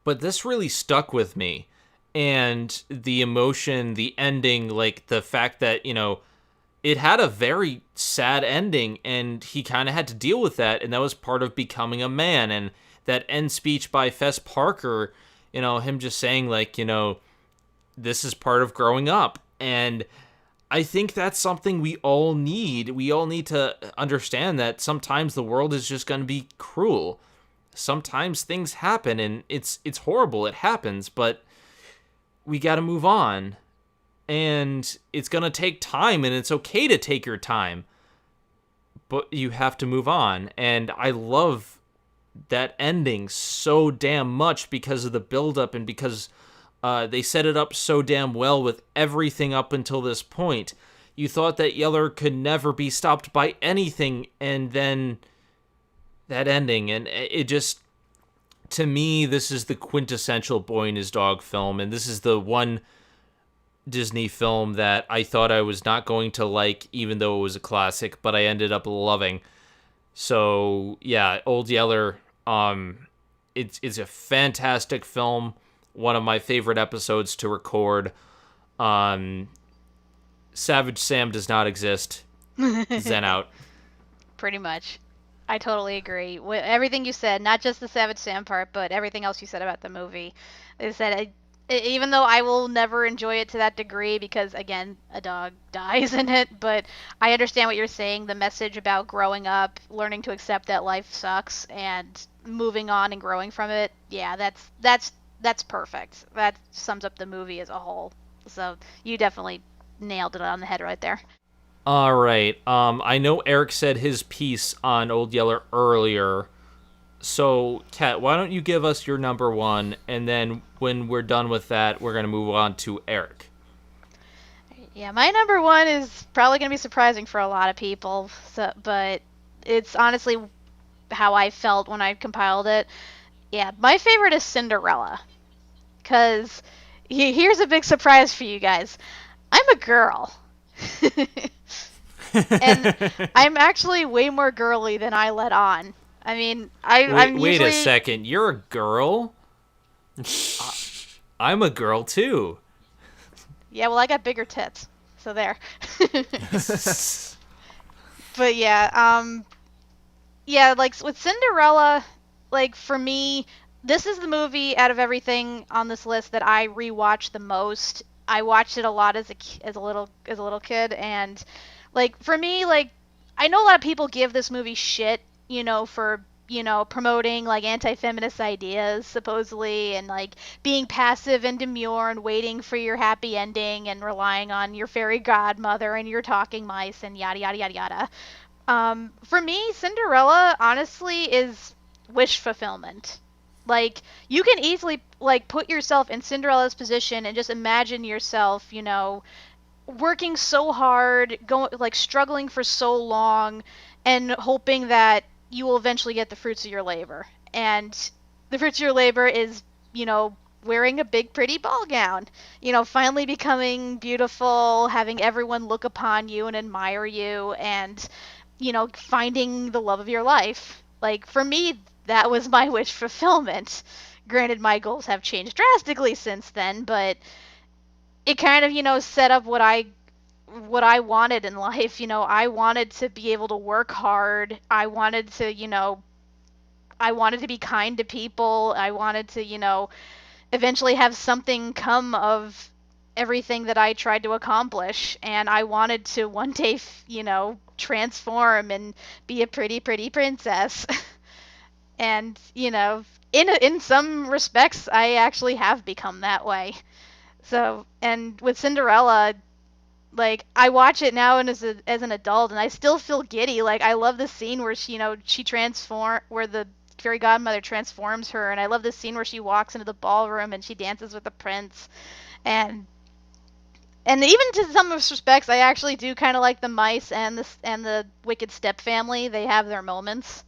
this really stuck with me, and the emotion, the ending, like the fact that, it had a very sad ending, and he kind of had to deal with that, and that was part of becoming a man, and that end speech by Fess Parker, him just saying, like, this is part of growing up. And I think that's something we all need. We all need to understand that sometimes the world is just going to be cruel. Sometimes things happen and it's horrible. It happens, but we got to move on. And it's going to take time, and it's okay to take your time. But you have to move on. And I love that ending so damn much because of the buildup and because they set it up so damn well with everything up until this point. You thought that Yeller could never be stopped by anything, and then that ending, and it just, to me, this is the quintessential Boy and His Dog film, and this is the one Disney film that I thought I was not going to like, even though it was a classic, but I ended up loving. So, yeah, Old Yeller, it's a fantastic film. One of my favorite episodes to record. Savage Sam does not exist. Zen out. Pretty much. I totally agree. With everything you said, not just the Savage Sam part, but everything else you said about the movie. Is that even though I will never enjoy it to that degree because, again, a dog dies in it, but I understand what you're saying. The message about growing up, learning to accept that life sucks, and moving on and growing from it, yeah, that's perfect. That sums up the movie as a whole. So you definitely nailed it on the head right there. All right. I know Eric said his piece on Old Yeller earlier. So, Kat, why don't you give us your number one, and then when we're done with that, we're going to move on to Eric. Yeah, my number one is probably going to be surprising for a lot of people, but it's honestly how I felt when I compiled it. Yeah, my favorite is Cinderella. Because here's a big surprise for you guys. I'm a girl. And I'm actually way more girly than I let on. I mean, I'm Wait usually... a second. You're a girl? I'm a girl, too. Yeah, well, I got bigger tits. So there. But yeah, like with Cinderella, like for me, this is the movie out of everything on this list that I rewatch the most. I watched it a lot as a little kid, and like for me, like I know a lot of people give this movie shit, for promoting like anti-feminist ideas supposedly, and like being passive and demure and waiting for your happy ending and relying on your fairy godmother and your talking mice and yada yada yada yada. For me, Cinderella honestly is wish fulfillment. Like you can easily like put yourself in Cinderella's position and just imagine yourself, working so hard, going like struggling for so long and hoping that you will eventually get the fruits of your labor. And the fruits of your labor is, wearing a big pretty ball gown, finally becoming beautiful, having everyone look upon you and admire you, and finding the love of your life. Like for me, that was my wish fulfillment. Granted, my goals have changed drastically since then, but it kind of, set up what I wanted in life. I wanted to be able to work hard. I wanted to be kind to people. I wanted to, eventually have something come of everything that I tried to accomplish. And I wanted to one day, transform and be a pretty, pretty princess. And, in some respects, I actually have become that way. So, and with Cinderella, like I watch it now and as an adult, and I still feel giddy. Like I love the scene where where the fairy godmother transforms her, and I love the scene where she walks into the ballroom and she dances with the prince, and even to some respects, I actually do kind of like the mice and the wicked step family. They have their moments,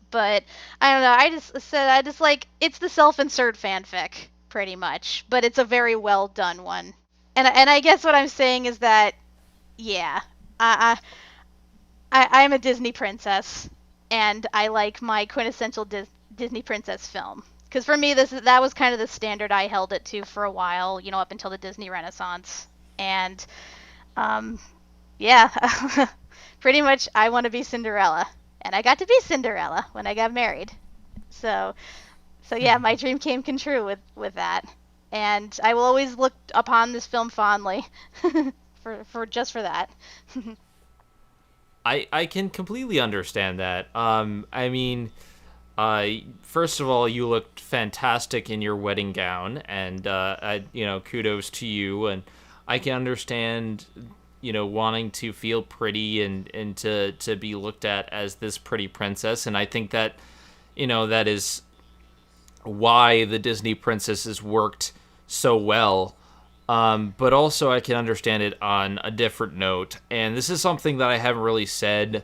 but I don't know. I just like it's the self-insert fanfic pretty much, but it's a very well done one. And I guess what I'm saying is that, yeah, I'm a Disney princess, and I like my quintessential Disney princess film. Because for me, that was kind of the standard I held it to for a while, up until the Disney Renaissance. And, yeah, pretty much I want to be Cinderella. And I got to be Cinderella when I got married. So yeah, my dream came true with that. And I will always look upon this film fondly for that. I can completely understand that. I mean, first of all, you looked fantastic in your wedding gown, and kudos to you. And I can understand, wanting to feel pretty and to be looked at as this pretty princess. And I think that, that is why the Disney princesses worked so well. But also I can understand it on a different note. And this is something that I haven't really said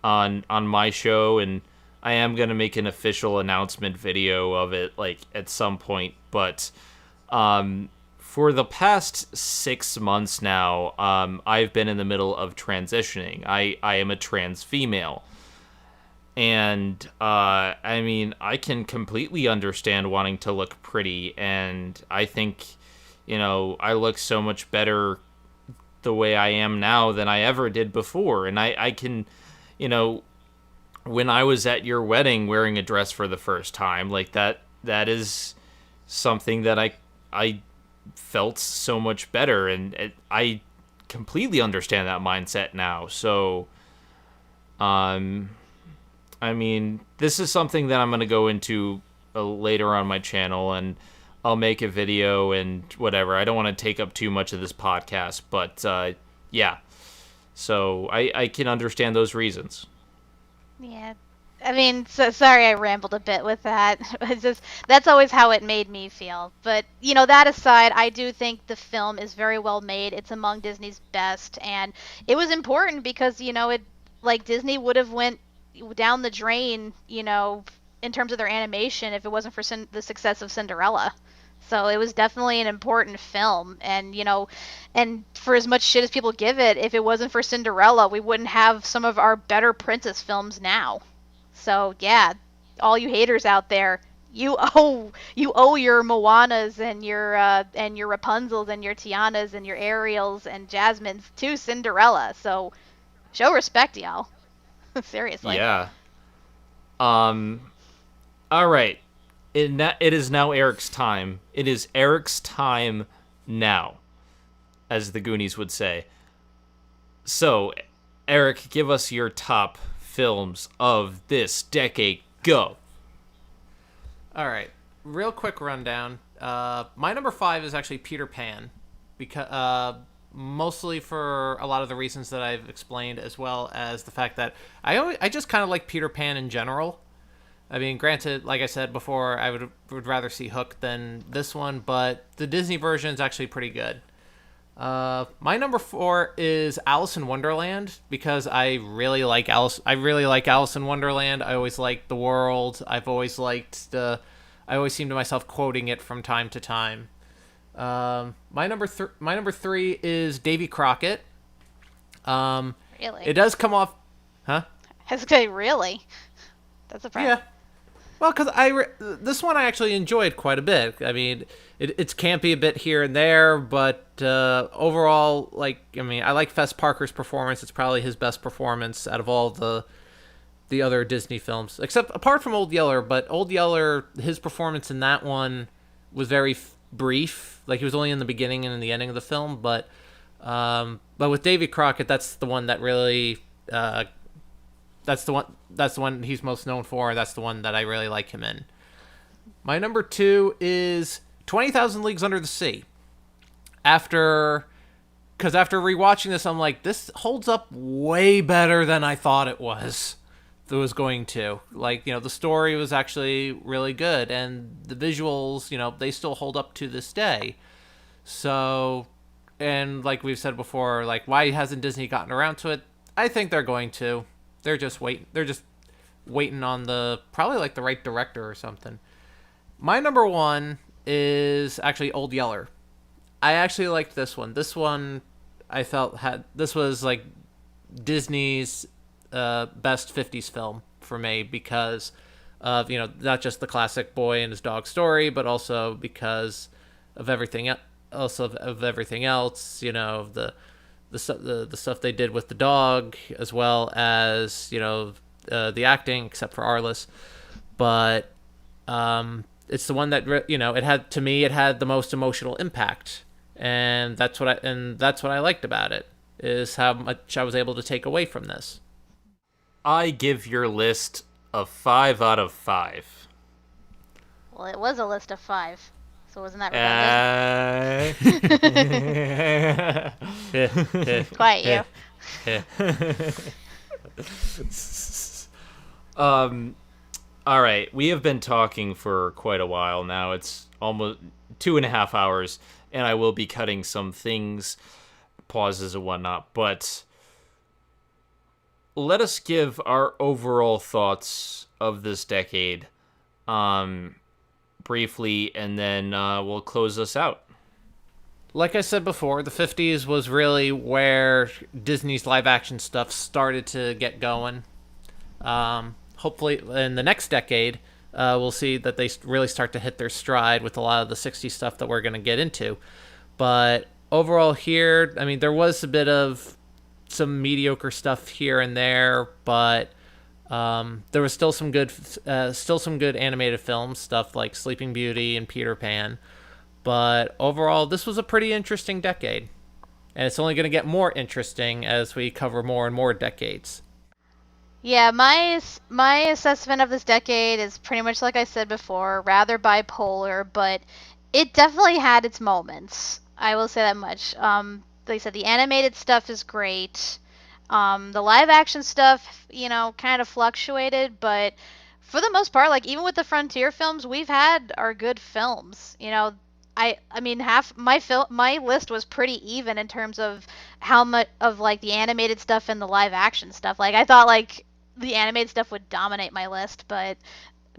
on my show, and I am going to make an official announcement video of it like at some point. But for the past 6 months now, I've been in the middle of transitioning. I am a trans female. And, I mean, I can completely understand wanting to look pretty, and I think, I look so much better the way I am now than I ever did before. And I can, when I was at your wedding wearing a dress for the first time, like that is something that I felt so much better, and I completely understand that mindset now. So, I mean, this is something that I'm going to go into later on my channel, and I'll make a video and whatever. I don't want to take up too much of this podcast, but yeah. So I can understand those reasons. Yeah. I mean, sorry I rambled a bit with that. It's just that's always how it made me feel. But, that aside, I do think the film is very well made. It's among Disney's best, and it was important because, it like Disney would have went down the drain, in terms of their animation if it wasn't for the success of Cinderella. So it was definitely an important film, and and for as much shit as people give it, if it wasn't for Cinderella, we wouldn't have some of our better princess films now. So yeah, all you haters out there, you owe your Moanas and your Rapunzels and your Tianas and your Ariels and Jasmines to Cinderella. So show respect, y'all. Seriously. Yeah. All right. It is now Eric's time. It is Eric's time now, as the Goonies would say. So, Eric, give us your top films of this decade. Go. All right, real quick rundown. My number 5 is actually Peter Pan, because mostly for a lot of the reasons that I've explained, as well as the fact that I just kind of like Peter Pan in general. I mean, granted, like I said before, I would rather see Hook than this one, but the Disney version is actually pretty good. My number 4 is Alice in Wonderland, because I really like Alice. I really like Alice in Wonderland. I always liked the world. I always seem to myself quoting it from time to time. My number 3 is Davy Crockett. Really? It does come off, huh? I was gonna say, really? That's a Yeah. Well, because this one I actually enjoyed quite a bit. I mean, it's campy a bit here and there, but overall, I like Fess Parker's performance. It's probably his best performance out of all the other Disney films, except apart from Old Yeller. But Old Yeller, his performance in that one was very brief. Like, he was only in the beginning and in the ending of the film. But with Davy Crockett, that's the one that really. That's the one he's most known for. That's the one that I really like him in. My number 2 is 20,000 Leagues Under the Sea. Because after rewatching this, I'm like, this holds up way better than I thought it was going to. The story was actually really good, and the visuals, they still hold up to this day. So, and like we've said before, why hasn't Disney gotten around to it? I think they're going to. They're just waiting on the right director or something. My number 1 is actually Old Yeller. I actually liked this one. This one I felt this was like Disney's best 50s film for me, because of, not just the classic boy and his dog story, but also because of everything else, the stuff they did with the dog, as well as the acting, except for Arliss. But it's the one that it had the most emotional impact, and that's what I liked about it, is how much I was able to take away from this. I give your list a 5 out of 5. Well, it was a list of 5. So wasn't that redundant? Quiet you. All right. We have been talking for quite a while now. It's almost 2.5 hours, and I will be cutting some things, pauses and whatnot. But let us give our overall thoughts of this decade. Briefly, and then we'll close this out. Like I said before, the 50s was really where Disney's live-action stuff started to get going. Hopefully, in the next decade, we'll see that they really start to hit their stride with a lot of the 60s stuff that we're going to get into. But overall here, I mean, there was a bit of some mediocre stuff here and there, but there was still some good animated films, stuff like Sleeping Beauty and Peter Pan. But overall, this was a pretty interesting decade, and it's only going to get more interesting as we cover more and more decades. Yeah, my assessment of this decade is pretty much like I said before, rather bipolar, but It definitely had its moments. I will say that much. Like I said, the animated stuff is great. The live action stuff, kind of fluctuated, but for the most part, like even with the Frontier films, we've had our good films. I mean, my list was pretty even in terms of how much of like the animated stuff and the live action stuff. Like I thought like the animated stuff would dominate my list, but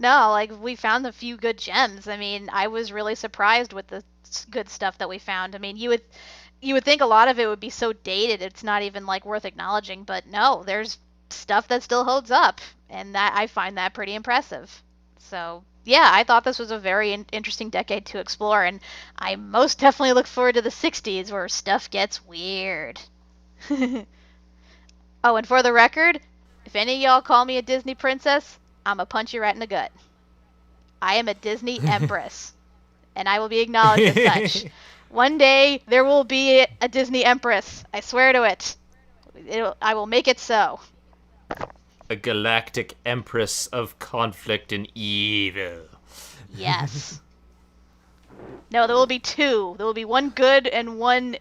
no, like we found a few good gems. I mean, I was really surprised with the good stuff that we found. I mean, you would think a lot of it would be so dated it's not even like worth acknowledging, but no, there's stuff that still holds up, and that I find that pretty impressive. So, yeah, I thought this was a very interesting decade to explore, and I most definitely look forward to the 60s where stuff gets weird. Oh, and for the record, if any of y'all call me a Disney princess, I'ma punch you right in the gut. I am a Disney empress, and I will be acknowledged as such. One day there will be a Disney empress. I swear to it. I will make it so. A galactic empress of conflict and evil. Yes. No, there will be two. There will be one good and one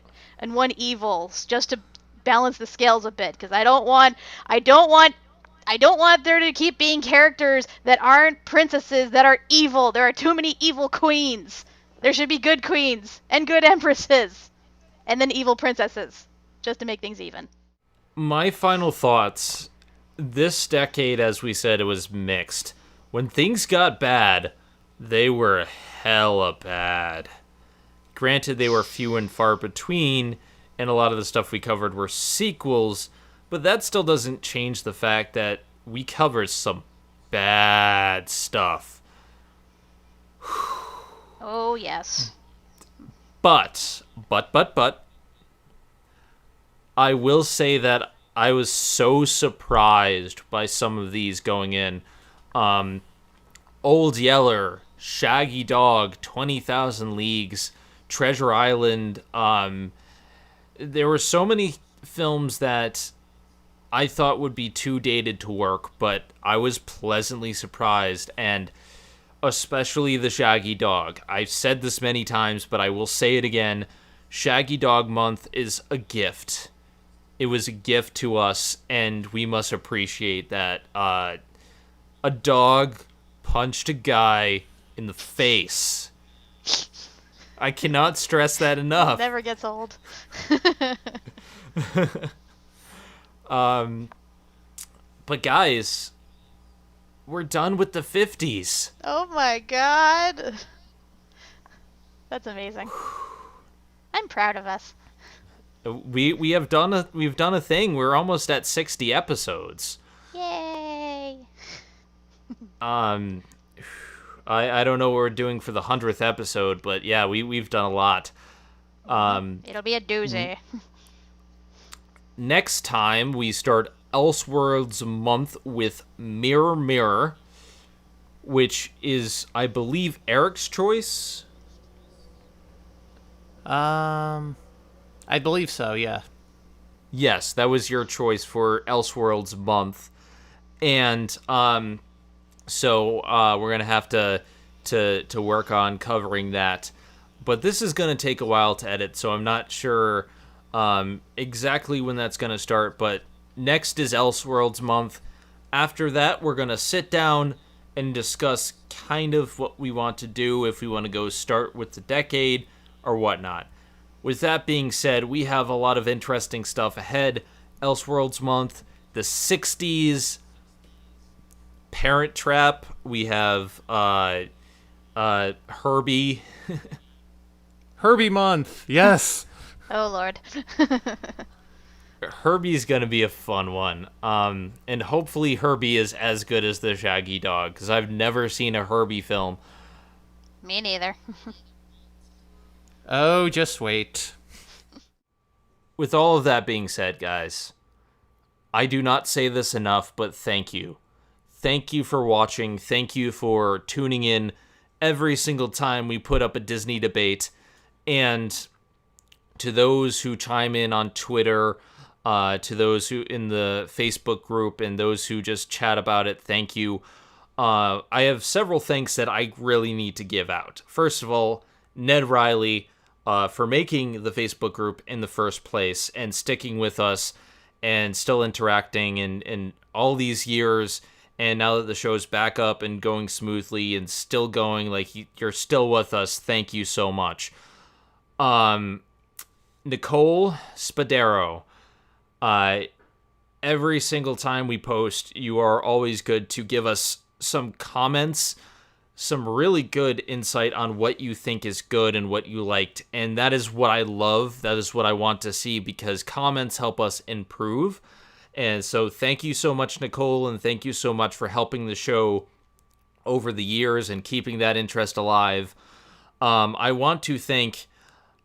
evil, just to balance the scales a bit. Because I don't want there to keep being characters that aren't princesses that are evil. There are too many evil queens. There should be good queens and good empresses, and then evil princesses, just to make things even. My final thoughts. This decade, as we said, it was mixed. When things got bad, they were hella bad. Granted, they were few and far between, and a lot of the stuff we covered were sequels, but that still doesn't change the fact that we covered some bad stuff. Oh, yes. But, I will say that I was so surprised by some of these going in. Old Yeller, Shaggy Dog, 20,000 Leagues, Treasure Island. There were so many films that I thought would be too dated to work, but I was pleasantly surprised, and especially the Shaggy Dog. I've said this many times, but I will say it again. Shaggy Dog Month is a gift. It was a gift to us, and we must appreciate that. A dog punched a guy in the face. I cannot stress that enough. Never gets old. But guys, we're done with the 50s. Oh my god. That's amazing. I'm proud of us. We've done a thing. We're almost at 60 episodes. Yay. I don't know what we're doing for the 100th episode, but yeah, we've done a lot. It'll be a doozy. Next time we start Elseworlds month with Mirror Mirror, which is, I believe, Eric's choice. I believe so, yeah. Yes, that was your choice for Elseworlds month. And so we're going to have to work on covering that. But this is going to take a while to edit, so I'm not sure exactly when that's going to start. But next is Elseworlds month. After that, we're going to sit down and discuss kind of what we want to do, if we want to go start with the decade or whatnot. With that being said, we have a lot of interesting stuff ahead. Elseworlds month, the 60s, Parent Trap, we have Herbie. Herbie month, yes. Oh lord. Herbie's gonna be a fun one. And hopefully Herbie is as good as the Shaggy Dog, because I've never seen a Herbie film. Me neither. Oh, just wait. With all of that being said, guys, I do not say this enough, but thank you. Thank you for watching. Thank you for tuning in every single time we put up a Disney debate. And to those who chime in on Twitter, to those who in the Facebook group, and those who just chat about it, thank you. I have several thanks that I really need to give out. First of all, Ned Riley for making the Facebook group in the first place and sticking with us and still interacting in all these years. And now that the show's back up and going smoothly and still going, like, you're still with us. Thank you so much. Nicole Spadero. Every single time we post, you are always good to give us some comments, some really good insight on what you think is good and what you liked. And that is what I love. That is what I want to see, because comments help us improve. And so thank you so much, Nicole, and thank you so much for helping the show over the years and keeping that interest alive. I want to thank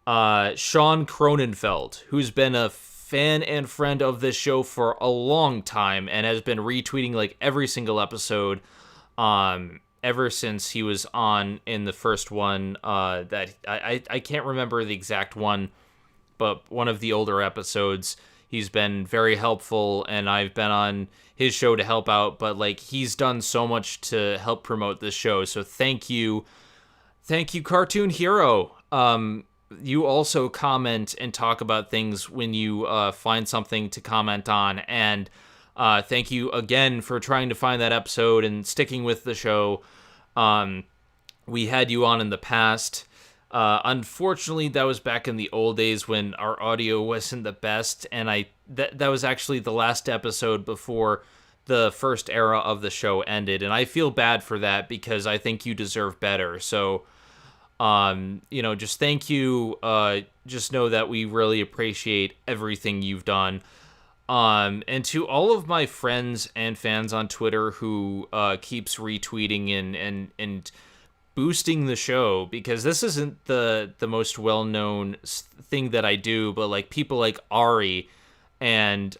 Sean Cronenfeld, who's been a fan and friend of this show for a long time and has been retweeting like every single episode ever since he was on in the first one. That I can't remember the exact one, but one of the older episodes. He's been very helpful, and I've been on his show to help out, but like he's done so much to help promote this show. So thank you, Cartoon Hero. You also comment and talk about things when you find something to comment on, and thank you again for trying to find that episode and sticking with the show. We had you on in the past. Unfortunately, that was back in the old days when our audio wasn't the best, and that was actually the last episode before the first era of the show ended, and I feel bad for that because I think you deserve better. So, just thank you. Just know that we really appreciate everything you've done. And to all of my friends and fans on Twitter who keeps retweeting and boosting the show, because this isn't the most well-known thing that I do, but like people like Ari and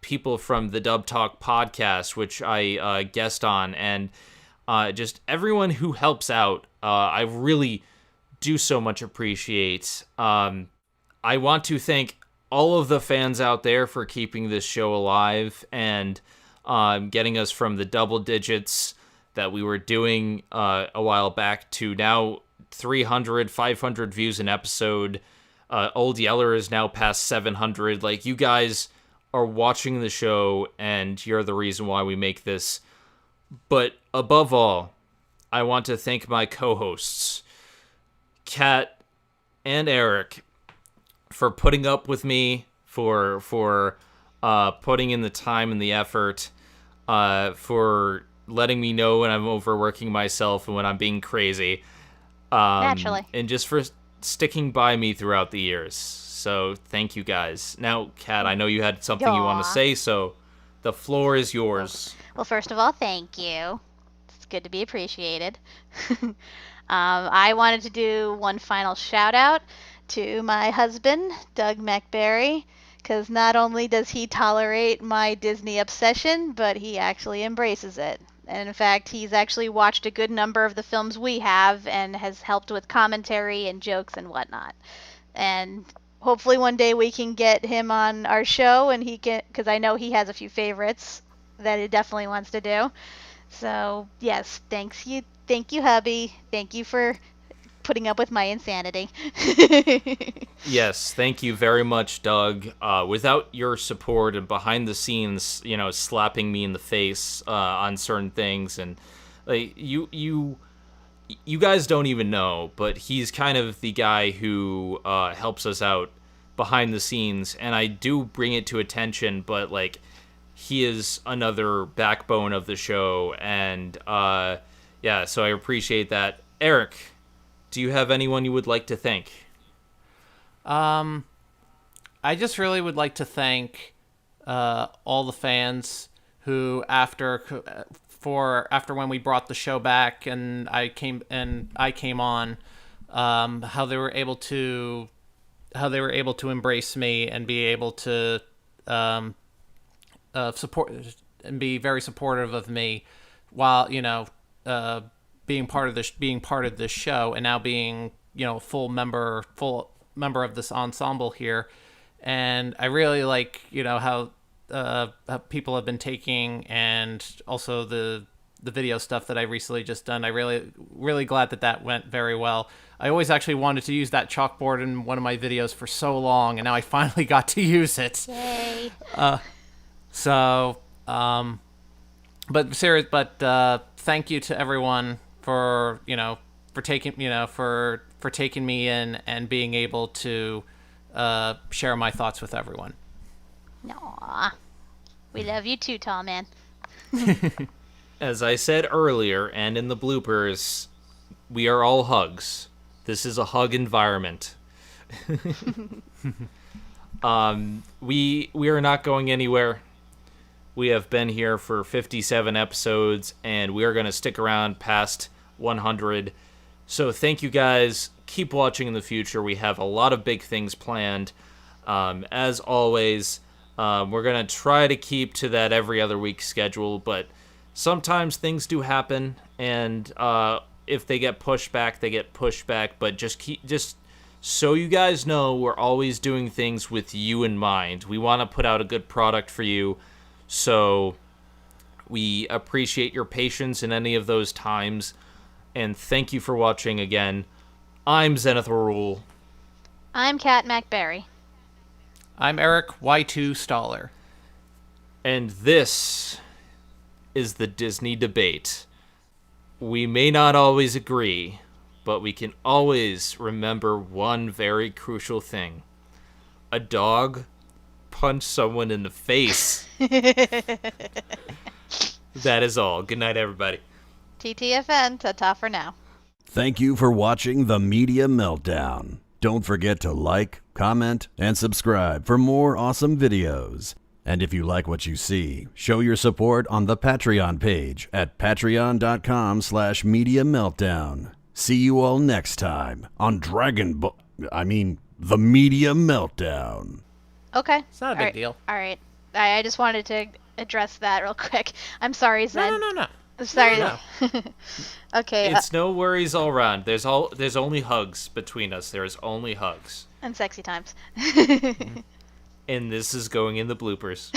people from the Dub Talk podcast, which I guest on, and just everyone who helps out, I really do so much appreciate. I want to thank all of the fans out there for keeping this show alive and getting us from the double digits that we were doing a while back to now 300, 500 views an episode. Old Yeller is now past 700. Like, you guys are watching the show, and you're the reason why we make this. But above all, I want to thank my co-hosts, Kat and Eric, for putting up with me, for putting in the time and the effort, for letting me know when I'm overworking myself and when I'm being crazy. Naturally. And just for sticking by me throughout the years. So thank you guys. Now, Kat, I know you had something you want to say, so the floor is yours. Well, first of all, thank you. It's good to be appreciated. I wanted to do one final shout out to my husband, Doug McBarry, because not only does he tolerate my Disney obsession, but he actually embraces it. And in fact, he's actually watched a good number of the films we have and has helped with commentary and jokes and whatnot. And hopefully one day we can get him on our show, and he can, because I know he has a few favorites that he definitely wants to do. So yes, thank you, hubby. Thank you for putting up with my insanity. Yes, thank you very much, Doug. Without your support and behind the scenes, slapping me in the face on certain things, and like you guys don't even know, but he's kind of the guy who helps us out behind the scenes, and I do bring it to attention, but like he is another backbone of the show, and so I appreciate that. Eric, do you have anyone you would like to thank? I just really would like to thank all the fans who, after when we brought the show back and I came on, how they were able to embrace me and be able to support and be very supportive of me while being part of this show, and now being full member of this ensemble here. And I really like how people have been taking, and also the the video stuff that I recently just done. I really glad that went very well. I always actually wanted to use that chalkboard in one of my videos for so long, and now I finally got to use it. Yay. So, but serious, but thank you to everyone for taking for taking me in and being able to share my thoughts with everyone. Aw. We love you too, tall man. As I said earlier, and in the bloopers, we are all hugs. This is a hug environment. We are not going anywhere. We have been here for 57 episodes, and we are going to stick around past 100. So thank you guys. Keep watching in the future. We have a lot of big things planned. As always, we're going to try to keep to that every other week schedule, but sometimes things do happen, and if they get pushed back, they get pushed back. But just so you guys know, we're always doing things with you in mind. We want to put out a good product for you, so we appreciate your patience in any of those times. And thank you for watching again. I'm Zenith Rule. I'm Kat MacBerry. I'm Eric Y2 Staller. And this is the Disney Debate. We may not always agree, but we can always remember one very crucial thing. A dog punched someone in the face. That is all. Good night, everybody. TTFN, ta-ta for now. Thank you for watching the Media Meltdown. Don't forget to like, comment, and subscribe for more awesome videos. And if you like what you see, show your support on the Patreon page at patreon.com/Media Meltdown. See you all next time on the Media Meltdown. Okay. It's not a big deal. All right. I just wanted to address that real quick. I'm sorry, Zen. No. I'm sorry. No. Okay. It's no worries all around. There's only hugs between us. There's only hugs. And sexy times. And this is going in the bloopers.